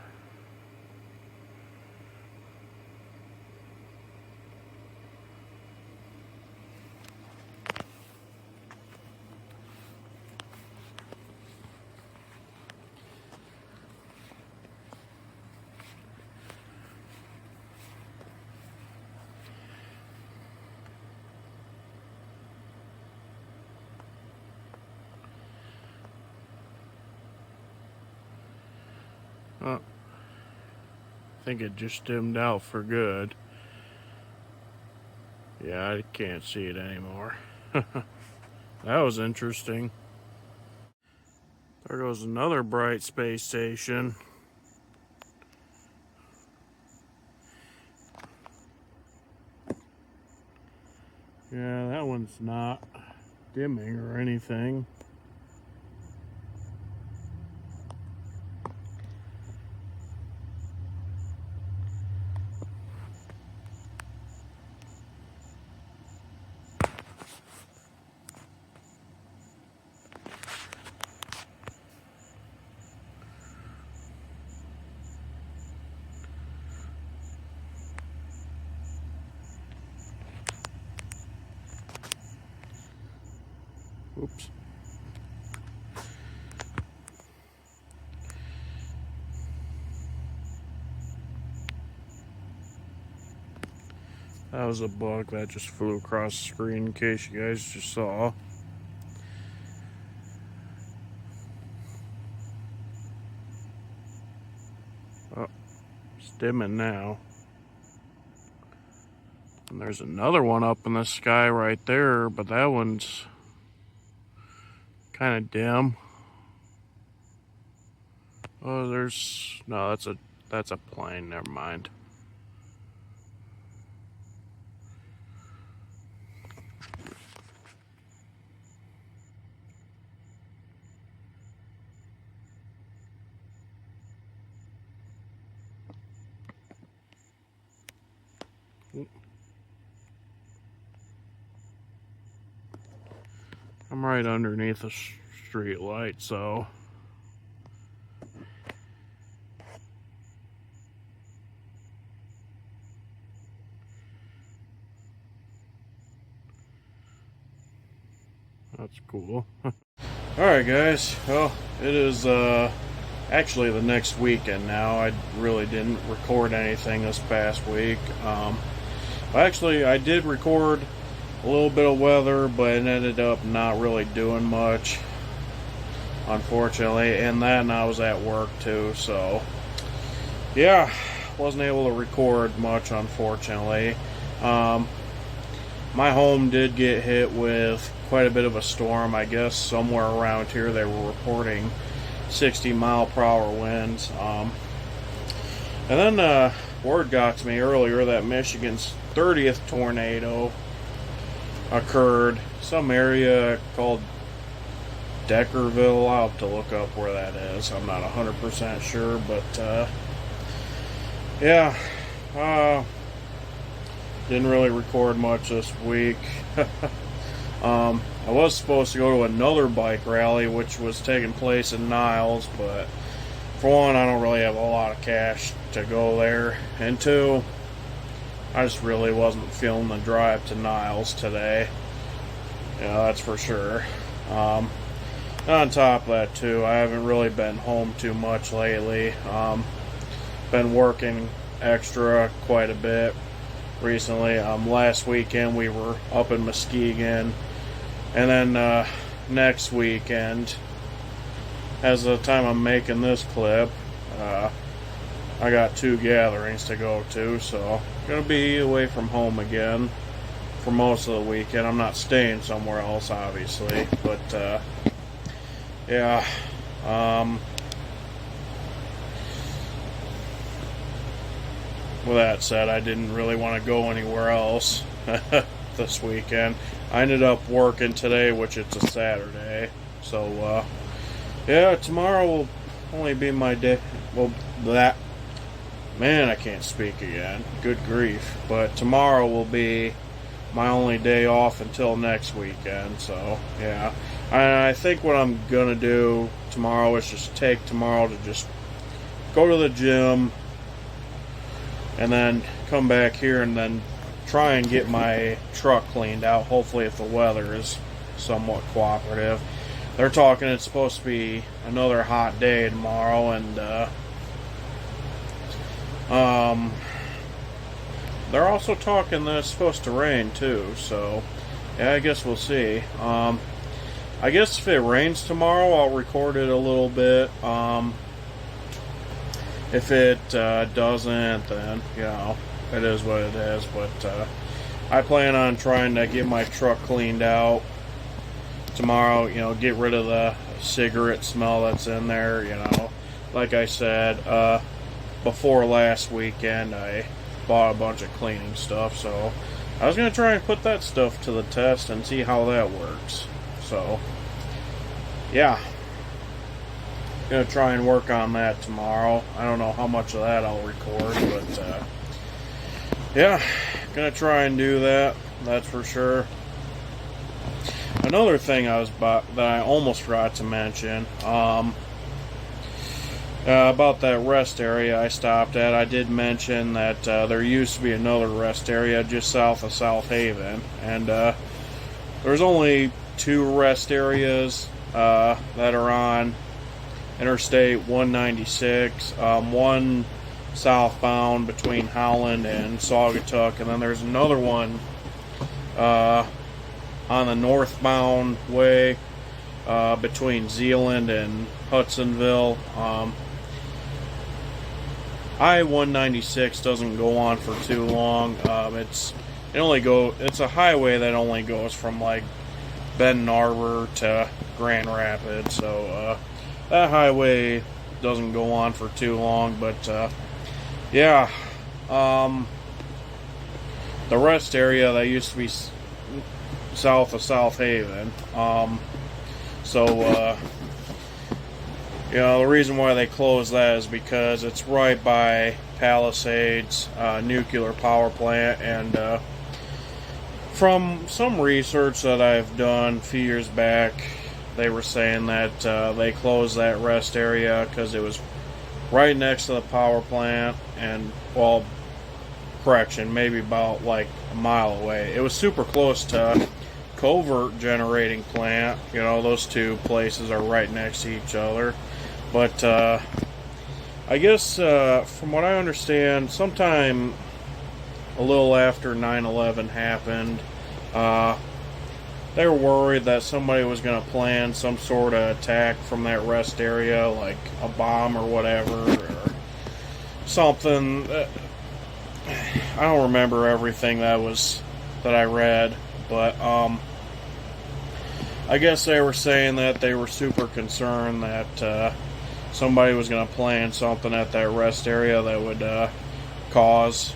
Oh, I think it just dimmed out for good. Yeah, I can't see it anymore. That was interesting. There goes another bright space station. Yeah, that one's not dimming or anything. Oops. That was a bug that just flew across the screen in case you guys just saw. Oh, it's dimming now. And there's another one up in the sky right there, but that one's kind of dim. Oh, no, that's a plane. Never mind. I'm right underneath the street light, so that's cool. Alright guys, well, it is actually the next weekend now. I really didn't record anything this past week. Actually, I did record a little bit of weather, but it ended up not really doing much, unfortunately, and then I was at work too, so yeah, wasn't able to record much, unfortunately. My home did get hit with quite a bit of a storm. I guess somewhere around here they were reporting 60-mile-per-hour winds, and then word got to me earlier that Michigan's 30th tornado occurred, some area called Deckerville. I'll have to look up where that is. I'm not 100% sure, but yeah, didn't really record much this week. I was supposed to go to another bike rally, which was taking place in Niles, but for one, I don't really have a lot of cash to go there, and two, I just really wasn't feeling the drive to Niles today. Yeah, that's for sure. On top of that, too, I haven't really been home too much lately. Been working extra quite a bit recently. Last weekend we were up in Muskegon, and then next weekend, as of the time I'm making this clip, I got 2 gatherings to go to, so I'm going to be away from home again for most of the weekend. I'm not staying somewhere else, obviously, but yeah, with that said, I didn't really want to go anywhere else this weekend. I ended up working today, which it's a Saturday, so yeah, tomorrow will only be my day. Well, man, I can't speak again. Good grief. But tomorrow will be my only day off until next weekend. So, yeah. I think what I'm going to do tomorrow is just take tomorrow to just go to the gym and then come back here and then try and get my truck cleaned out. Hopefully, if the weather is somewhat cooperative. They're talking it's supposed to be another hot day tomorrow, and they're also talking that it's supposed to rain too, so yeah, I guess we'll see. I guess if it rains tomorrow, I'll record it a little bit. If it doesn't, then, you know, it is what it is, but I plan on trying to get my truck cleaned out tomorrow, you know, get rid of the cigarette smell that's in there, you know. Like I said, before last weekend, I bought a bunch of cleaning stuff, so I was going to try and put that stuff to the test and see how that works. So, yeah. Going to try and work on that tomorrow. I don't know how much of that I'll record, but, yeah, going to try and do that, that's for sure. Another thing that I almost forgot to mention, about that rest area I stopped at, I did mention that there used to be another rest area just south of South Haven, and there's only 2 rest areas that are on Interstate 196, one southbound between Holland and Saugatuck, and then there's another one on the northbound way between Zeeland and Hudsonville. I-196 doesn't go on for too long. It's a highway that only goes from like Benton Harbor to Grand Rapids, so that highway doesn't go on for too long. But yeah, the rest area that used to be south of South Haven. The reason why they closed that is because it's right by Palisades nuclear power plant, and from some research that I've done a few years back, they were saying that they closed that rest area because it was right next to the power plant, and, well, correction, maybe about like a mile away. It was super close to Covert generating plant. You know, those two places are right next to each other. But I guess from what I understand, sometime a little after 9/11 happened, they were worried that somebody was going to plan some sort of attack from that rest area, like a bomb or whatever, or something. I don't remember everything that I read, but I guess they were saying that they were super concerned that somebody was going to plan something at that rest area that would cause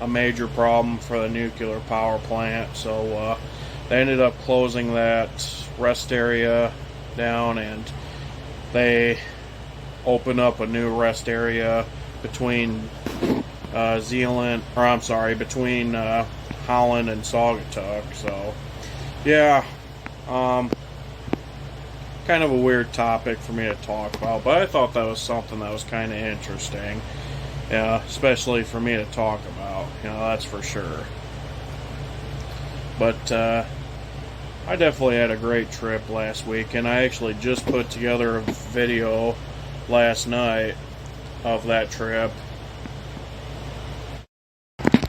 a major problem for the nuclear power plant. So they ended up closing that rest area down, and they opened up a new rest area between between Holland and Saugatuck. So yeah, kind of a weird topic for me to talk about, but I thought that was something that was kind of interesting, especially for me to talk about, that's for sure. But I definitely had a great trip last week, and I actually just put together a video last night of that trip.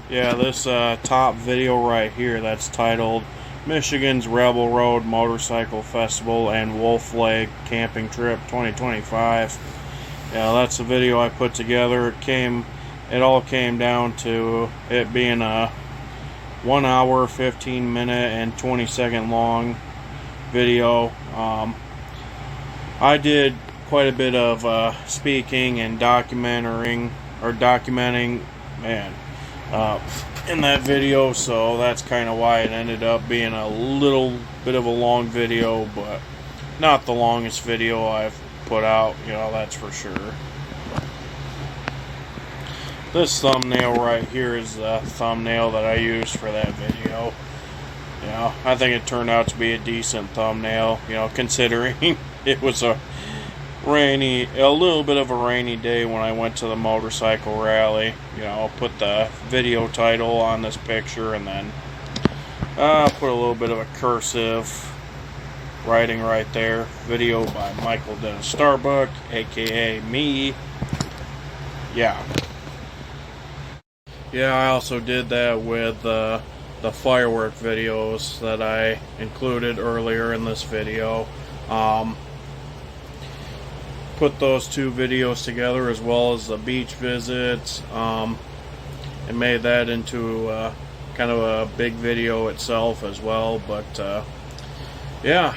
Yeah, this top video right here, that's titled Michigan's Rebel Road Motorcycle Festival and Wolf Lake Camping Trip 2025. Yeah, that's the video I put together. It all came down to it being a 1 hour, 15 minute, and 20 second long video. I did quite a bit of speaking and documenting, in that video, so that's kind of why it ended up being a little bit of a long video, but not the longest video I've put out, that's for sure. This thumbnail right here is the thumbnail that I used for that video. I think it turned out to be a decent thumbnail, considering it was a little bit of a rainy day when I went to the motorcycle rally. Put the video title on this picture, and then put a little bit of a cursive writing right there. Video by Michael Dennis Starbuck, aka me. Yeah, I also did that with the firework videos that I included earlier in this video. Put those two videos together, as well as the beach visits, and made that into kind of a big video itself as well. But yeah,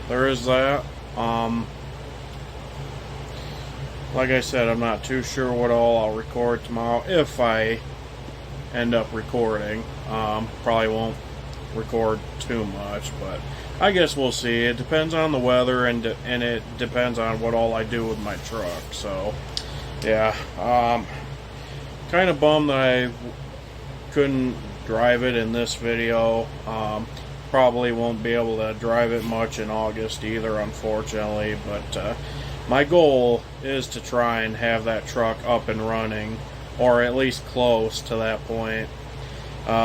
there is that. Like I said, I'm not too sure what all I'll record tomorrow, if I end up recording. Probably won't record too much, but I guess we'll see. It depends on the weather, and it depends on what all I do with my truck. So yeah, kind of bummed that I couldn't drive it in this video. Probably won't be able to drive it much in August either, unfortunately, but my goal is to try and have that truck up and running, or at least close to that point,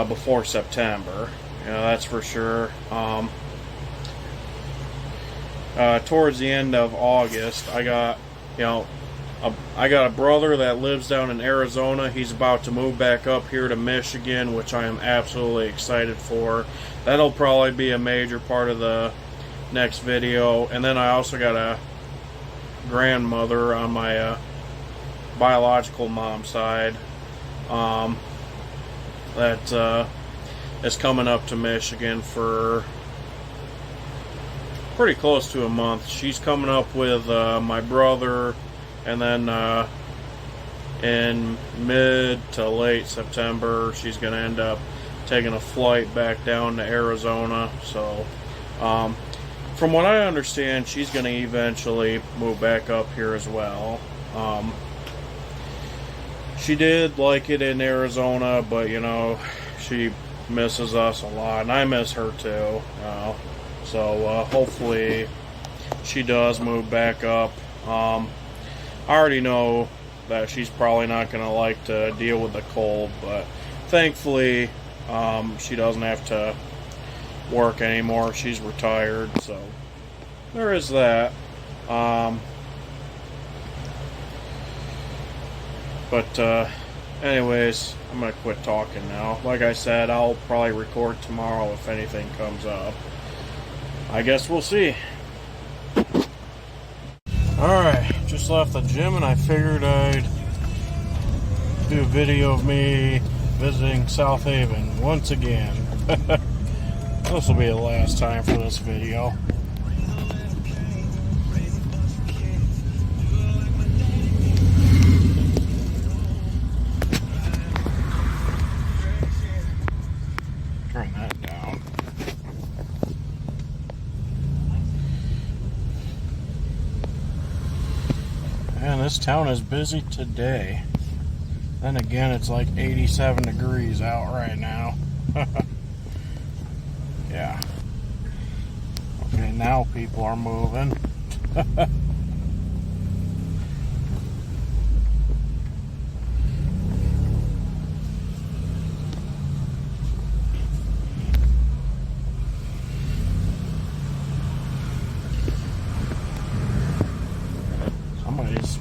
before September. That's for sure. Towards the end of August, I got a brother that lives down in Arizona. He's about to move back up here to Michigan, which I am absolutely excited for. That'll probably be a major part of the next video. And then I also got grandmother on my biological mom's side that is coming up to Michigan for pretty close to a month. She's coming up with my brother, and then in mid to late September she's going to end up taking a flight back down to Arizona. So from what I understand, she's going to eventually move back up here as well. She did like it in Arizona, but you know, she misses us a lot, and I miss her too. So hopefully she does move back up. I already know that she's probably not going to like to deal with the cold, but thankfully she doesn't have to work anymore. She's retired, so there is that. But anyways, I'm going to quit talking now. Like I said, I'll probably record tomorrow if anything comes up. I guess we'll see. Alright, just left the gym and I figured I'd do a video of me visiting South Haven once again. This will be the last time for this video. Turn that down. Man, this town is busy today. Then again, it's like 87 degrees out right now. Yeah. Okay, now people are moving. Somebody's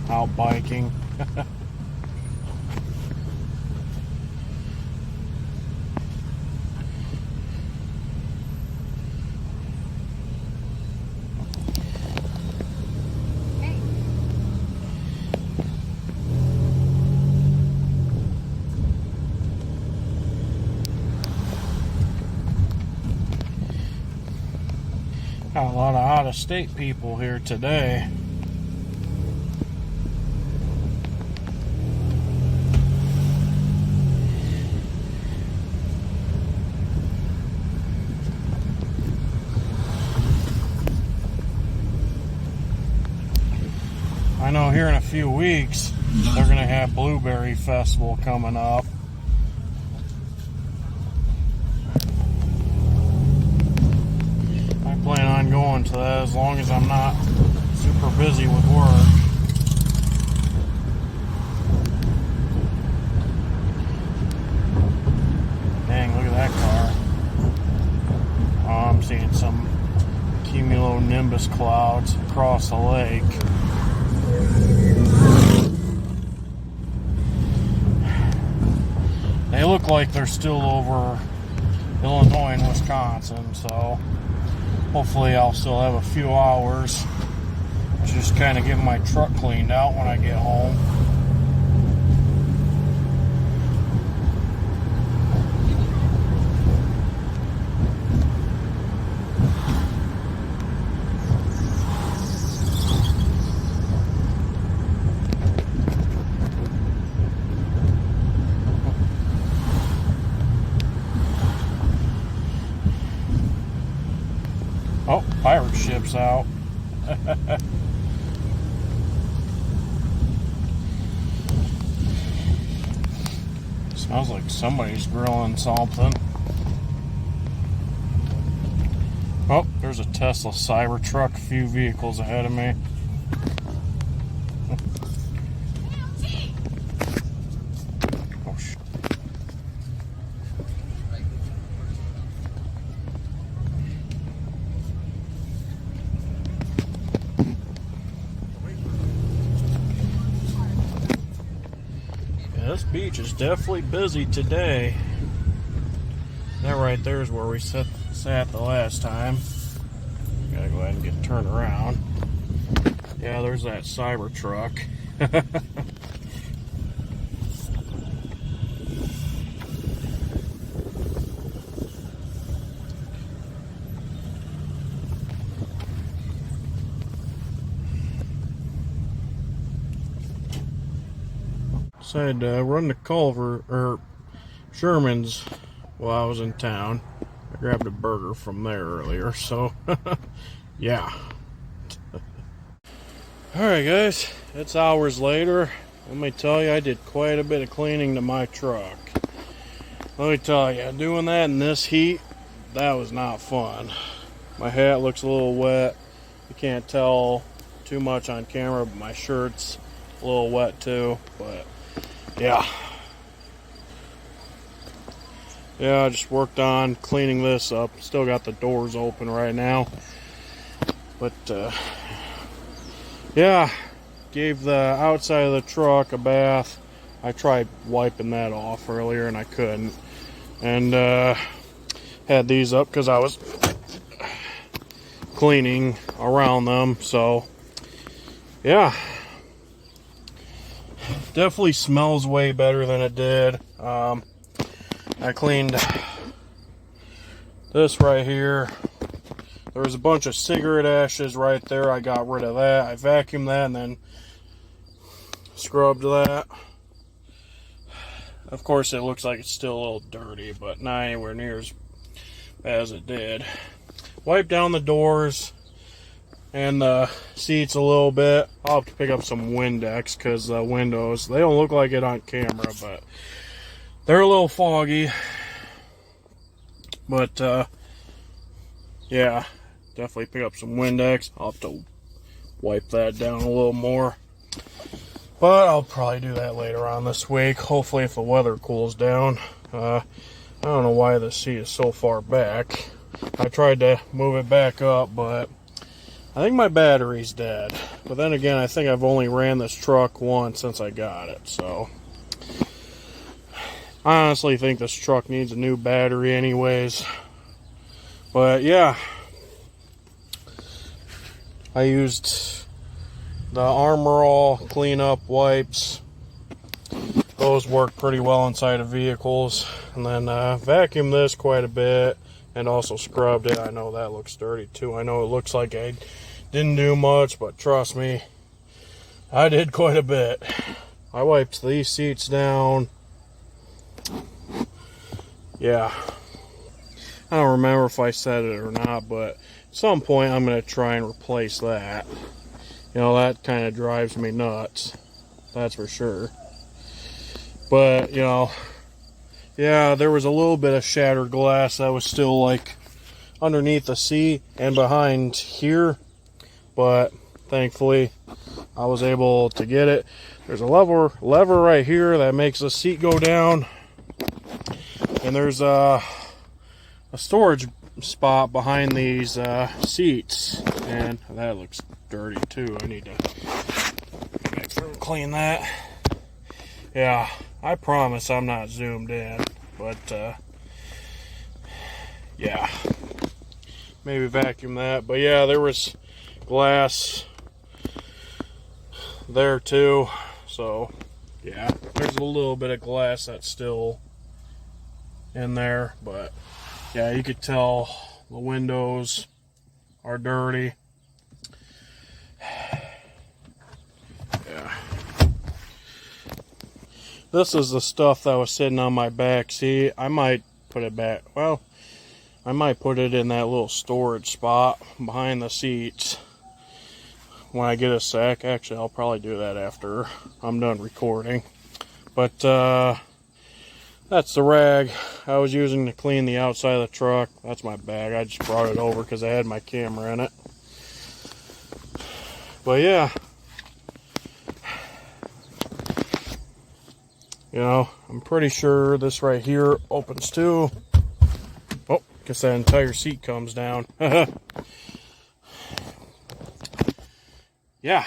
out biking. Got a lot of out-of-state people here today. I know here in a few weeks they're going to have Blueberry Festival coming up. I plan on going to that as long as I'm not super busy with work. Dang, look at that car. Oh, I'm seeing some cumulonimbus clouds across the lake. They look like they're still over Illinois and Wisconsin, so hopefully I'll still have a few hours. Just kind of get my truck cleaned out when I get home. Oh, pirate ship's out. Smells like somebody's grilling something. Oh, there's a Tesla Cybertruck, a few vehicles ahead of me. Oh, shit. This beach is definitely busy today. That right there is where we sat the last time. Gotta go ahead and get turned around. Yeah, Yeah, there's that Cybertruck. Decided to run to Culver or Sherman's while I was in town. I grabbed a burger from there earlier, so yeah. Alright guys, it's hours later. Let me tell you, I did quite a bit of cleaning to my truck. Let me tell you, doing that in this heat, that was not fun. My hat looks a little wet. You can't tell too much on camera, but my shirt's a little wet too, but yeah. Yeah, I just worked on cleaning this up. Still got the doors open right now. But, yeah, gave the outside of the truck a bath. I tried wiping that off earlier and I couldn't. And, had these up because I was cleaning around them. So, yeah. Definitely smells way better than it did. I cleaned this right here. There was a bunch of cigarette ashes right there. I got rid of that. I vacuumed that and then scrubbed that. Of course, it looks like it's still a little dirty, but not anywhere near as bad as it did. Wiped down the doors and the seats a little bit. I'll have to pick up some Windex because the windows, they don't look like it on camera, but they're a little foggy. But yeah, definitely pick up some Windex. I'll have to wipe that down a little more, but I'll probably do that later on this week, hopefully if the weather cools down. I don't know why the seat is so far back. I tried to move it back up, but I think my battery's dead. But then again, I think I've only ran this truck once since I got it, so I honestly think this truck needs a new battery anyways. But yeah, I used the Armor All cleanup wipes. Those work pretty well inside of vehicles. And then vacuumed this quite a bit and also scrubbed it. I know that looks dirty too. I know it looks like I didn't do much, but trust me, I did quite a bit. I wiped these seats down. Yeah, I don't remember if I said it or not, but at some point I'm going to try and replace that. You know, that kind of drives me nuts, that's for sure. But, you know, yeah, there was a little bit of shattered glass that was still like underneath the seat and behind here, but thankfully I was able to get it. There's a lever right here that makes the seat go down. And there's a storage spot behind these seats, and that looks dirty too. I need to make sure to clean that. Yeah, I promise I'm not zoomed in, but yeah, maybe vacuum that. But yeah, there was glass there too, so yeah, there's a little bit of glass that's still in there, but yeah, you could tell the windows are dirty. Yeah, this is the stuff that was sitting on my back seat. I might put it back, well, I might put it in that little storage spot behind the seats when I get a sec. Actually, I'll probably do that after I'm done recording. But that's the rag I was using to clean the outside of the truck. That's my bag. I just brought it over because I had my camera in it. But yeah, you know, I'm pretty sure this right here opens too. Oh, guess that entire seat comes down. Yeah.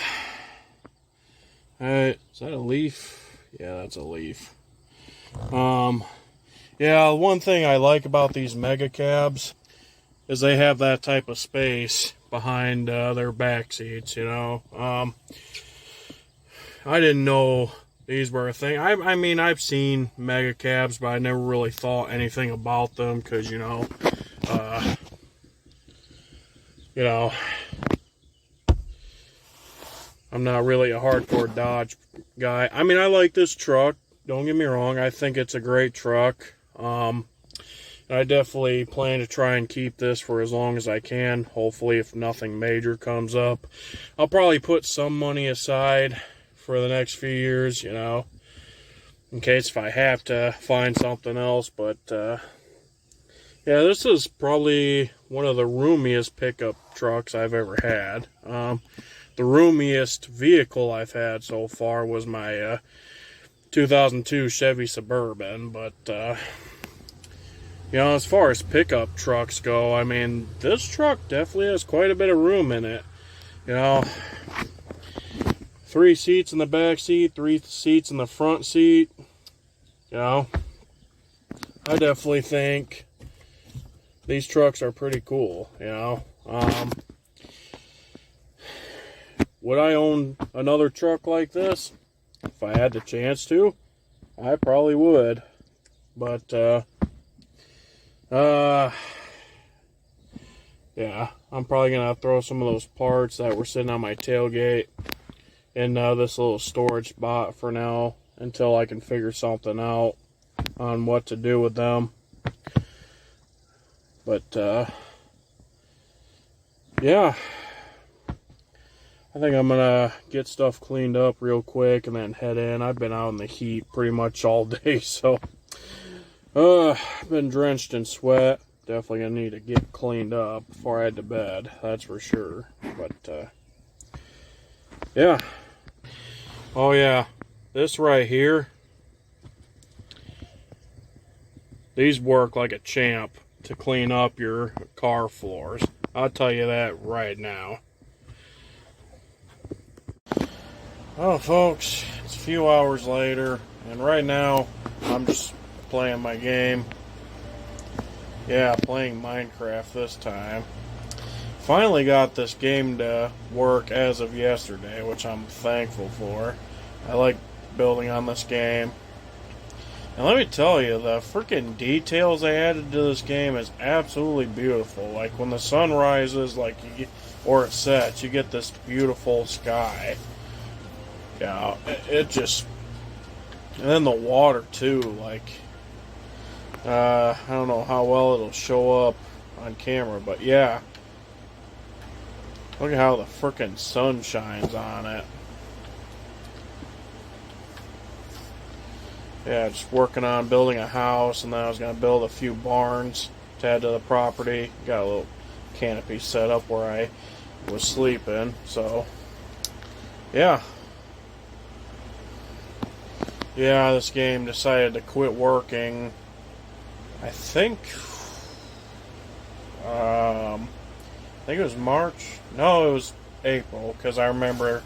Is that a leaf? Yeah, that's a leaf. Yeah, one thing I like about these mega cabs is they have that type of space behind their back seats, you know. I didn't know these were a thing. I mean, I've seen mega cabs, but I never really thought anything about them because, you know, I'm not really a hardcore Dodge guy. I mean, I like this truck. Don't get me wrong. I think it's a great truck. I definitely plan to try and keep this for as long as I can. Hopefully, if nothing major comes up, I'll probably put some money aside for the next few years, you know, in case if I have to find something else. But, yeah, this is probably one of the roomiest pickup trucks I've ever had. The roomiest vehicle I've had so far was my 2002 Chevy Suburban, but, you know, as far as pickup trucks go, I mean, this truck definitely has quite a bit of room in it. You know, 3 seats in the back seat, 3 seats in the front seat. You know, I definitely think these trucks are pretty cool, you know. Would I own another truck like this? If I had the chance to, I probably would. But, yeah, I'm probably going to throw some of those parts that were sitting on my tailgate in this little storage spot for now until I can figure something out on what to do with them. But, yeah, I think I'm going to get stuff cleaned up real quick and then head in. I've been out in the heat pretty much all day, so I've been drenched in sweat. Definitely going to need to get cleaned up before I head to bed, that's for sure. But, yeah. Oh, yeah. This right here, these work like a champ to clean up your car floors. I'll tell you that right now. Oh, folks, it's a few hours later, and right now I'm just playing my game. Yeah, playing Minecraft this time. Finally got this game to work as of yesterday, which I'm thankful for. I like building on this game. And let me tell you, the freaking details they added to this game is absolutely beautiful. Like when the sun rises, like or it sets, you get this beautiful sky. Yeah, it just, and then the water too. Like, I don't know how well it'll show up on camera, but yeah. Look at how the frickin' sun shines on it. Yeah, just working on building a house, and then I was going to build a few barns to add to the property. Got a little canopy set up where I was sleeping, so yeah. Yeah, this game decided to quit working, I think it was March. No, it was April, because I remember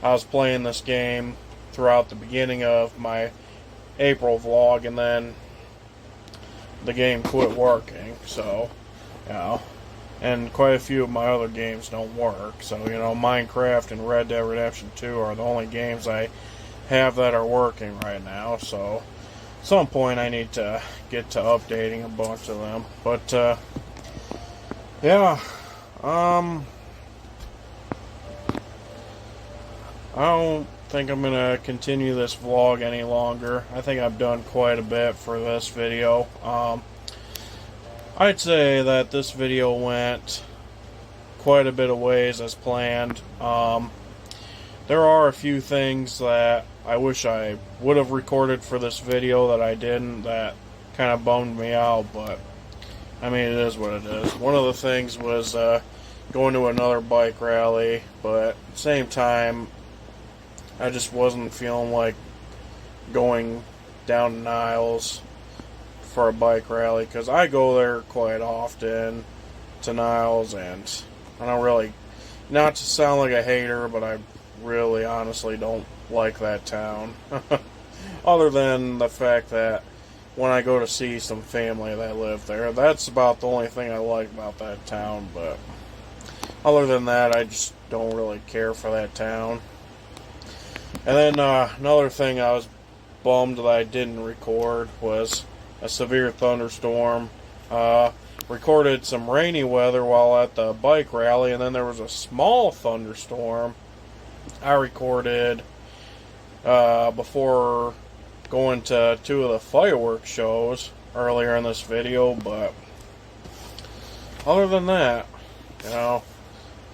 I was playing this game throughout the beginning of my April vlog, and then the game quit working, so, you know, and quite a few of my other games don't work, so, you know, Minecraft and Red Dead Redemption 2 are the only games I have that are working right now, so at some point I need to get to updating a bunch of them, but, yeah, I don't think I'm going to continue this vlog any longer. I think I've done quite a bit for this video. I'd say that this video went quite a bit of ways as planned. There are a few things that I wish I would have recorded for this video that I didn't, that kind of bummed me out, but I mean, it is what it is. One of the things was going to another bike rally, but at the same time, I just wasn't feeling like going down to Niles for a bike rally, because I go there quite often to Niles, and I don't really, not to sound like a hater, but I really honestly don't like that town. Other than the fact that when I go to see some family that live there, that's about the only thing I like about that town. But other than that, I just don't really care for that town. And then another thing I was bummed that I didn't record was a severe thunderstorm. Recorded some rainy weather while at the bike rally, and then there was a small thunderstorm I recorded before going to 2 of the fireworks shows earlier in this video. But other than that, you know,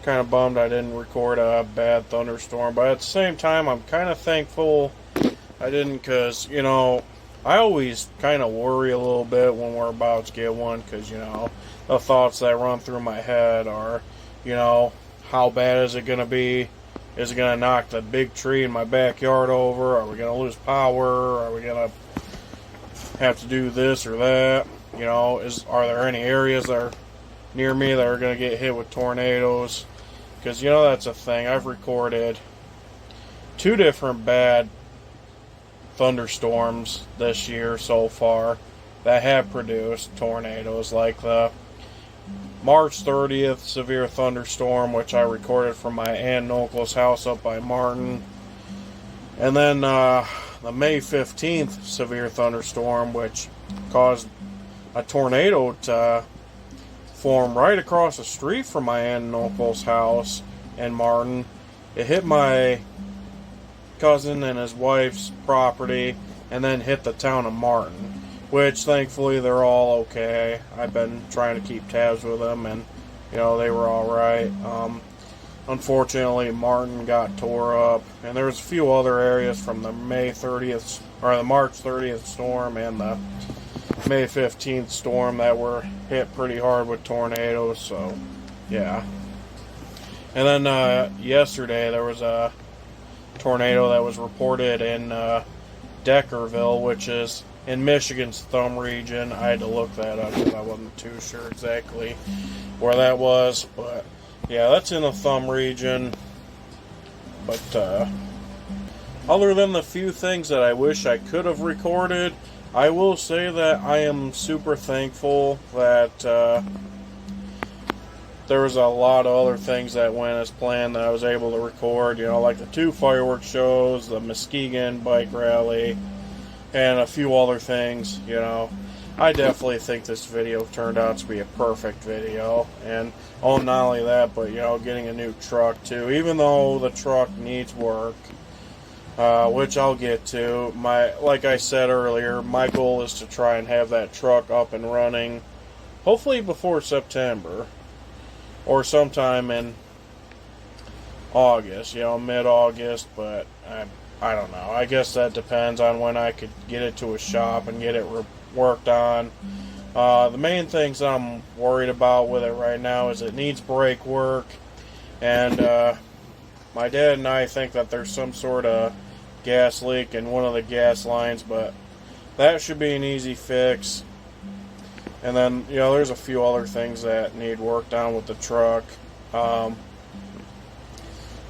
kind of bummed I didn't record a bad thunderstorm, but at the same time I'm kind of thankful I didn't, because, you know, I always kind of worry a little bit when we're about to get one, because, you know, the thoughts that run through my head are, you know, how bad is it going to be? Is it going to knock the big tree in my backyard over? Are we going to lose power? Are we going to have to do this or that? You know, are there any areas that are near me that are going to get hit with tornadoes? Because, you know, that's a thing. I've recorded 2 different bad thunderstorms this year so far that have produced tornadoes, like the March 30th severe thunderstorm, which I recorded from my aunt and uncle's house up by Martin, and then the May 15th severe thunderstorm, which caused a tornado to form right across the street from my aunt and uncle's house in Martin. It hit my cousin and his wife's property and then hit the town of Martin, which thankfully they're all okay. I've been trying to keep tabs with them, and you know, they were all right. Unfortunately, Martin got tore up, and there was a few other areas from the March 30th storm and the May 15th storm that were hit pretty hard with tornadoes. So yeah. And then yesterday there was a tornado that was reported in Deckerville, which is in Michigan's thumb region. I had to look that up because I wasn't too sure exactly where that was, but yeah, that's in the thumb region. But other than the few things that I wish I could have recorded, I will say that I am super thankful that there was a lot of other things that went as planned that I was able to record, you know, like the 2 fireworks shows, the Muskegon bike rally, and a few other things. You know, I definitely think this video turned out to be a perfect video, and not only that, but, you know, getting a new truck too, even though the truck needs work, which I'll get to. Like I said earlier, my goal is to try and have that truck up and running, hopefully before September, or sometime in August, you know, mid-August, but I don't know. I guess that depends on when I could get it to a shop and get it worked on. The main things I'm worried about with it right now is it needs brake work, and my dad and I think that there's some sort of gas leak in one of the gas lines, but that should be an easy fix. And then, you know, there's a few other things that need work done with the truck. But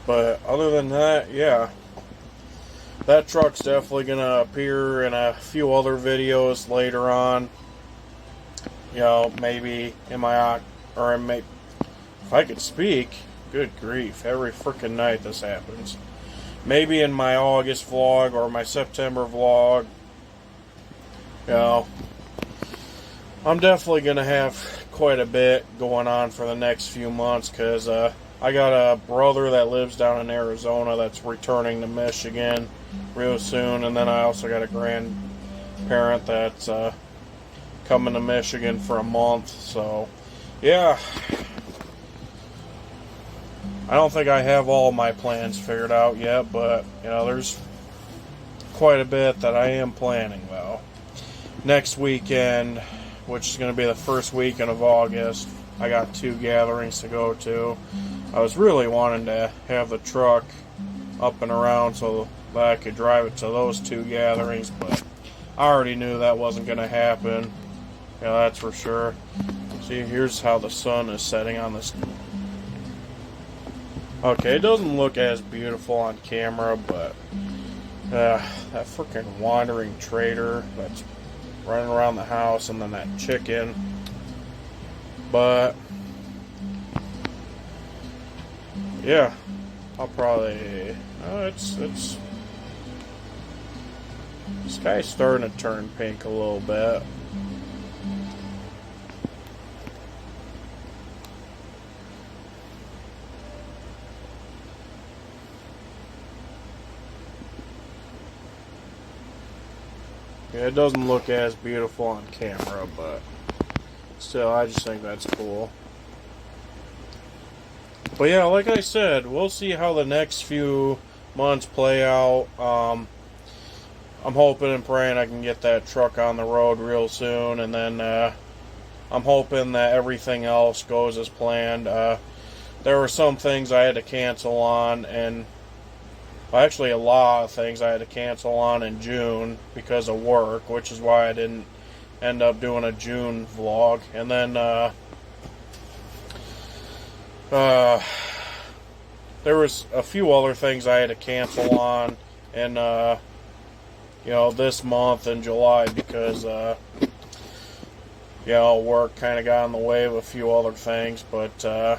other than that, yeah. That truck's definitely going to appear in a few other videos later on. You know, maybe in my... if I could speak, good grief, every freaking night this happens. Maybe in my August vlog or my September vlog. You know, I'm definitely going to have quite a bit going on for the next few months, because I got a brother that lives down in Arizona that's returning to Michigan real soon, and then I also got a grandparent that's coming to Michigan for a month. So yeah, I don't think I have all my plans figured out yet, but you know, there's quite a bit that I am planning though. Next weekend, which is going to be the first weekend of August, I got 2 gatherings to go to. I was really wanting to have the truck up and around so that I could drive it to those 2 gatherings, but I already knew that wasn't going to happen. Yeah, that's for sure. See, here's how the sun is setting on this. Okay, it doesn't look as beautiful on camera, but that freaking wandering trader that's running around the house, and then that chicken. But yeah, I'll probably. It's the sky's starting to turn pink a little bit. Yeah, it doesn't look as beautiful on camera, but still, I just think that's cool. But yeah, like I said, we'll see how the next few months play out. I'm hoping and praying I can get that truck on the road real soon, and then I'm hoping that everything else goes as planned. There were some things I had to cancel on, and actually a lot of things I had to cancel on in June because of work, which is why I didn't end up doing a June vlog. And then there was a few other things I had to cancel on in this month in July because work kind of got in the way of a few other things, but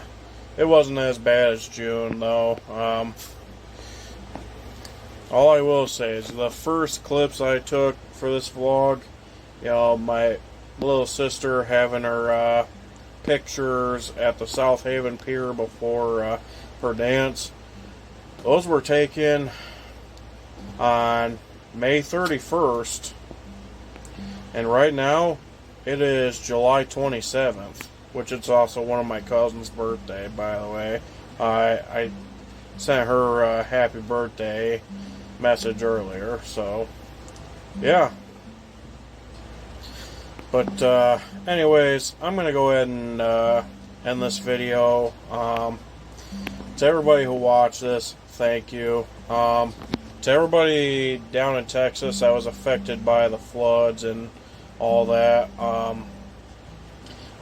it wasn't as bad as June though. All I will say is the first clips I took for this vlog, my little sister having her pictures at the South Haven Pier before her dance, those were taken on May 31st, and right now it is July 27th, which is also one of my cousin's birthday, by the way. I sent her a happy birthday message earlier, so yeah. But anyways, I'm gonna go ahead and end this video. To everybody who watched this, thank you. To everybody down in Texas that was affected by the floods and all that,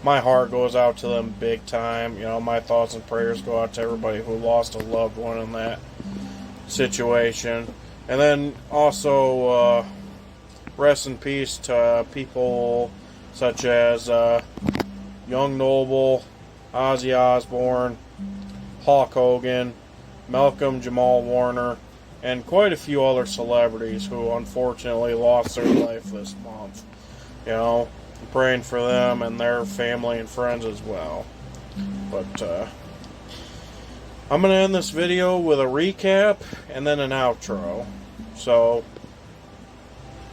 my heart goes out to them big time. My thoughts and prayers go out to everybody who lost a loved one in that situation. And then also rest in peace to people such as Young Noble, Ozzy Osbourne, Hulk Hogan, Malcolm-Jamal Warner, and quite a few other celebrities who unfortunately lost their life this month. I'm praying for them and their family and friends as well. But I'm going to end this video with a recap and then an outro. So,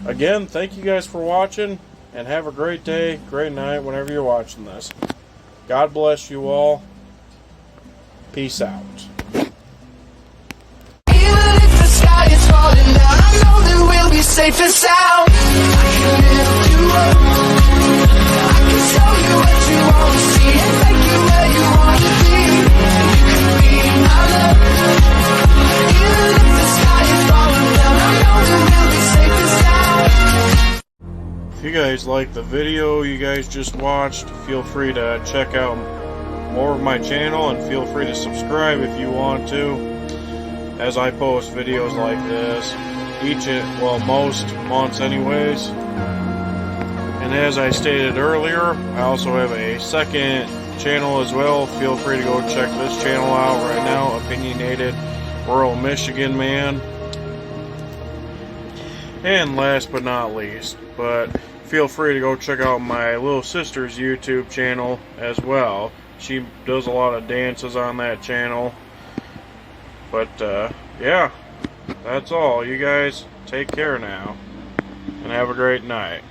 again, thank you guys for watching, and have a great day, great night, whenever you're watching this. God bless you all. Peace out. Even if the sky is falling down, I know that we'll be safe and sound. I can lift you up. I can show you what you want to see and take you where you want to be. You can be my love. Even if the sky is falling down, I know that we'll be safe and sound. If you guys like the video you guys just watched, feel free to check out more of my channel, and feel free to subscribe if you want to, as I post videos like this most months anyways. And as I stated earlier, I also have a second channel as well. Feel free to go check this channel out right now, Opinionated Rural Michigan Man. And last but not least, but feel free to go check out my little sister's YouTube channel as well. She does a lot of dances on that channel. But yeah, that's all. You guys take care now, and have a great night.